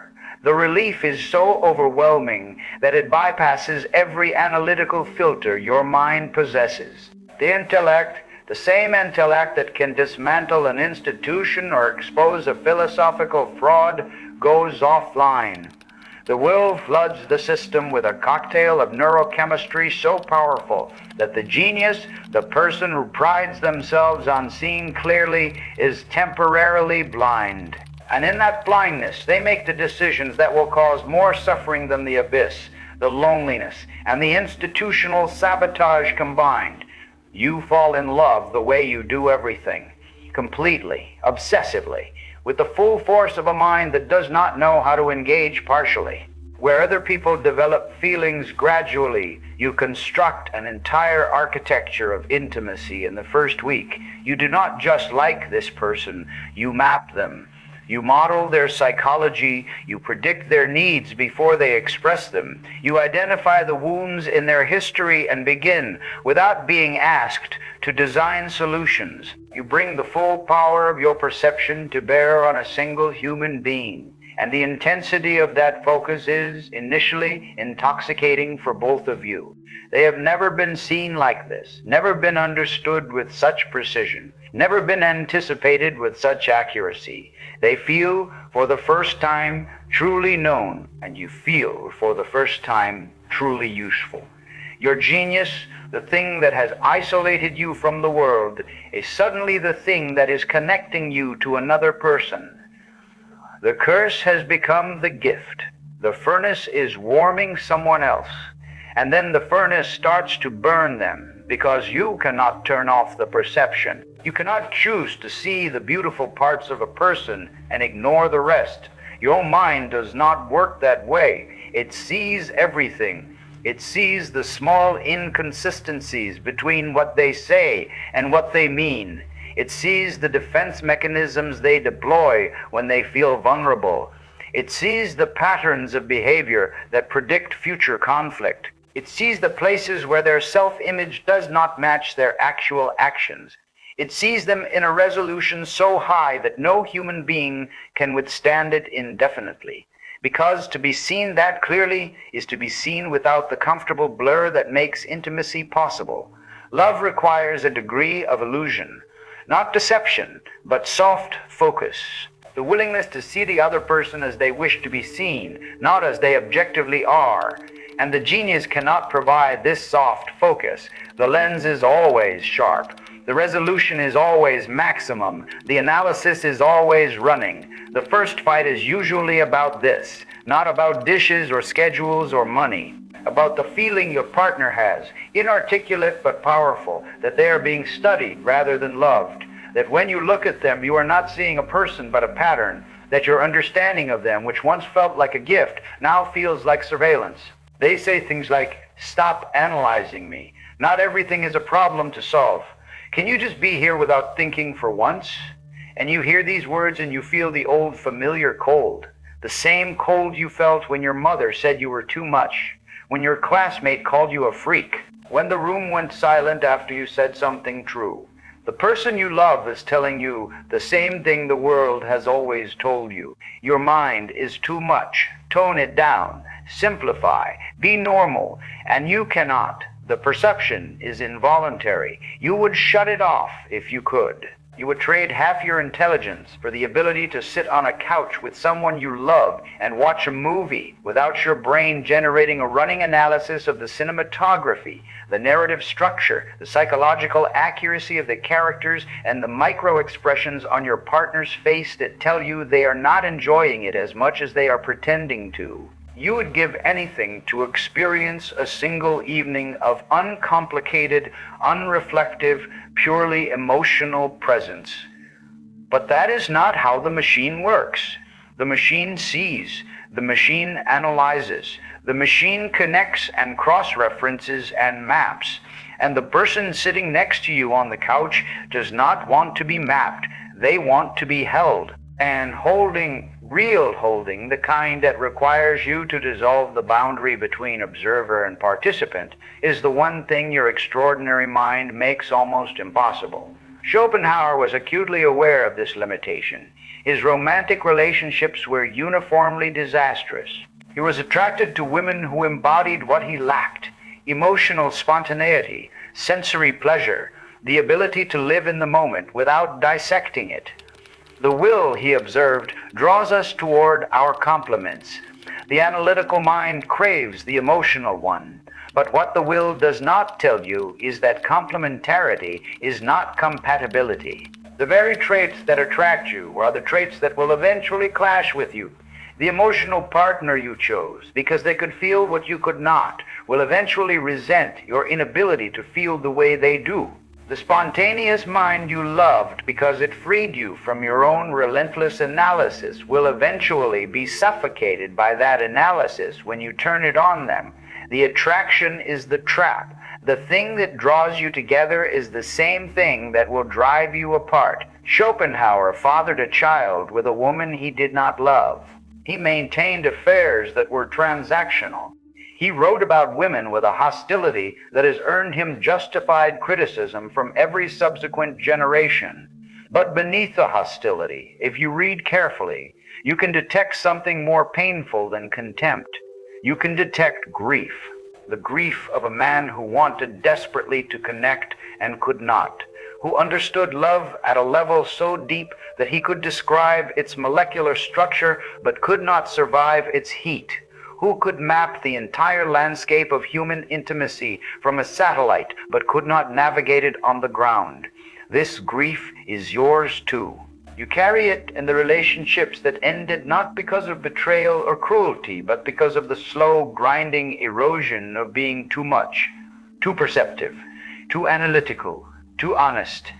The relief is so overwhelming that it bypasses every analytical filter your mind possesses. The intellect, the same intellect that can dismantle an institution or expose a philosophical fraud, goes offline. The will floods the system with a cocktail of neurochemistry so powerful that the genius, the person who prides themselves on seeing clearly, is temporarily blind. And in that blindness, they make the decisions that will cause more suffering than the abyss, the loneliness, and the institutional sabotage combined. You fall in love the way you do everything, completely, obsessively, with the full force of a mind that does not know how to engage partially. Where other people develop feelings gradually, you construct an entire architecture of intimacy in the first week. You do not just like this person, you map them. You model their psychology, you predict their needs before they express them. You identify the wounds in their history and begin, without being asked, to design solutions. You bring the full power of your perception to bear on a single human being. And the intensity of that focus is, initially, intoxicating for both of you. They have never been seen like this, never been understood with such precision, never been anticipated with such accuracy. They feel for the first time truly known, and you feel for the first time truly useful. Your genius, the thing that has isolated you from the world, is suddenly the thing that is connecting you to another person. The curse has become the gift. The furnace is warming someone else, and then the furnace starts to burn them because you cannot turn off the perception. You cannot choose to see the beautiful parts of a person and ignore the rest. Your mind does not work that way. It sees everything. It sees the small inconsistencies between what they say and what they mean. It sees the defense mechanisms they deploy when they feel vulnerable. It sees the patterns of behavior that predict future conflict. It sees the places where their self-image does not match their actual actions. It sees them in a resolution so high that no human being can withstand it indefinitely. Because to be seen that clearly is to be seen without the comfortable blur that makes intimacy possible. Love requires a degree of illusion. Not deception, but soft focus. The willingness to see the other person as they wish to be seen, not as they objectively are. And the genius cannot provide this soft focus. The lens is always sharp. The resolution is always maximum. The analysis is always running. The first fight is usually about this, not about dishes or schedules or money. About the feeling your partner has, inarticulate but powerful, that they are being studied rather than loved, that when you look at them you are not seeing a person but a pattern, that your understanding of them, which once felt like a gift, now feels like surveillance. They say things like, "Stop analyzing me. Not everything is a problem to solve. Can you just be here without thinking for once?" And you hear these words and you feel the old familiar cold, the same cold you felt when your mother said you were too much, when your classmate called you a freak, when the room went silent after you said something true. The person you love is telling you the same thing the world has always told you. Your mind is too much. Tone it down. Simplify. Be normal. And you cannot. The perception is involuntary. You would shut it off if you could. You would trade half your intelligence for the ability to sit on a couch with someone you love and watch a movie without your brain generating a running analysis of the cinematography, the narrative structure, the psychological accuracy of the characters, and the micro-expressions on your partner's face that tell you they are not enjoying it as much as they are pretending to. You would give anything to experience a single evening of uncomplicated, unreflective, purely emotional presence. But that is not how the machine works. The machine sees, the machine analyzes, the machine connects and cross-references and maps. And the person sitting next to you on the couch does not want to be mapped. They want to be held. And real holding, the kind that requires you to dissolve the boundary between observer and participant, is the one thing your extraordinary mind makes almost impossible. Schopenhauer was acutely aware of this limitation. His romantic relationships were uniformly disastrous. He was attracted to women who embodied what he lacked: emotional spontaneity, sensory pleasure, the ability to live in the moment without dissecting it. The will, he observed, draws us toward our complements. The analytical mind craves the emotional one. But what the will does not tell you is that complementarity is not compatibility. The very traits that attract you are the traits that will eventually clash with you. The emotional partner you chose, because they could feel what you could not, will eventually resent your inability to feel the way they do. The spontaneous mind you loved because it freed you from your own relentless analysis will eventually be suffocated by that analysis when you turn it on them. The attraction is the trap. The thing that draws you together is the same thing that will drive you apart. Schopenhauer fathered a child with a woman he did not love. He maintained affairs that were transactional. He wrote about women with a hostility that has earned him justified criticism from every subsequent generation. But beneath the hostility, if you read carefully, you can detect something more painful than contempt. You can detect grief, the grief of a man who wanted desperately to connect and could not, who understood love at a level so deep that he could describe its molecular structure but could not survive its heat, who could map the entire landscape of human intimacy from a satellite but could not navigate it on the ground. This grief is yours too. You carry it in the relationships that ended not because of betrayal or cruelty, but because of the slow, grinding erosion of being too much, too perceptive, too analytical, too honest,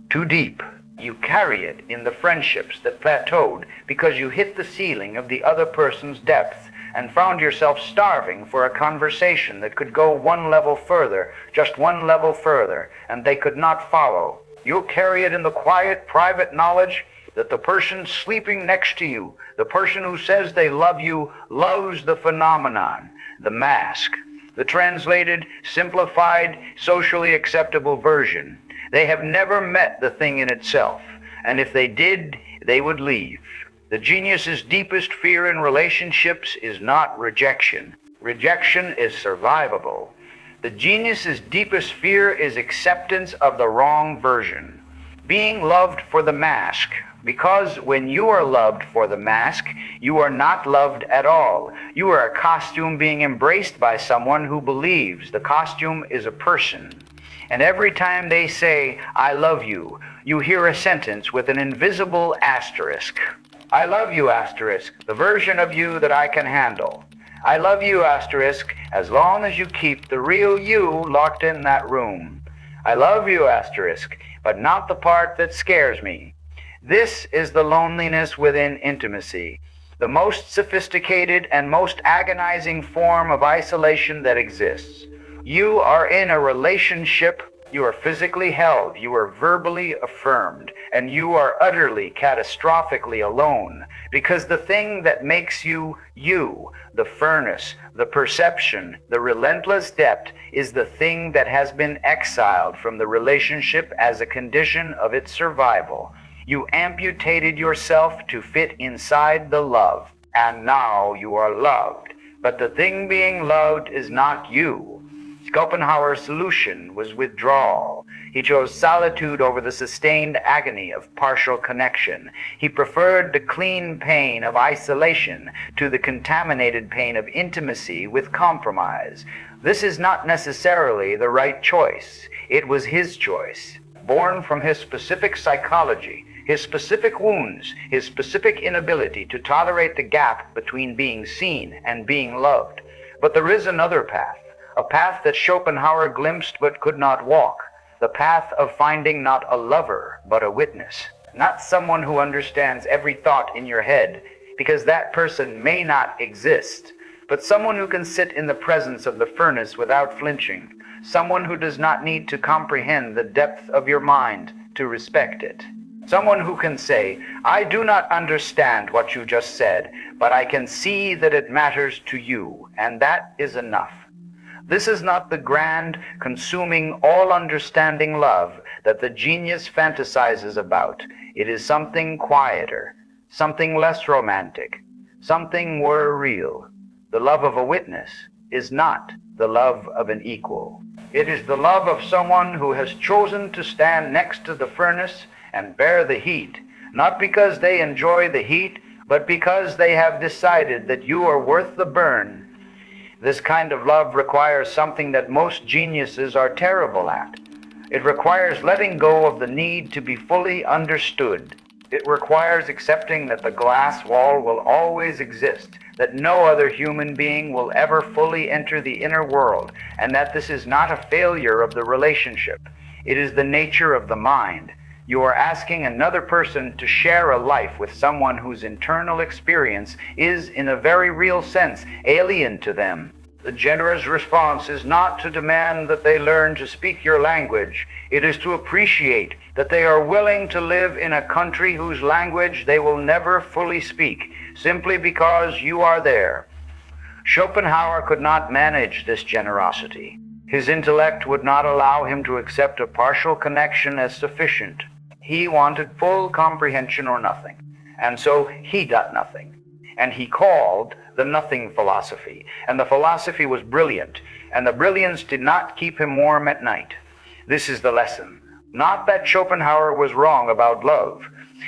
too deep. You carry it in the friendships that plateaued because you hit the ceiling of the other person's depth and found yourself starving for a conversation that could go one level further, just one level further, and they could not follow. You'll carry it in the quiet, private knowledge that the person sleeping next to you, the person who says they love you, loves the phenomenon, the mask, the translated, simplified, socially acceptable version. They have never met the thing in itself, and if they did, they would leave. The genius's deepest fear in relationships is not rejection. Rejection is survivable. The genius's deepest fear is acceptance of the wrong version. Being loved for the mask, because when you are loved for the mask, you are not loved at all. You are a costume being embraced by someone who believes the costume is a person. And every time they say, "I love you," you hear a sentence with an invisible asterisk. I love you, asterisk, the version of you that I can handle. I love you, asterisk, as long as you keep the real you locked in that room. I love you, asterisk, but not the part that scares me. This is the loneliness within intimacy, the most sophisticated and most agonizing form of isolation that exists. You are in a relationship. You are physically held, you are verbally affirmed, and you are utterly, catastrophically alone, because the thing that makes you, you, the furnace, the perception, the relentless depth, is the thing that has been exiled from the relationship as a condition of its survival. You amputated yourself to fit inside the love, and now you are loved. But the thing being loved is not you. Schopenhauer's solution was withdrawal. He chose solitude over the sustained agony of partial connection. He preferred the clean pain of isolation to the contaminated pain of intimacy with compromise. This is not necessarily the right choice. It was his choice, born from his specific psychology, his specific wounds, his specific inability to tolerate the gap between being seen and being loved. But there is another path, a path that Schopenhauer glimpsed but could not walk, the path of finding not a lover but a witness, not someone who understands every thought in your head, because that person may not exist, but someone who can sit in the presence of the furnace without flinching, someone who does not need to comprehend the depth of your mind to respect it. Someone who can say, I do not understand what you just said, but I can see that it matters to you, and that is enough. This is not the grand, consuming, all-understanding love that the genius fantasizes about. It is something quieter, something less romantic, something more real. The love of a witness is not the love of an equal. It is the love of someone who has chosen to stand next to the furnace and bear the heat, not because they enjoy the heat, but because they have decided that you are worth the burn. This kind of love requires something that most geniuses are terrible at. It requires letting go of the need to be fully understood. It requires accepting that the glass wall will always exist, that no other human being will ever fully enter the inner world, and that this is not a failure of the relationship. It is the nature of the mind. You are asking another person to share a life with someone whose internal experience is, in a very real sense, alien to them. The generous response is not to demand that they learn to speak your language. It is to appreciate that they are willing to live in a country whose language they will never fully speak, simply because you are there. Schopenhauer could not manage this generosity. His intellect would not allow him to accept a partial connection as sufficient. He wanted full comprehension or nothing, and so he got nothing. And he called the nothing philosophy, and the philosophy was brilliant, and the brilliance did not keep him warm at night. This is the lesson. Not that Schopenhauer was wrong about love.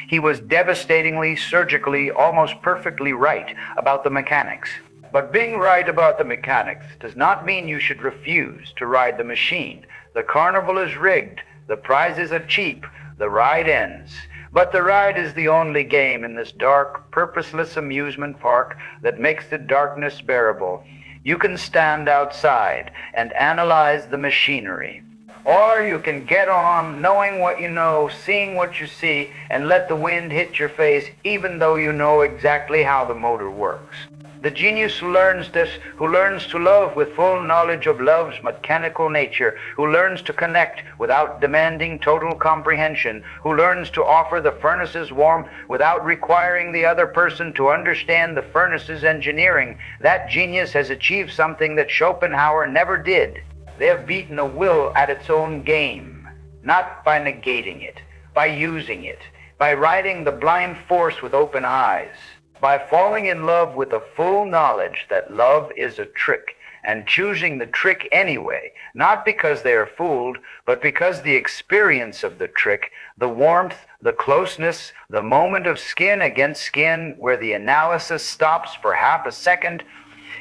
He was devastatingly, surgically, almost perfectly right about the mechanics. But being right about the mechanics does not mean you should refuse to ride the machine. The carnival is rigged, the prizes are cheap, the ride ends. But the ride is the only game in this dark, purposeless amusement park that makes the darkness bearable. You can stand outside and analyze the machinery. Or you can get on knowing what you know, seeing what you see, and let the wind hit your face even though you know exactly how the motor works. The genius who learns this, who learns to love with full knowledge of love's mechanical nature, who learns to connect without demanding total comprehension, who learns to offer the furnace's warmth without requiring the other person to understand the furnace's engineering, that genius has achieved something that Schopenhauer never did. They have beaten the will at its own game, not by negating it, by using it, by riding the blind force with open eyes, by falling in love with the full knowledge that love is a trick, and choosing the trick anyway, not because they are fooled, but because the experience of the trick, the warmth, the closeness, the moment of skin against skin where the analysis stops for half a second,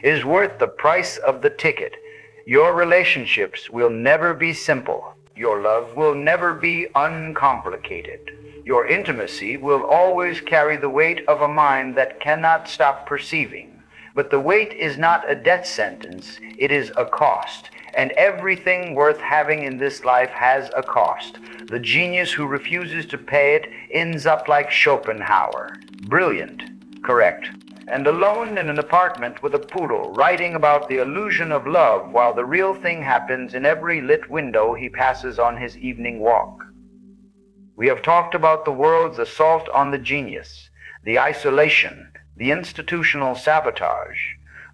is worth the price of the ticket. Your relationships will never be simple. Your love will never be uncomplicated. Your intimacy will always carry the weight of a mind that cannot stop perceiving. But the weight is not a death sentence, it is a cost. And everything worth having in this life has a cost. The genius who refuses to pay it ends up like Schopenhauer. Brilliant, correct. And alone in an apartment with a poodle, writing about the illusion of love while the real thing happens in every lit window he passes on his evening walk. We have talked about the world's assault on the genius, the isolation, the institutional sabotage,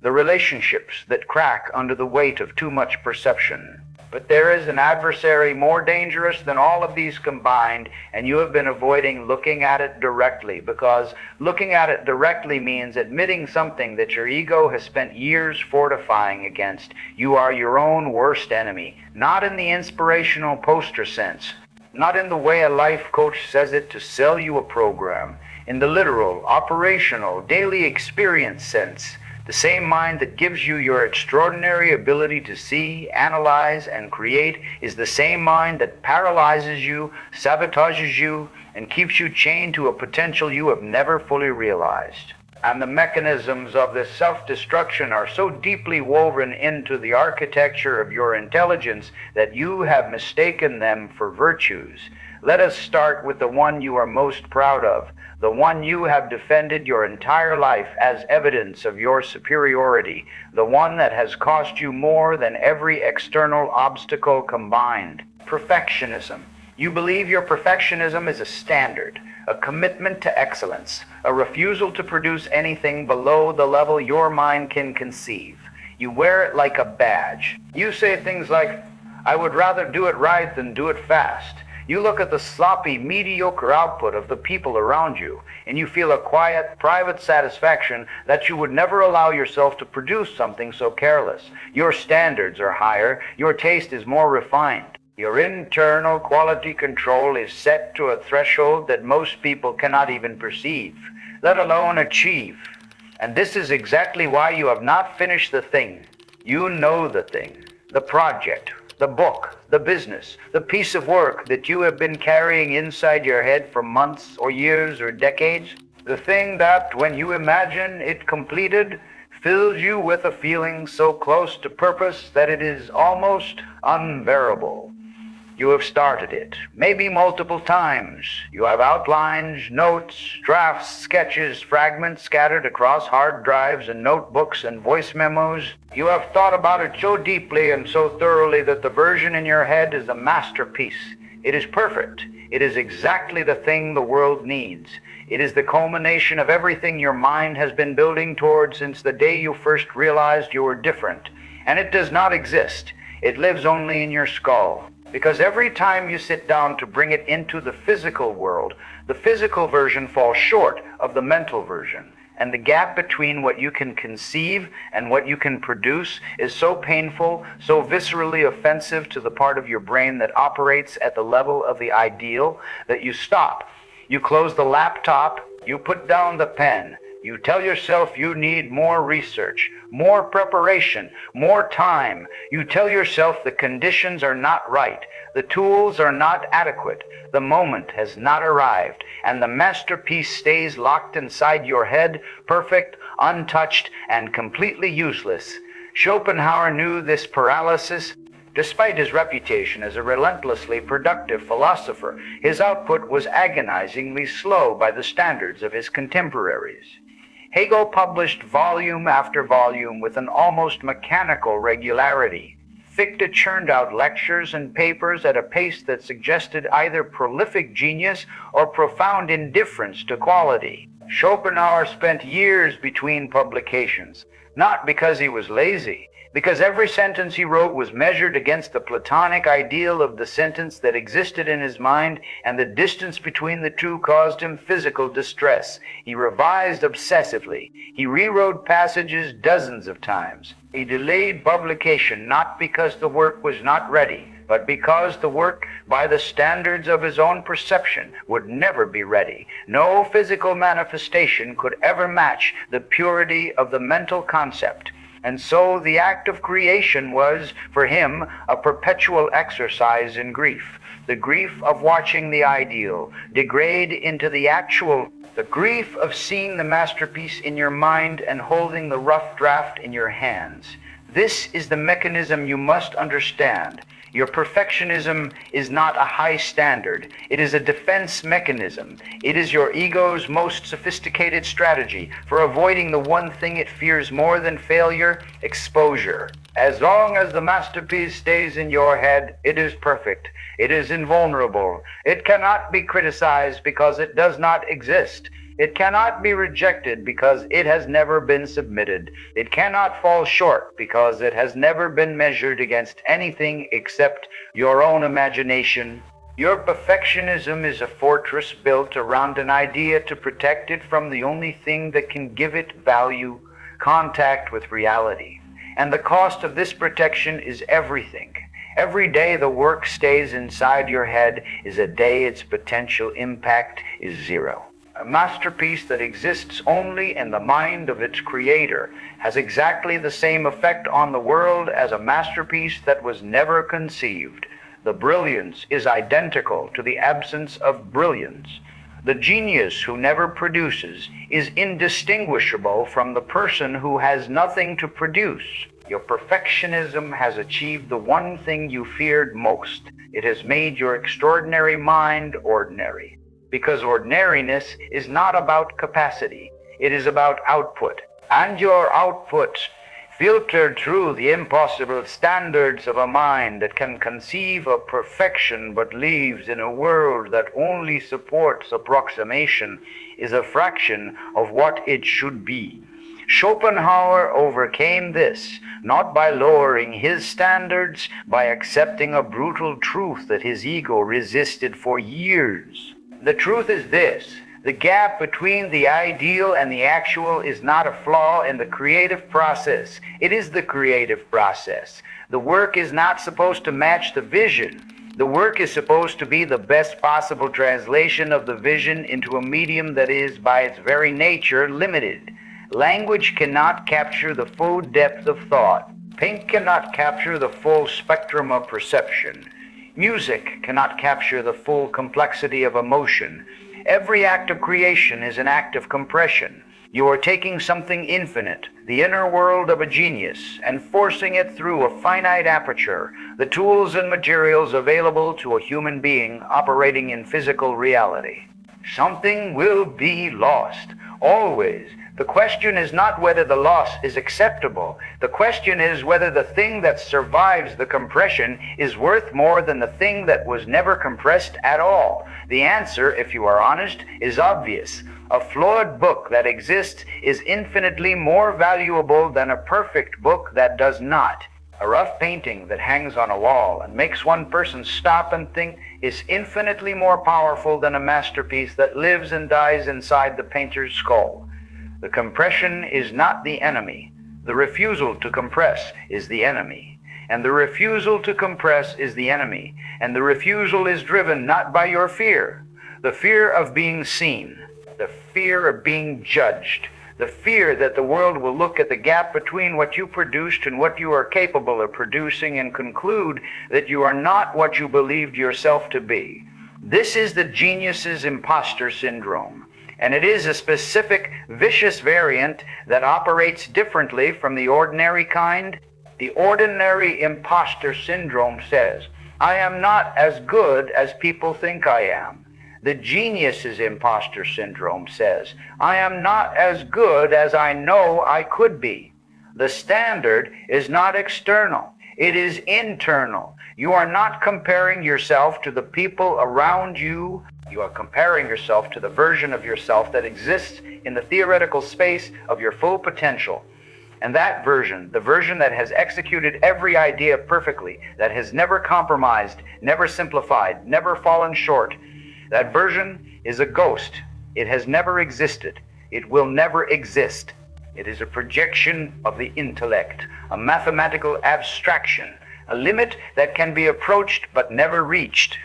the relationships that crack under the weight of too much perception. But there is an adversary more dangerous than all of these combined, and you have been avoiding looking at it directly, because looking at it directly means admitting something that your ego has spent years fortifying against. You are your own worst enemy, not in the inspirational poster sense, not in the way a life coach says it to sell you a program, in the literal, operational, daily experience sense. The same mind that gives you your extraordinary ability to see, analyze, and create is the same mind that paralyzes you, sabotages you, and keeps you chained to a potential you have never fully realized. And the mechanisms of this self-destruction are so deeply woven into the architecture of your intelligence that you have mistaken them for virtues. Let us start with the one you are most proud of, the one you have defended your entire life as evidence of your superiority, the one that has cost you more than every external obstacle combined. Perfectionism. You believe your perfectionism is a standard, a commitment to excellence, a refusal to produce anything below the level your mind can conceive. You wear it like a badge. You say things like, "I would rather do it right than do it fast." You look at the sloppy, mediocre output of the people around you, and you feel a quiet, private satisfaction that you would never allow yourself to produce something so careless. Your standards are higher, your taste is more refined. Your internal quality control is set to a threshold that most people cannot even perceive, let alone achieve. And this is exactly why you have not finished the thing. You know the thing, the project, the book, the business, the piece of work that you have been carrying inside your head for months or years or decades, the thing that, when you imagine it completed, fills you with a feeling so close to purpose that it is almost unbearable. You have started it, maybe multiple times. You have outlines, notes, drafts, sketches, fragments scattered across hard drives and notebooks and voice memos. You have thought about it so deeply and so thoroughly that the version in your head is a masterpiece. It is perfect. It is exactly the thing the world needs. It is the culmination of everything your mind has been building toward since the day you first realized you were different. And it does not exist. It lives only in your skull. Because every time you sit down to bring it into the physical world, the physical version falls short of the mental version. And the gap between what you can conceive and what you can produce is so painful, so viscerally offensive to the part of your brain that operates at the level of the ideal, that you stop. You close the laptop, you put down the pen. You tell yourself you need more research, more preparation, more time. You tell yourself the conditions are not right, the tools are not adequate, the moment has not arrived, and the masterpiece stays locked inside your head, perfect, untouched, and completely useless. Schopenhauer knew this paralysis. Despite his reputation as a relentlessly productive philosopher, his output was agonizingly slow by the standards of his contemporaries. Hegel published volume after volume with an almost mechanical regularity. Fichte churned out lectures and papers at a pace that suggested either prolific genius or profound indifference to quality. Schopenhauer spent years between publications, not because he was lazy, because every sentence he wrote was measured against the Platonic ideal of the sentence that existed in his mind, and the distance between the two caused him physical distress. He revised obsessively. He rewrote passages dozens of times. He delayed publication not because the work was not ready, but because the work, by the standards of his own perception, would never be ready. No physical manifestation could ever match the purity of the mental concept. And so the act of creation was, for him, a perpetual exercise in grief. The grief of watching the ideal degrade into the actual, the grief of seeing the masterpiece in your mind and holding the rough draft in your hands. This is the mechanism you must understand. Your perfectionism is not a high standard. It is a defense mechanism. It is your ego's most sophisticated strategy for avoiding the one thing it fears more than failure: exposure. As long as the masterpiece stays in your head, it is perfect. It is invulnerable. It cannot be criticized because it does not exist. It cannot be rejected because it has never been submitted. It cannot fall short because it has never been measured against anything except your own imagination. Your perfectionism is a fortress built around an idea to protect it from the only thing that can give it value, contact with reality. And the cost of this protection is everything. Every day the work stays inside your head is a day its potential impact is zero. A masterpiece that exists only in the mind of its creator has exactly the same effect on the world as a masterpiece that was never conceived. The brilliance is identical to the absence of brilliance. The genius who never produces is indistinguishable from the person who has nothing to produce. Your perfectionism has achieved the one thing you feared most. It has made your extraordinary mind ordinary. Because ordinariness is not about capacity, it is about output. And your output, filtered through the impossible standards of a mind that can conceive of perfection but lives in a world that only supports approximation, is a fraction of what it should be. Schopenhauer overcame this, not by lowering his standards, by accepting a brutal truth that his ego resisted for years. The truth is this: the gap between the ideal and the actual is not a flaw in the creative process. It is the creative process. The work is not supposed to match the vision. The work is supposed to be the best possible translation of the vision into a medium that is, by its very nature, limited. Language cannot capture the full depth of thought. Paint cannot capture the full spectrum of perception. Music cannot capture the full complexity of emotion. Every act of creation is an act of compression. You are taking something infinite, the inner world of a genius, and forcing it through a finite aperture, the tools and materials available to a human being operating in physical reality. Something will be lost, always. The question is not whether the loss is acceptable. The question is whether the thing that survives the compression is worth more than the thing that was never compressed at all. The answer, if you are honest, is obvious. A flawed book that exists is infinitely more valuable than a perfect book that does not. A rough painting that hangs on a wall and makes one person stop and think is infinitely more powerful than a masterpiece that lives and dies inside the painter's skull. The compression is not the enemy. The refusal to compress is the enemy. And the refusal to compress is the enemy. And the refusal is driven not by your fear, the fear of being seen, the fear of being judged, the fear that the world will look at the gap between what you produced and what you are capable of producing and conclude that you are not what you believed yourself to be. This is the genius's imposter syndrome. And it is a specific, vicious variant that operates differently from the ordinary kind. The ordinary imposter syndrome says, I am not as good as people think I am. The genius's imposter syndrome says, I am not as good as I know I could be. The standard is not external, it is internal. You are not comparing yourself to the people around you. You are comparing yourself to the version of yourself that exists in the theoretical space of your full potential. And that version, the version that has executed every idea perfectly, that has never compromised, never simplified, never fallen short, that version is a ghost. It has never existed. It will never exist. It is a projection of the intellect, a mathematical abstraction, a limit that can be approached but never reached.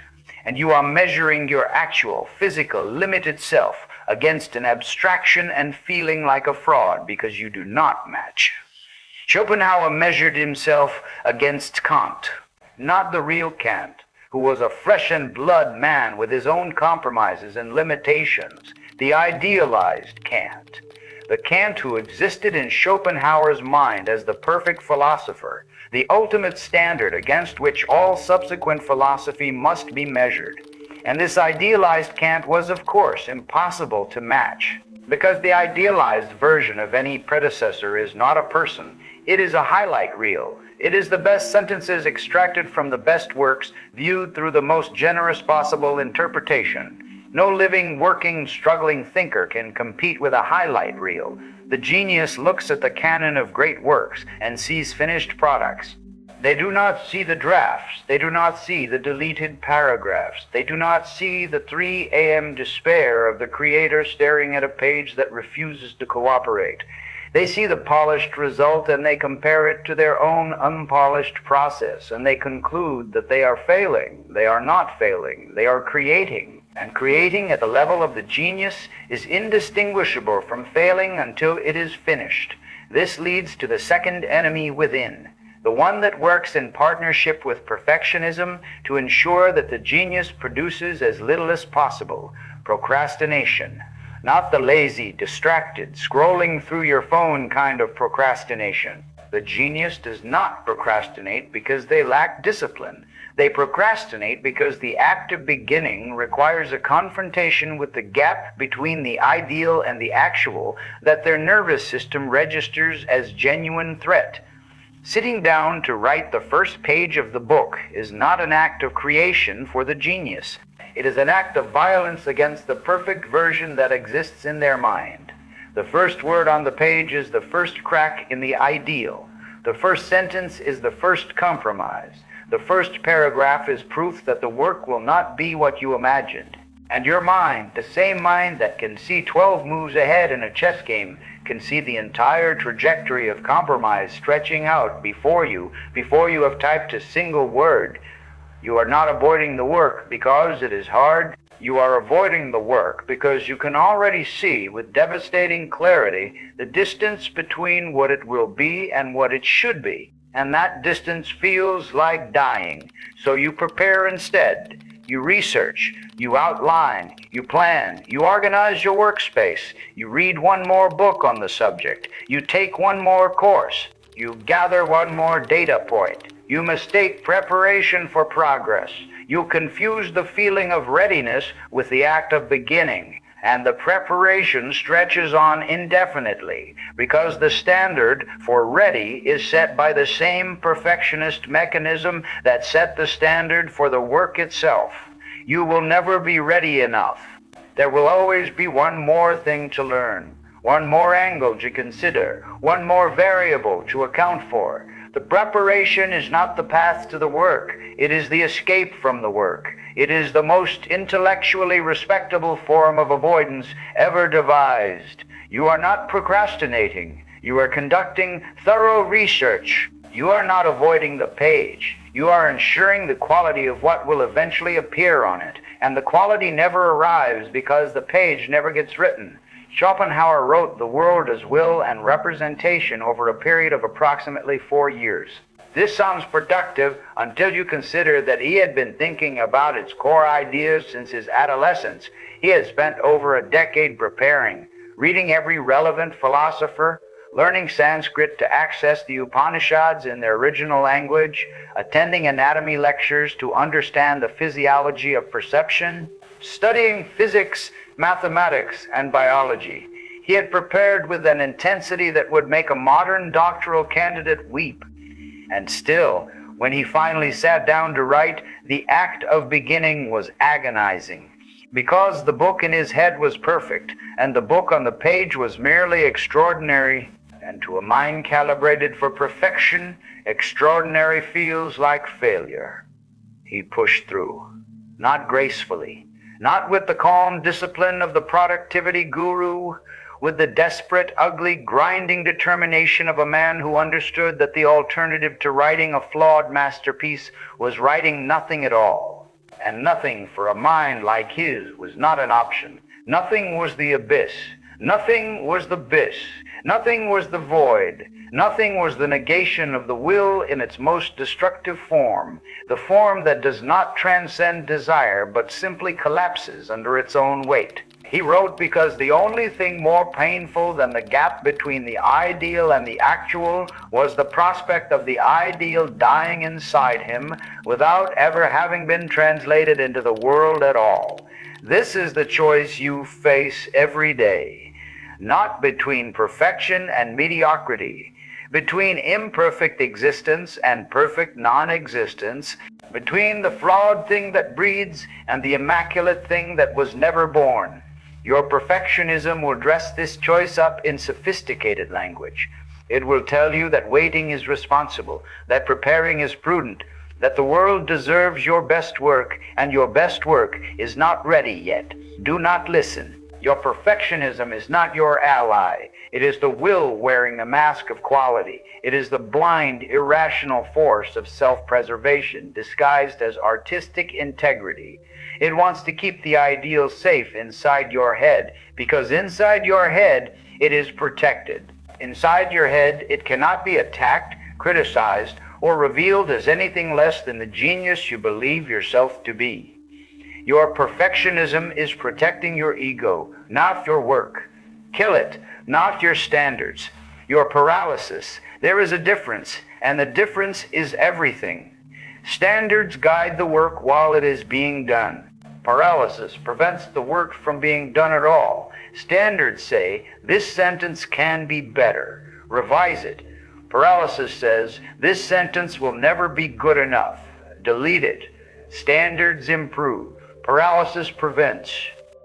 And you are measuring your actual, physical, limited self against an abstraction and feeling like a fraud because you do not match. Schopenhauer measured himself against Kant, not the real Kant, who was a flesh and blood man with his own compromises and limitations, the idealized Kant. The Kant who existed in Schopenhauer's mind as the perfect philosopher, the ultimate standard against which all subsequent philosophy must be measured. And this idealized Kant was, of course, impossible to match, because the idealized version of any predecessor is not a person. It is a highlight reel. It is the best sentences extracted from the best works, viewed through the most generous possible interpretation. No living, working, struggling thinker can compete with a highlight reel. The genius looks at the canon of great works and sees finished products. They do not see the drafts. They do not see the deleted paragraphs. They do not see the 3 a.m. despair of the creator staring at a page that refuses to cooperate. They see the polished result and they compare it to their own unpolished process, and they conclude that they are failing. They are not failing. They are creating. And creating at the level of the genius is indistinguishable from failing until it is finished. This leads to the second enemy within, the one that works in partnership with perfectionism to ensure that the genius produces as little as possible: procrastination. Not the lazy, distracted, scrolling through your phone kind of procrastination. The genius does not procrastinate because they lack discipline. They procrastinate because the act of beginning requires a confrontation with the gap between the ideal and the actual that their nervous system registers as genuine threat. Sitting down to write the first page of the book is not an act of creation for the genius. It is an act of violence against the perfect version that exists in their mind. The first word on the page is the first crack in the ideal. The first sentence is the first compromise. The first paragraph is proof that the work will not be what you imagined. And your mind, the same mind that can see 12 moves ahead in a chess game, can see the entire trajectory of compromise stretching out before you have typed a single word. You are not avoiding the work because it is hard. You are avoiding the work because you can already see with devastating clarity the distance between what it will be and what it should be. And that distance feels like dying. So you prepare instead. You research, you outline, you plan, you organize your workspace, you read one more book on the subject, you take one more course, you gather one more data point, you mistake preparation for progress, you confuse the feeling of readiness with the act of beginning, and the preparation stretches on indefinitely because the standard for ready is set by the same perfectionist mechanism that set the standard for the work itself. You will never be ready enough. There will always be one more thing to learn, one more angle to consider, one more variable to account for. The preparation is not the path to the work. It is the escape from the work. It is the most intellectually respectable form of avoidance ever devised. You are not procrastinating. You are conducting thorough research. You are not avoiding the page. You are ensuring the quality of what will eventually appear on it. And the quality never arrives because the page never gets written. Schopenhauer wrote The World as Will and Representation over a period of approximately 4 years. This sounds productive until you consider that he had been thinking about its core ideas since his adolescence. He had spent over a decade preparing, reading every relevant philosopher, learning Sanskrit to access the Upanishads in their original language, attending anatomy lectures to understand the physiology of perception, studying physics, mathematics, and biology. He had prepared with an intensity that would make a modern doctoral candidate weep. And still, when he finally sat down to write, the act of beginning was agonizing. Because the book in his head was perfect, and the book on the page was merely extraordinary, and to a mind calibrated for perfection, extraordinary feels like failure. He pushed through, not gracefully, not with the calm discipline of the productivity guru, with the desperate, ugly, grinding determination of a man who understood that the alternative to writing a flawed masterpiece was writing nothing at all. And nothing for a mind like his was not an option. Nothing was the abyss. Nothing was the abyss. Nothing was the void. Nothing was the negation of the will in its most destructive form, the form that does not transcend desire but simply collapses under its own weight. He wrote because the only thing more painful than the gap between the ideal and the actual was the prospect of the ideal dying inside him without ever having been translated into the world at all. This is the choice you face every day, not between perfection and mediocrity, between imperfect existence and perfect non-existence, between the flawed thing that breeds and the immaculate thing that was never born. Your perfectionism will dress this choice up in sophisticated language. It will tell you that waiting is responsible, that preparing is prudent, that the world deserves your best work, and your best work is not ready yet. Do not listen. Your perfectionism is not your ally. It is the will wearing the mask of quality. It is the blind, irrational force of self-preservation disguised as artistic integrity. It wants to keep the ideal safe inside your head, because inside your head it is protected. Inside your head it cannot be attacked, criticized, or revealed as anything less than the genius you believe yourself to be. Your perfectionism is protecting your ego, not your work. Kill it, not your standards. Your paralysis. There is a difference, and the difference is everything. Standards guide the work while it is being done. Paralysis prevents the work from being done at all. Standards say, this sentence can be better. Revise it. Paralysis says, this sentence will never be good enough. Delete it. Standards improve. Paralysis prevents.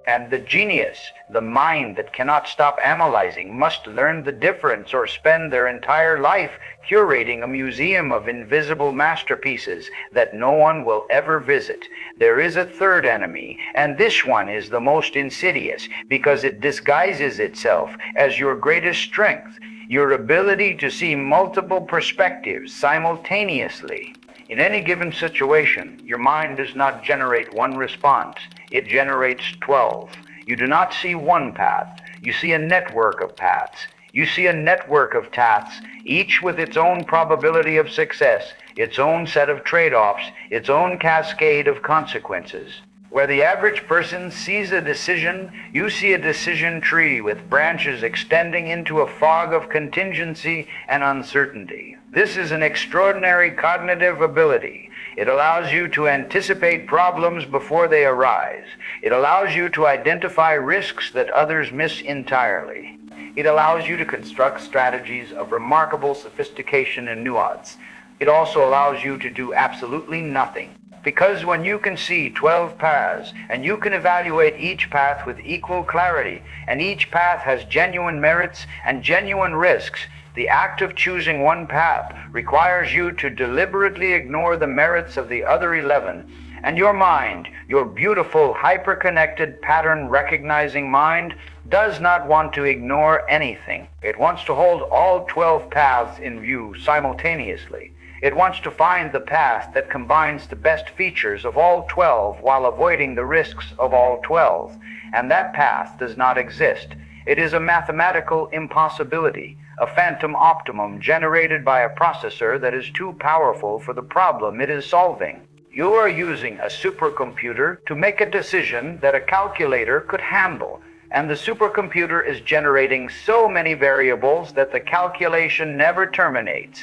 And the genius, the mind that cannot stop analyzing, must learn the difference or spend their entire life curating a museum of invisible masterpieces that no one will ever visit. There is a third enemy, and this one is the most insidious because it disguises itself as your greatest strength, your ability to see multiple perspectives simultaneously. In any given situation, your mind does not generate one response. It generates 12. You do not see one path. You see a network of paths. You see a network of paths, each with its own probability of success, its own set of trade-offs, its own cascade of consequences. Where the average person sees a decision, you see a decision tree with branches extending into a fog of contingency and uncertainty. This is an extraordinary cognitive ability. It allows you to anticipate problems before they arise. It allows you to identify risks that others miss entirely. It allows you to construct strategies of remarkable sophistication and nuance. It also allows you to do absolutely nothing. Because when you can see 12 paths, and you can evaluate each path with equal clarity, and each path has genuine merits and genuine risks, the act of choosing one path requires you to deliberately ignore the merits of the other 11. And your mind, your beautiful, hyper-connected, pattern-recognizing mind, does not want to ignore anything. It wants to hold all 12 paths in view simultaneously. It wants to find the path that combines the best features of all 12 while avoiding the risks of all 12. And that path does not exist. It is a mathematical impossibility, a phantom optimum generated by a processor that is too powerful for the problem it is solving. You are using a supercomputer to make a decision that a calculator could handle, and the supercomputer is generating so many variables that the calculation never terminates.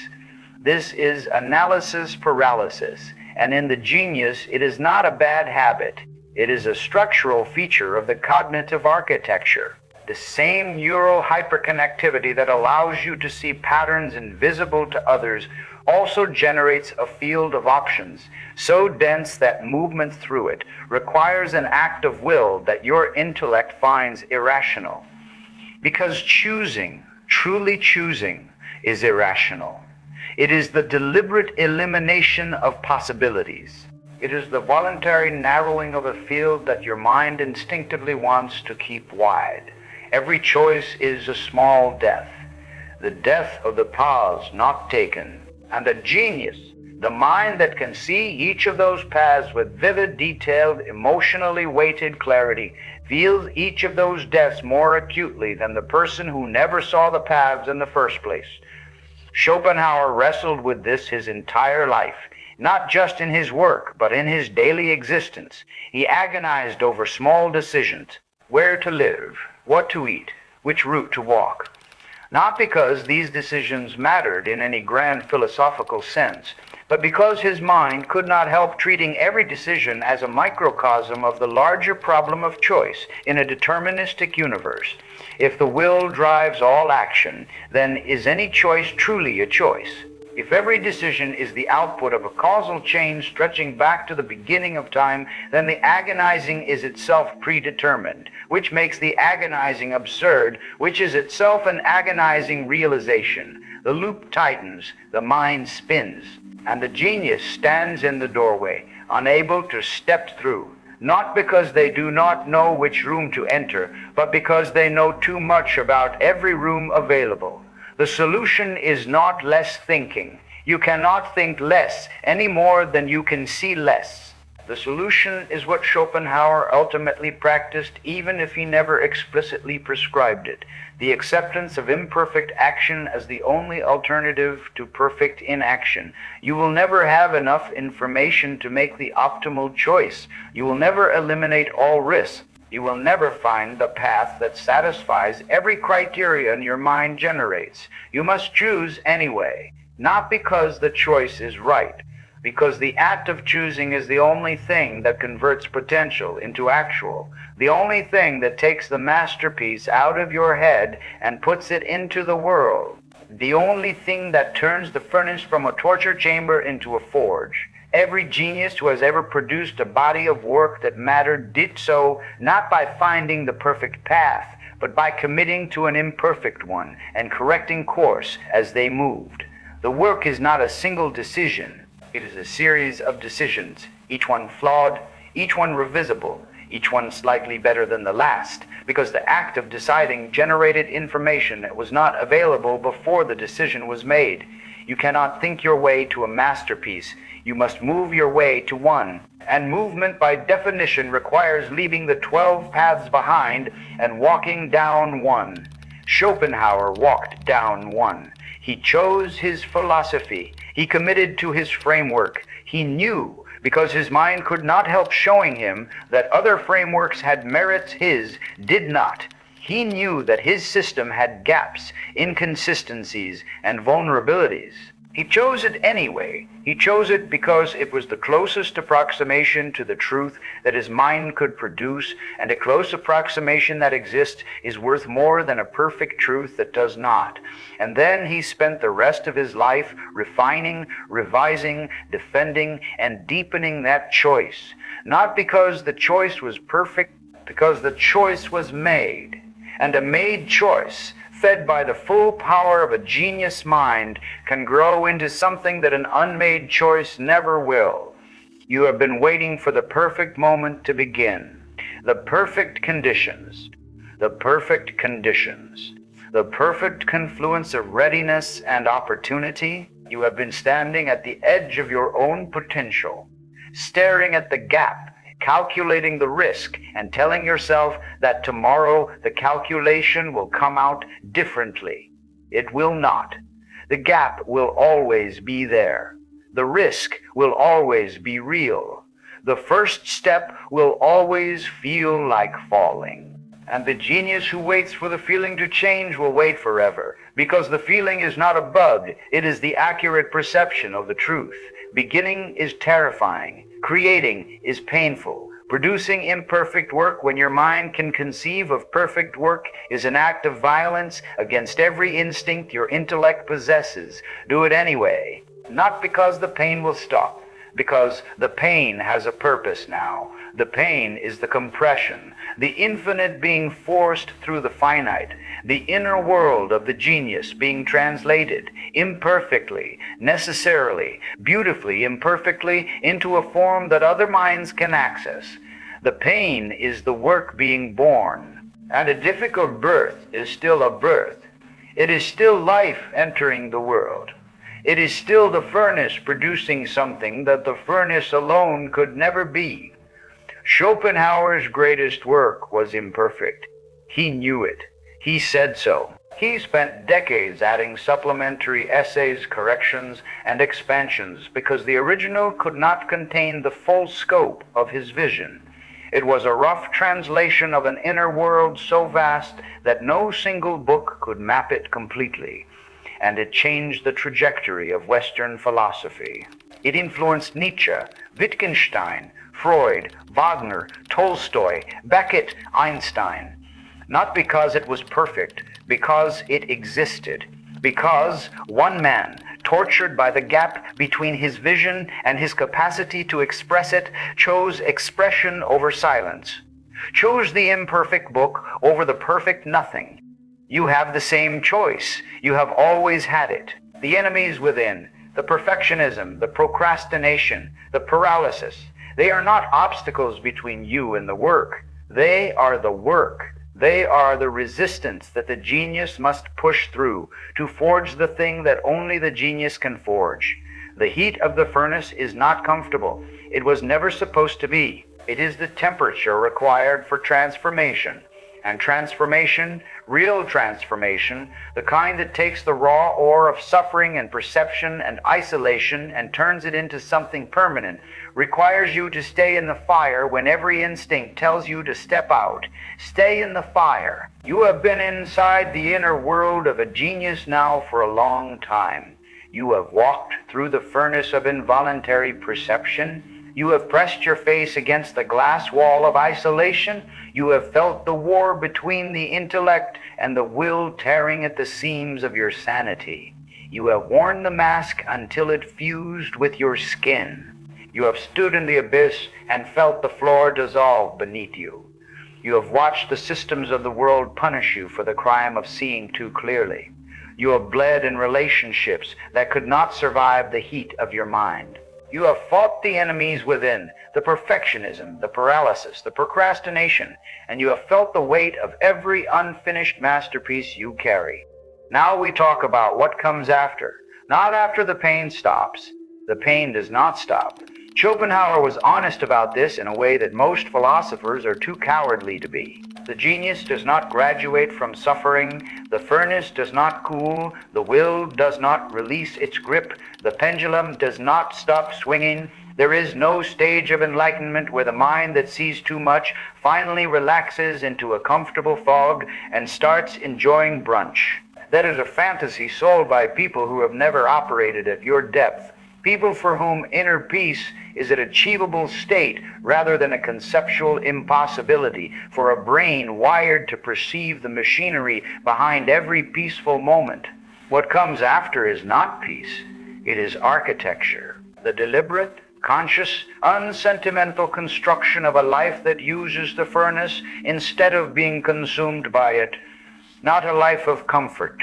This is analysis paralysis, and in the genius, it is not a bad habit. It is a structural feature of the cognitive architecture. The same neural hyperconnectivity that allows you to see patterns invisible to others also generates a field of options so dense that movement through it requires an act of will that your intellect finds irrational. Because choosing, truly choosing, is irrational. It is the deliberate elimination of possibilities. It is the voluntary narrowing of a field that your mind instinctively wants to keep wide. Every choice is a small death, the death of the paths not taken. And the genius, the mind that can see each of those paths with vivid, detailed, emotionally weighted clarity, feels each of those deaths more acutely than the person who never saw the paths in the first place. Schopenhauer wrestled with this his entire life, not just in his work, but in his daily existence. He agonized over small decisions, where to live, what to eat, which route to walk. Not because these decisions mattered in any grand philosophical sense, but because his mind could not help treating every decision as a microcosm of the larger problem of choice in a deterministic universe. If the will drives all action, then is any choice truly a choice? If every decision is the output of a causal chain stretching back to the beginning of time, then the agonizing is itself predetermined, which makes the agonizing absurd, which is itself an agonizing realization. The loop tightens, the mind spins, and the genius stands in the doorway, unable to step through, not because they do not know which room to enter, but because they know too much about every room available. The solution is not less thinking. You cannot think less any more than you can see less. The solution is what Schopenhauer ultimately practiced, even if he never explicitly prescribed it: the acceptance of imperfect action as the only alternative to perfect inaction. You will never have enough information to make the optimal choice. You will never eliminate all risks. You will never find the path that satisfies every criterion your mind generates. You must choose anyway, not because the choice is right, because the act of choosing is the only thing that converts potential into actual, the only thing that takes the masterpiece out of your head and puts it into the world, the only thing that turns the furnace from a torture chamber into a forge. Every genius who has ever produced a body of work that mattered did so not by finding the perfect path, but by committing to an imperfect one and correcting course as they moved. The work is not a single decision. It is a series of decisions, each one flawed, each one revisable, each one slightly better than the last, because the act of deciding generated information that was not available before the decision was made. You cannot think your way to a masterpiece. You must move your way to one. And movement by definition requires leaving the 12 paths behind and walking down one. Schopenhauer walked down one. He chose his philosophy. He committed to his framework. He knew, because his mind could not help showing him that other frameworks had merits his did not. He knew that his system had gaps, inconsistencies, and vulnerabilities. He chose it anyway. He chose it because it was the closest approximation to the truth that his mind could produce, and a close approximation that exists is worth more than a perfect truth that does not. And then he spent the rest of his life refining, revising, defending, and deepening that choice. Not because the choice was perfect, because the choice was made. And a made choice, fed by the full power of a genius mind, can grow into something that an unmade choice never will. You have been waiting for the perfect moment to begin. The perfect conditions. The perfect conditions. The perfect confluence of readiness and opportunity. You have been standing at the edge of your own potential, staring at the gap, calculating the risk, and telling yourself that tomorrow the calculation will come out differently. It will not. The gap will always be there. The risk will always be real. The first step will always feel like falling. And the genius who waits for the feeling to change will wait forever, because the feeling is not a bug, it is the accurate perception of the truth. Beginning is terrifying. Creating is painful. Producing imperfect work when your mind can conceive of perfect work is an act of violence against every instinct your intellect possesses. Do it anyway, not because the pain will stop, because the pain has a purpose now. The pain is the compression, the infinite being forced through the finite, the inner world of the genius being translated imperfectly, necessarily, beautifully, imperfectly into a form that other minds can access. The pain is the work being born, and a difficult birth is still a birth. It is still life entering the world. It is still the furnace producing something that the furnace alone could never be. Schopenhauer's greatest work was imperfect. He knew it. He said so. He spent decades adding supplementary essays, corrections, and expansions because the original could not contain the full scope of his vision. It was a rough translation of an inner world so vast that no single book could map it completely. And it changed the trajectory of Western philosophy. It influenced Nietzsche, Wittgenstein, Freud, Wagner, Tolstoy, Beckett, Einstein. Not because it was perfect, because it existed. Because one man, tortured by the gap between his vision and his capacity to express it, chose expression over silence, chose the imperfect book over the perfect nothing. You have the same choice. You have always had it. The enemies within, the perfectionism, the procrastination, the paralysis, they are not obstacles between you and the work. They are the work. They are the resistance that the genius must push through to forge the thing that only the genius can forge. The heat of the furnace is not comfortable. It was never supposed to be. It is the temperature required for transformation. And transformation, real transformation, the kind that takes the raw ore of suffering and perception and isolation and turns it into something permanent, requires you to stay in the fire when every instinct tells you to step out. Stay in the fire. You have been inside the inner world of a genius now for a long time. You have walked through the furnace of involuntary perception. You have pressed your face against the glass wall of isolation. You have felt the war between the intellect and the will tearing at the seams of your sanity. You have worn the mask until it fused with your skin. You have stood in the abyss and felt the floor dissolve beneath you. You have watched the systems of the world punish you for the crime of seeing too clearly. You have bled in relationships that could not survive the heat of your mind. You have fought the enemies within, the perfectionism, the paralysis, the procrastination, and you have felt the weight of every unfinished masterpiece you carry. Now we talk about what comes after, not after the pain stops. The pain does not stop. Schopenhauer was honest about this in a way that most philosophers are too cowardly to be. The genius does not graduate from suffering, the furnace does not cool, the will does not release its grip, the pendulum does not stop swinging. There is no stage of enlightenment where the mind that sees too much finally relaxes into a comfortable fog and starts enjoying brunch. That is a fantasy sold by people who have never operated at your depth. People for whom inner peace is an achievable state rather than a conceptual impossibility, for a brain wired to perceive the machinery behind every peaceful moment. What comes after is not peace. It is architecture, the deliberate, conscious, unsentimental construction of a life that uses the furnace instead of being consumed by it. Not a life of comfort,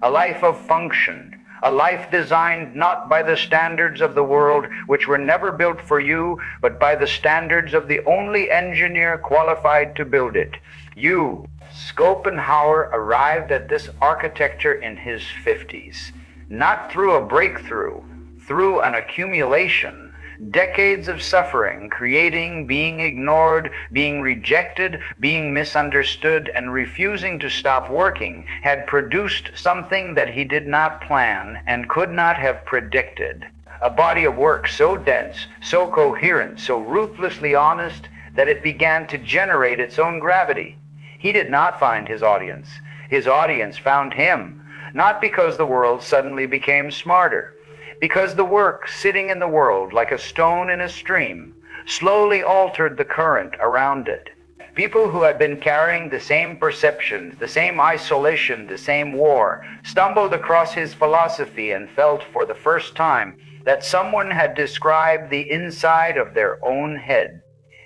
a life of function, a life designed not by the standards of the world, which were never built for you, but by the standards of the only engineer qualified to build it. You. Schopenhauer arrived at this architecture in his 50s, not through a breakthrough, through an accumulation. Decades of suffering, creating, being ignored, being rejected, being misunderstood, and refusing to stop working had produced something that he did not plan and could not have predicted. A body of work so dense, so coherent, so ruthlessly honest that it began to generate its own gravity. He did not find his audience. His audience found him, not because the world suddenly became smarter, because the work sitting in the world like a stone in a stream slowly altered the current around it. People who had been carrying the same perceptions, the same isolation, the same war, stumbled across his philosophy and felt for the first time that someone had described the inside of their own head.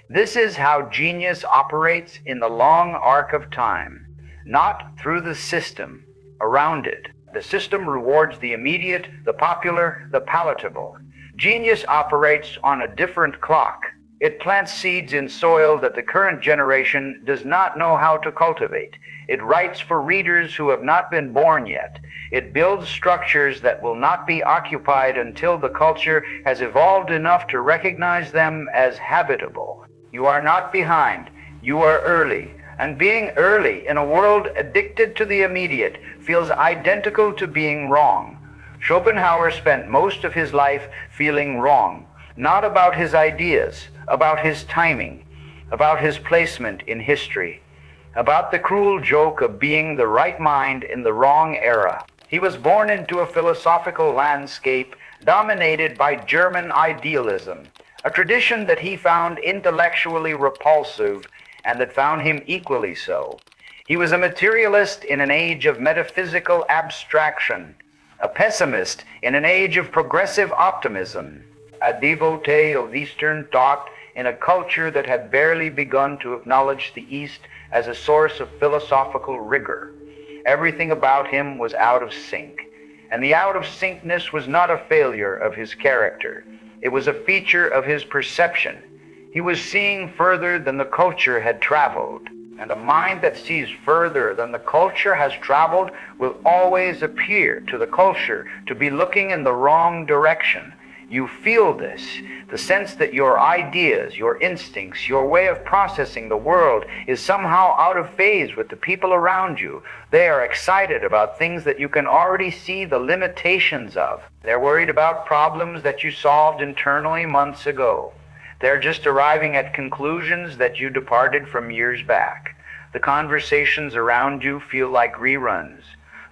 This is how genius operates in the long arc of time, not through the system around it. The system rewards the immediate, the popular, the palatable. Genius operates on a different clock. It plants seeds in soil that the current generation does not know how to cultivate. It writes for readers who have not been born yet. It builds structures that will not be occupied until the culture has evolved enough to recognize them as habitable. You are not behind. You are early. And being early in a world addicted to the immediate feels identical to being wrong. Schopenhauer spent most of his life feeling wrong, not about his ideas, about his timing, about his placement in history, about the cruel joke of being the right mind in the wrong era. He was born into a philosophical landscape dominated by German idealism, a tradition that he found intellectually repulsive and that found him equally so. He was a materialist in an age of metaphysical abstraction, a pessimist in an age of progressive optimism, a devotee of Eastern thought in a culture that had barely begun to acknowledge the East as a source of philosophical rigor. Everything about him was out of sync, and the out of syncness was not a failure of his character. It was a feature of his perception. He was seeing further than the culture had traveled, and a mind that sees further than the culture has traveled will always appear to the culture to be looking in the wrong direction. You feel this, the sense that your ideas, your instincts, your way of processing the world is somehow out of phase with the people around you. They are excited about things that you can already see the limitations of. They're worried about problems that you solved internally months ago. They're just arriving at conclusions that you departed from years back. The conversations around you feel like reruns.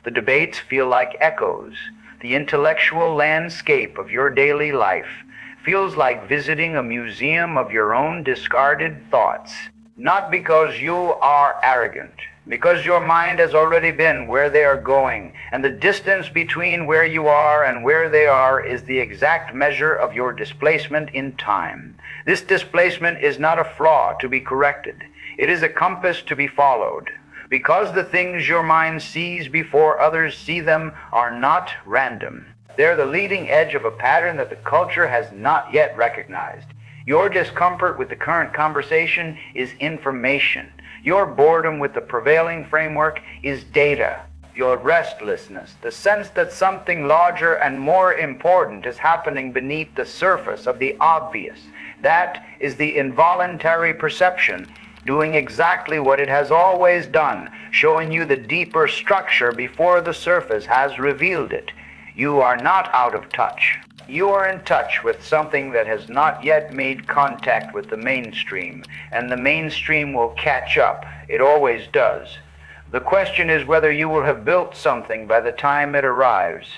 The debates feel like echoes. The intellectual landscape of your daily life feels like visiting a museum of your own discarded thoughts. Not because you are arrogant, because your mind has already been where they are going, and the distance between where you are and where they are is the exact measure of your displacement in time. This displacement is not a flaw to be corrected. It is a compass to be followed. Because the things your mind sees before others see them are not random. They're the leading edge of a pattern that the culture has not yet recognized. Your discomfort with the current conversation is information. Your boredom with the prevailing framework is data. Your restlessness, the sense that something larger and more important is happening beneath the surface of the obvious, that is the involuntary perception doing exactly what it has always done, showing you the deeper structure before the surface has revealed it. You are not out of touch. You are in touch with something that has not yet made contact with the mainstream, and the mainstream will catch up. It always does. The question is whether you will have built something by the time it arrives.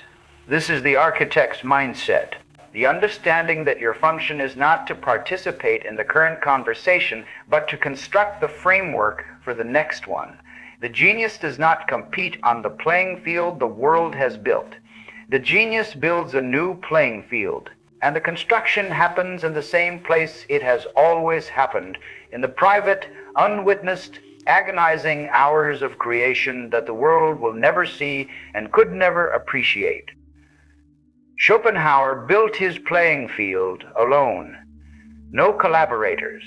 This is the architect's mindset. The understanding that your function is not to participate in the current conversation, but to construct the framework for the next one. The genius does not compete on the playing field the world has built. The genius builds a new playing field, and the construction happens in the same place it has always happened, in the private, unwitnessed, agonizing hours of creation that the world will never see and could never appreciate. Schopenhauer built his playing field alone. No collaborators,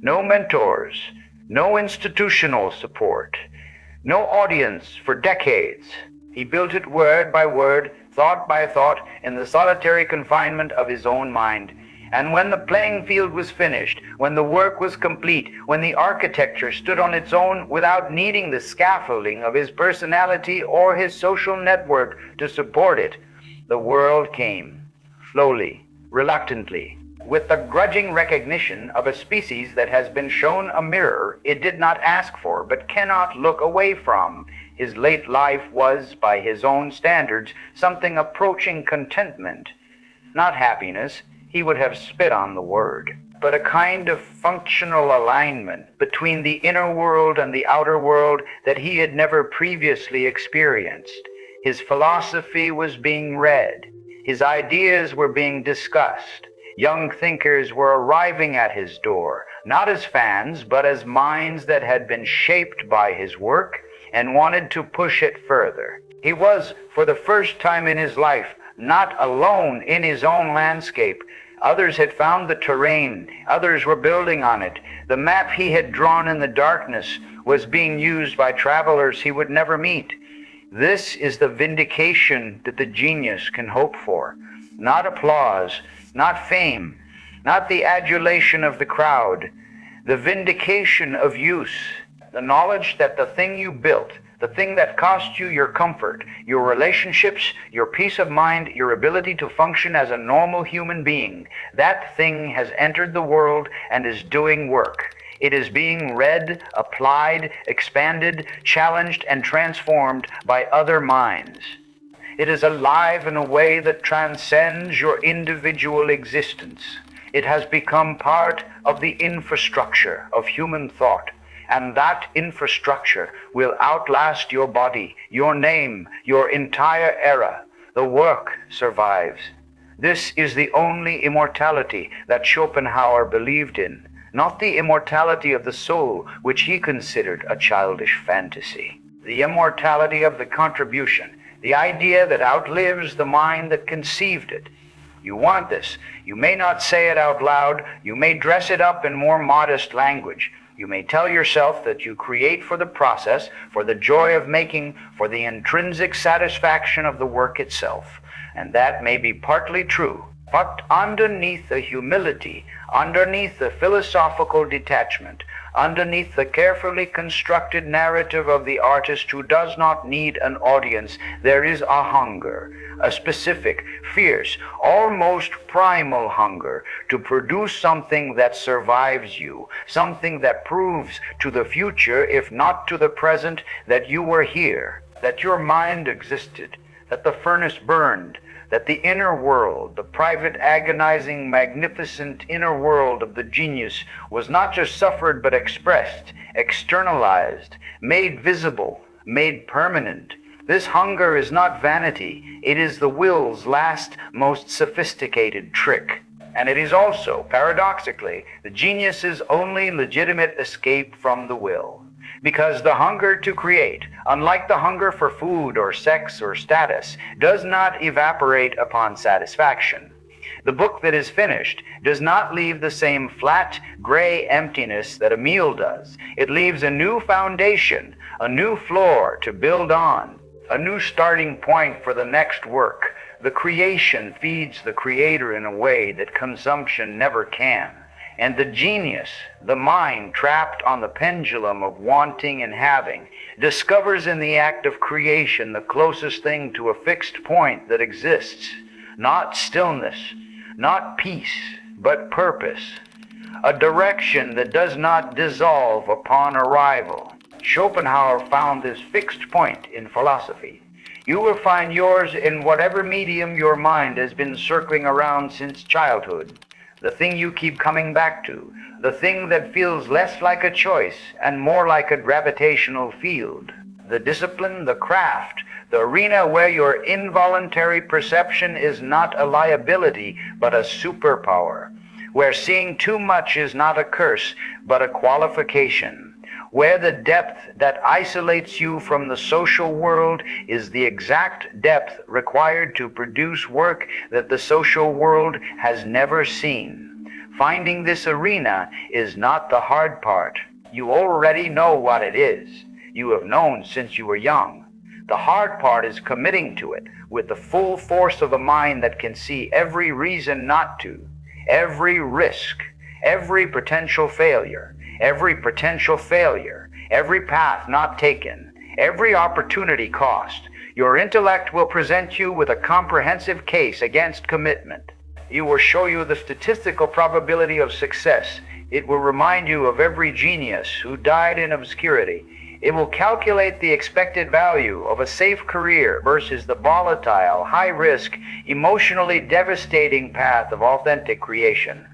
no mentors, no institutional support, no audience for decades. He built it word by word, thought by thought, in the solitary confinement of his own mind. And when the playing field was finished, when the work was complete, when the architecture stood on its own without needing the scaffolding of his personality or his social network to support it, the world came, slowly, reluctantly, with the grudging recognition of a species that has been shown a mirror it did not ask for but cannot look away from. His late life was, by his own standards, something approaching contentment. Not happiness, he would have spit on the word, but a kind of functional alignment between the inner world and the outer world that he had never previously experienced. His philosophy was being read. His ideas were being discussed. Young thinkers were arriving at his door, not as fans, but as minds that had been shaped by his work and wanted to push it further. He was, for the first time in his life, not alone in his own landscape. Others had found the terrain. Others were building on it. The map he had drawn in the darkness was being used by travelers he would never meet. This is the vindication that the genius can hope for. Not applause, not fame, not the adulation of the crowd. The vindication of use. The knowledge that the thing you built, the thing that cost you your comfort, your relationships, your peace of mind, your ability to function as a normal human being, that thing has entered the world and is doing work. It is being read, applied, expanded, challenged, and transformed by other minds. It is alive in a way that transcends your individual existence. It has become part of the infrastructure of human thought, and that infrastructure will outlast your body, your name, your entire era. The work survives. This is the only immortality that Schopenhauer believed in, not the immortality of the soul, which he considered a childish fantasy. The immortality of the contribution, the idea that outlives the mind that conceived it. You want this. You may not say it out loud. You may dress it up in more modest language. You may tell yourself that you create for the process, for the joy of making, for the intrinsic satisfaction of the work itself. And that may be partly true. But underneath the humility, underneath the philosophical detachment, underneath the carefully constructed narrative of the artist who does not need an audience, there is a hunger, a specific, fierce, almost primal hunger to produce something that survives you, something that proves to the future, if not to the present, that you were here, that your mind existed, that the furnace burned, that the inner world, the private, agonizing, magnificent inner world of the genius was not just suffered but expressed, externalized, made visible, made permanent. This hunger is not vanity. It is the will's last, most sophisticated trick. And it is also, paradoxically, the genius's only legitimate escape from the will. Because the hunger to create, unlike the hunger for food or sex or status, does not evaporate upon satisfaction. The book that is finished does not leave the same flat, gray emptiness that a meal does. It leaves a new foundation, a new floor to build on, a new starting point for the next work. The creation feeds the creator in a way that consumption never can. And the genius, the mind trapped on the pendulum of wanting and having, discovers in the act of creation the closest thing to a fixed point that exists. Not stillness, not peace, but purpose. A direction that does not dissolve upon arrival. Schopenhauer found this fixed point in philosophy. You will find yours in whatever medium your mind has been circling around since childhood. The thing you keep coming back to, the thing that feels less like a choice and more like a gravitational field, the discipline, the craft, the arena where your involuntary perception is not a liability but a superpower, where seeing too much is not a curse but a qualification, where the depth that isolates you from the social world is the exact depth required to produce work that the social world has never seen. Finding this arena is not the hard part. You already know what it is. You have known since you were young. The hard part is committing to it with the full force of a mind that can see every reason not to, every risk, every potential failure, every path not taken, every opportunity cost. Your intellect will present you with a comprehensive case against commitment. It will show you the statistical probability of success. It will remind you of every genius who died in obscurity. It will calculate the expected value of a safe career versus the volatile, high-risk, emotionally devastating path of authentic creation.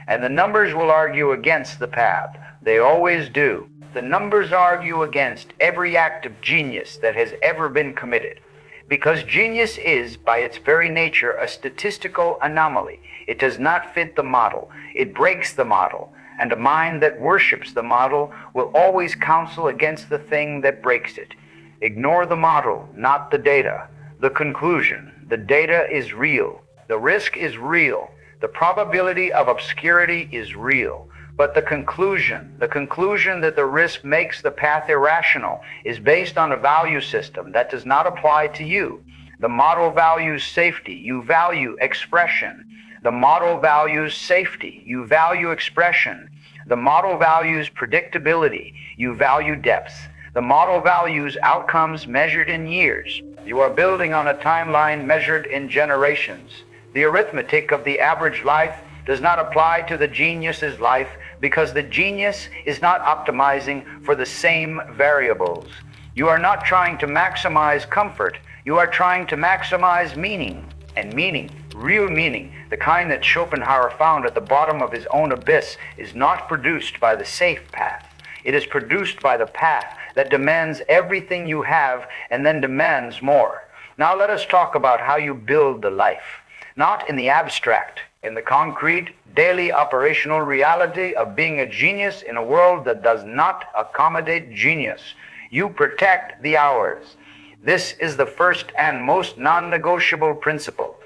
And the numbers will argue against the path. They always do. The numbers argue against every act of genius that has ever been committed. Because genius is, by its very nature, a statistical anomaly. It does not fit the model. It breaks the model. And a mind that worships the model will always counsel against the thing that breaks it. Ignore the model, not the data. The conclusion. The data is real. The risk is real. The probability of obscurity is real. But the conclusion that the risk makes the path irrational, is based on a value system that does not apply to you. The model values safety. You value expression. The model values safety. You value expression. The model values predictability. You value depth. The model values outcomes measured in years. You are building on a timeline measured in generations. The arithmetic of the average life does not apply to the genius's life because the genius is not optimizing for the same variables. You are not trying to maximize comfort. You are trying to maximize meaning. And meaning, real meaning, the kind that Schopenhauer found at the bottom of his own abyss, is not produced by the safe path. It is produced by the path that demands everything you have and then demands more. Now let us talk about how you build the life, not in the abstract, in the concrete, daily operational reality of being a genius in a world that does not accommodate genius. You protect the hours. This is the first and most non-negotiable principle.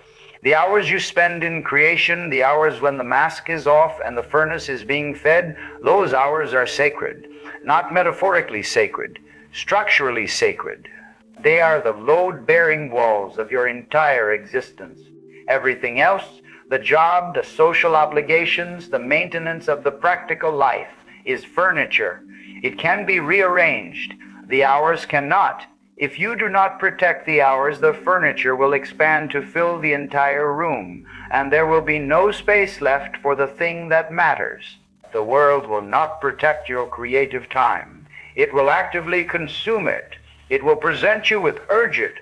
The hours you spend in creation, the hours when the mask is off and the furnace is being fed, those hours are sacred. Not metaphorically sacred, structurally sacred. They are the load-bearing walls of your entire existence. Everything else, the job, the social obligations, the maintenance of the practical life, is furniture. It can be rearranged. The hours cannot. If you do not protect the hours, the furniture will expand to fill the entire room, and there will be no space left for the thing that matters. The world will not protect your creative time. It will actively consume it. It will present you with urgent,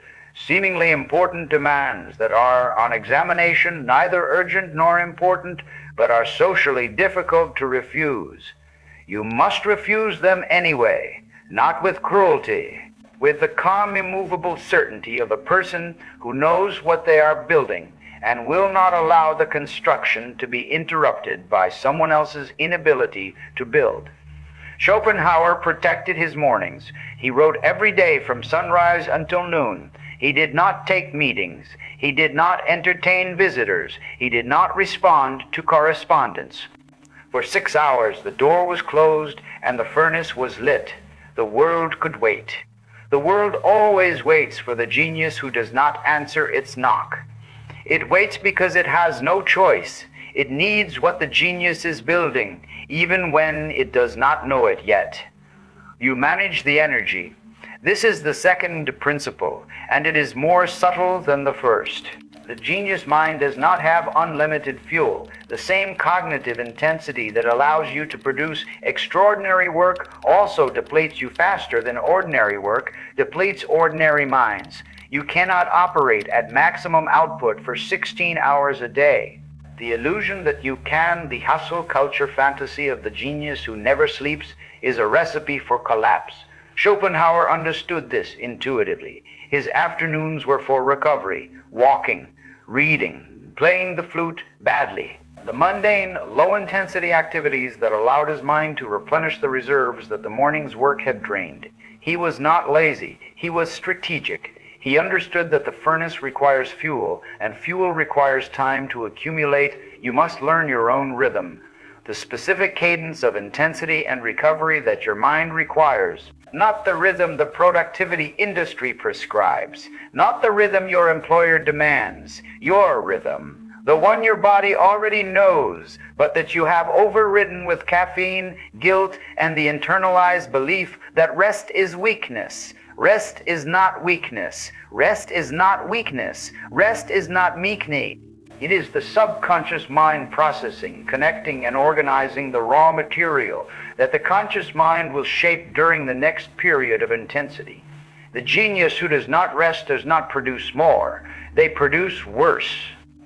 seemingly important demands that are, on examination, neither urgent nor important, but are socially difficult to refuse. You must refuse them anyway, not with cruelty, with the calm, immovable certainty of a person who knows what they are building and will not allow the construction to be interrupted by someone else's inability to build. Schopenhauer protected his mornings. He wrote every day from sunrise until noon. He did not take meetings. He did not entertain visitors. He did not respond to correspondence. For 6 hours the door was closed and the furnace was lit. The world could wait. The world always waits for the genius who does not answer its knock. It waits because it has no choice. It needs what the genius is building, even when it does not know it yet. You manage the energy. This is the second principle, and it is more subtle than the first. The genius mind does not have unlimited fuel. The same cognitive intensity that allows you to produce extraordinary work also depletes you faster than ordinary work depletes ordinary minds. You cannot operate at maximum output for 16 hours a day. The illusion that you can, the hustle culture fantasy of the genius who never sleeps, is a recipe for collapse. Schopenhauer understood this intuitively. His afternoons were for recovery, walking, reading, playing the flute badly. The mundane, low-intensity activities that allowed his mind to replenish the reserves that the morning's work had drained. He was not lazy. He was strategic. He understood that the furnace requires fuel, and fuel requires time to accumulate. You must learn your own rhythm, the specific cadence of intensity and recovery that your mind requires. Not the rhythm the productivity industry prescribes, not the rhythm your employer demands, your rhythm, the one your body already knows, but that you have overridden with caffeine, guilt, and the internalized belief that rest is weakness. Rest is not weakness. Rest is not weakness. Rest is not meekness. It is the subconscious mind processing, connecting, and organizing the raw material that the conscious mind will shape during the next period of intensity. The genius who does not rest does not produce more. They produce worse.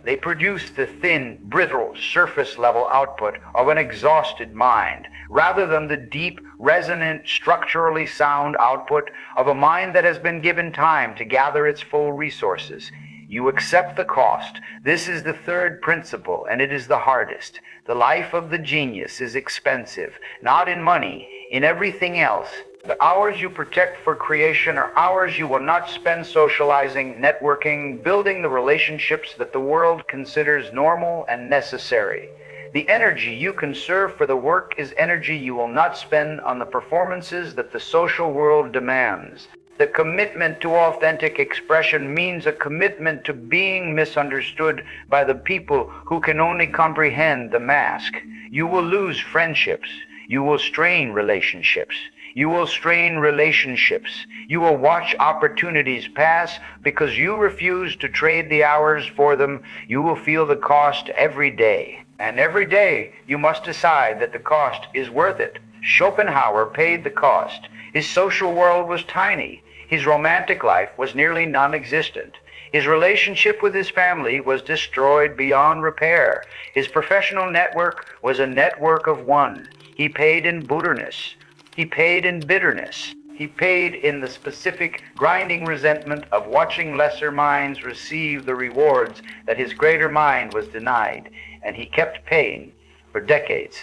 They produce the thin, brittle, surface-level output of an exhausted mind, rather than the deep, resonant, structurally sound output of a mind that has been given time to gather its full resources. You accept the cost. This is the third principle, and it is the hardest. The life of the genius is expensive, not in money, in everything else. The hours you protect for creation are hours you will not spend socializing, networking, building the relationships that the world considers normal and necessary. The energy you conserve for the work is energy you will not spend on the performances that the social world demands. The commitment to authentic expression means a commitment to being misunderstood by the people who can only comprehend the mask. You will lose friendships. You will strain relationships. You will strain relationships. You will watch opportunities pass because you refuse to trade the hours for them. You will feel the cost every day. And every day you must decide that the cost is worth it. Schopenhauer paid the cost. His social world was tiny. His romantic life was nearly non-existent. His relationship with his family was destroyed beyond repair. His professional network was a network of one. He paid in bitterness. He paid in bitterness. He paid in the specific grinding resentment of watching lesser minds receive the rewards that his greater mind was denied, and he kept paying for decades.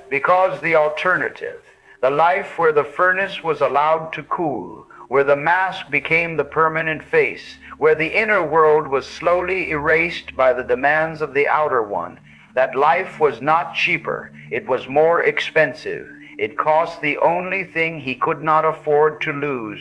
Because the alternative, the life where the furnace was allowed to cool, where the mask became the permanent face, where the inner world was slowly erased by the demands of the outer one, that life was not cheaper, it was more expensive. It cost the only thing he could not afford to lose,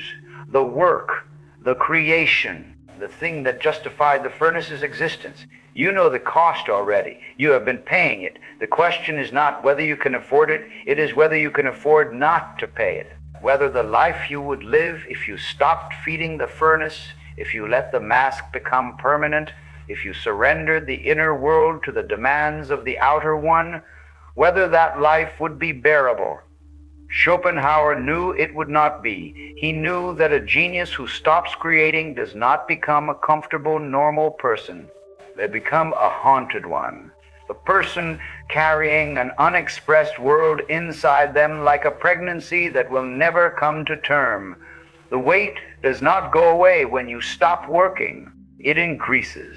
the work, the creation, the thing that justified the furnace's existence. You know the cost already. You have been paying it. The question is not whether you can afford it, it is whether you can afford not to pay it. Whether the life you would live if you stopped feeding the furnace, if you let the mask become permanent, if you surrendered the inner world to the demands of the outer one, whether that life would be bearable. Schopenhauer knew it would not be. He knew that a genius who stops creating does not become a comfortable, normal person. They become a haunted one. The person carrying an unexpressed world inside them like a pregnancy that will never come to term. The weight does not go away when you stop working. It increases.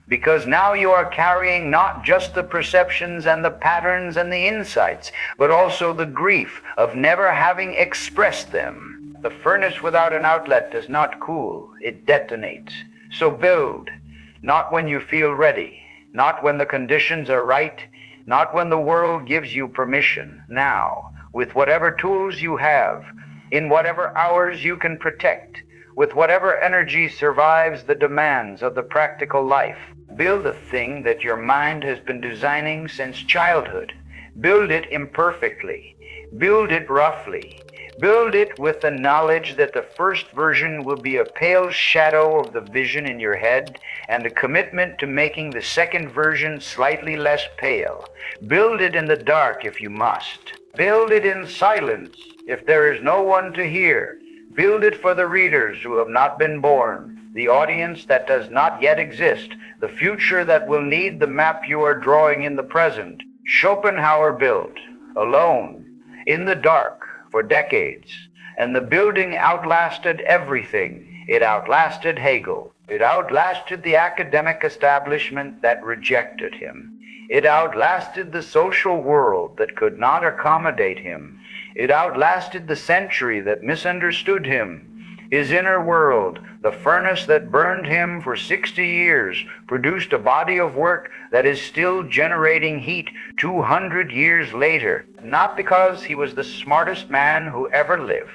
Because now you are carrying not just the perceptions and the patterns and the insights, but also the grief of never having expressed them. The furnace without an outlet does not cool, it detonates. So build, not when you feel ready, not when the conditions are right, not when the world gives you permission. Now, with whatever tools you have, in whatever hours you can protect, with whatever energy survives the demands of the practical life. Build the thing that your mind has been designing since childhood. Build it imperfectly. Build it roughly. Build it with the knowledge that the first version will be a pale shadow of the vision in your head and a commitment to making the second version slightly less pale. Build it in the dark if you must. Build it in silence if there is no one to hear. Build it for the readers who have not been born, the audience that does not yet exist, the future that will need the map you are drawing in the present. Schopenhauer built, alone, in the dark, for decades, and the building outlasted everything. It outlasted Hegel. It outlasted the academic establishment that rejected him. It outlasted the social world that could not accommodate him. It outlasted the century that misunderstood him. His inner world, the furnace that burned him for 60 years, produced a body of work that is still generating heat 200 years later, not because he was the smartest man who ever lived,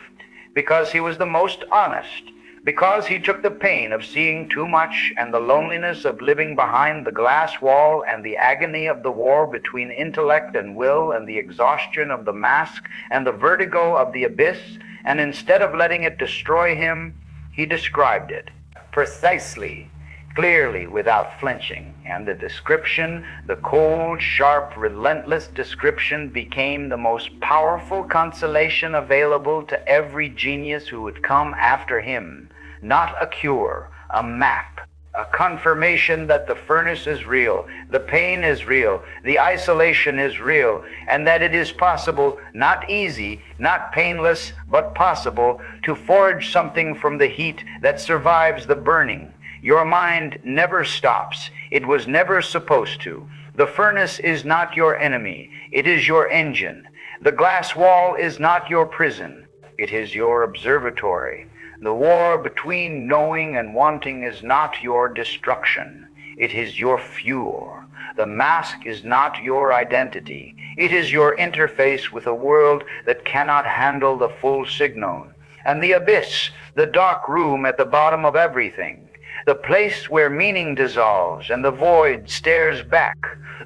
because he was the most honest, because he took the pain of seeing too much and the loneliness of living behind the glass wall and the agony of the war between intellect and will and the exhaustion of the mask and the vertigo of the abyss, and instead of letting it destroy him, he described it precisely, clearly, without flinching. And the description, the cold, sharp, relentless description, became the most powerful consolation available to every genius who would come after him. Not a cure, a map, a confirmation that the furnace is real, the pain is real, the isolation is real, and that it is possible, not easy, not painless, but possible, to forge something from the heat that survives the burning. Your mind never stops. It was never supposed to. The furnace is not your enemy. It is your engine. The glass wall is not your prison. It is your observatory. The war between knowing and wanting is not your destruction. It is your fuel. The mask is not your identity. It is your interface with a world that cannot handle the full signal. And the abyss, the dark room at the bottom of everything, the place where meaning dissolves and the void stares back.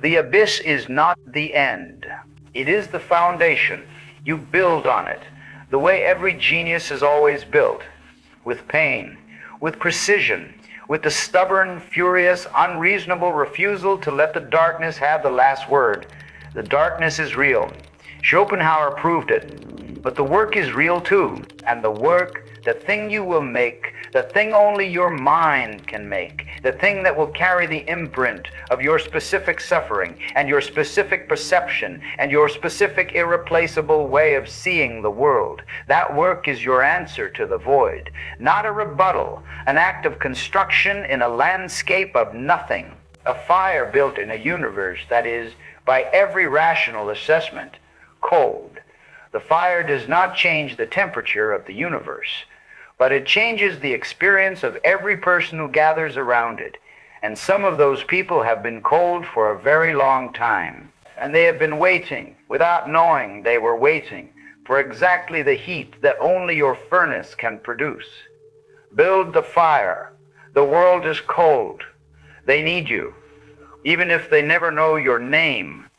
The abyss is not the end. It is the foundation. You build on it, the way every genius has always built, with pain, with precision, with the stubborn, furious, unreasonable refusal to let the darkness have the last word. The darkness is real. Schopenhauer proved it. But the work is real too. And the work, the thing you will make, the thing only your mind can make, the thing that will carry the imprint of your specific suffering and your specific perception and your specific irreplaceable way of seeing the world. That work is your answer to the void, not a rebuttal, an act of construction in a landscape of nothing. A fire built in a universe that is, by every rational assessment, cold. The fire does not change the temperature of the universe, but it changes the experience of every person who gathers around it. And some of those people have been cold for a very long time. And they have been waiting, without knowing they were waiting, for exactly the heat that only your furnace can produce. Build the fire. The world is cold. They need you. Even if they never know your name,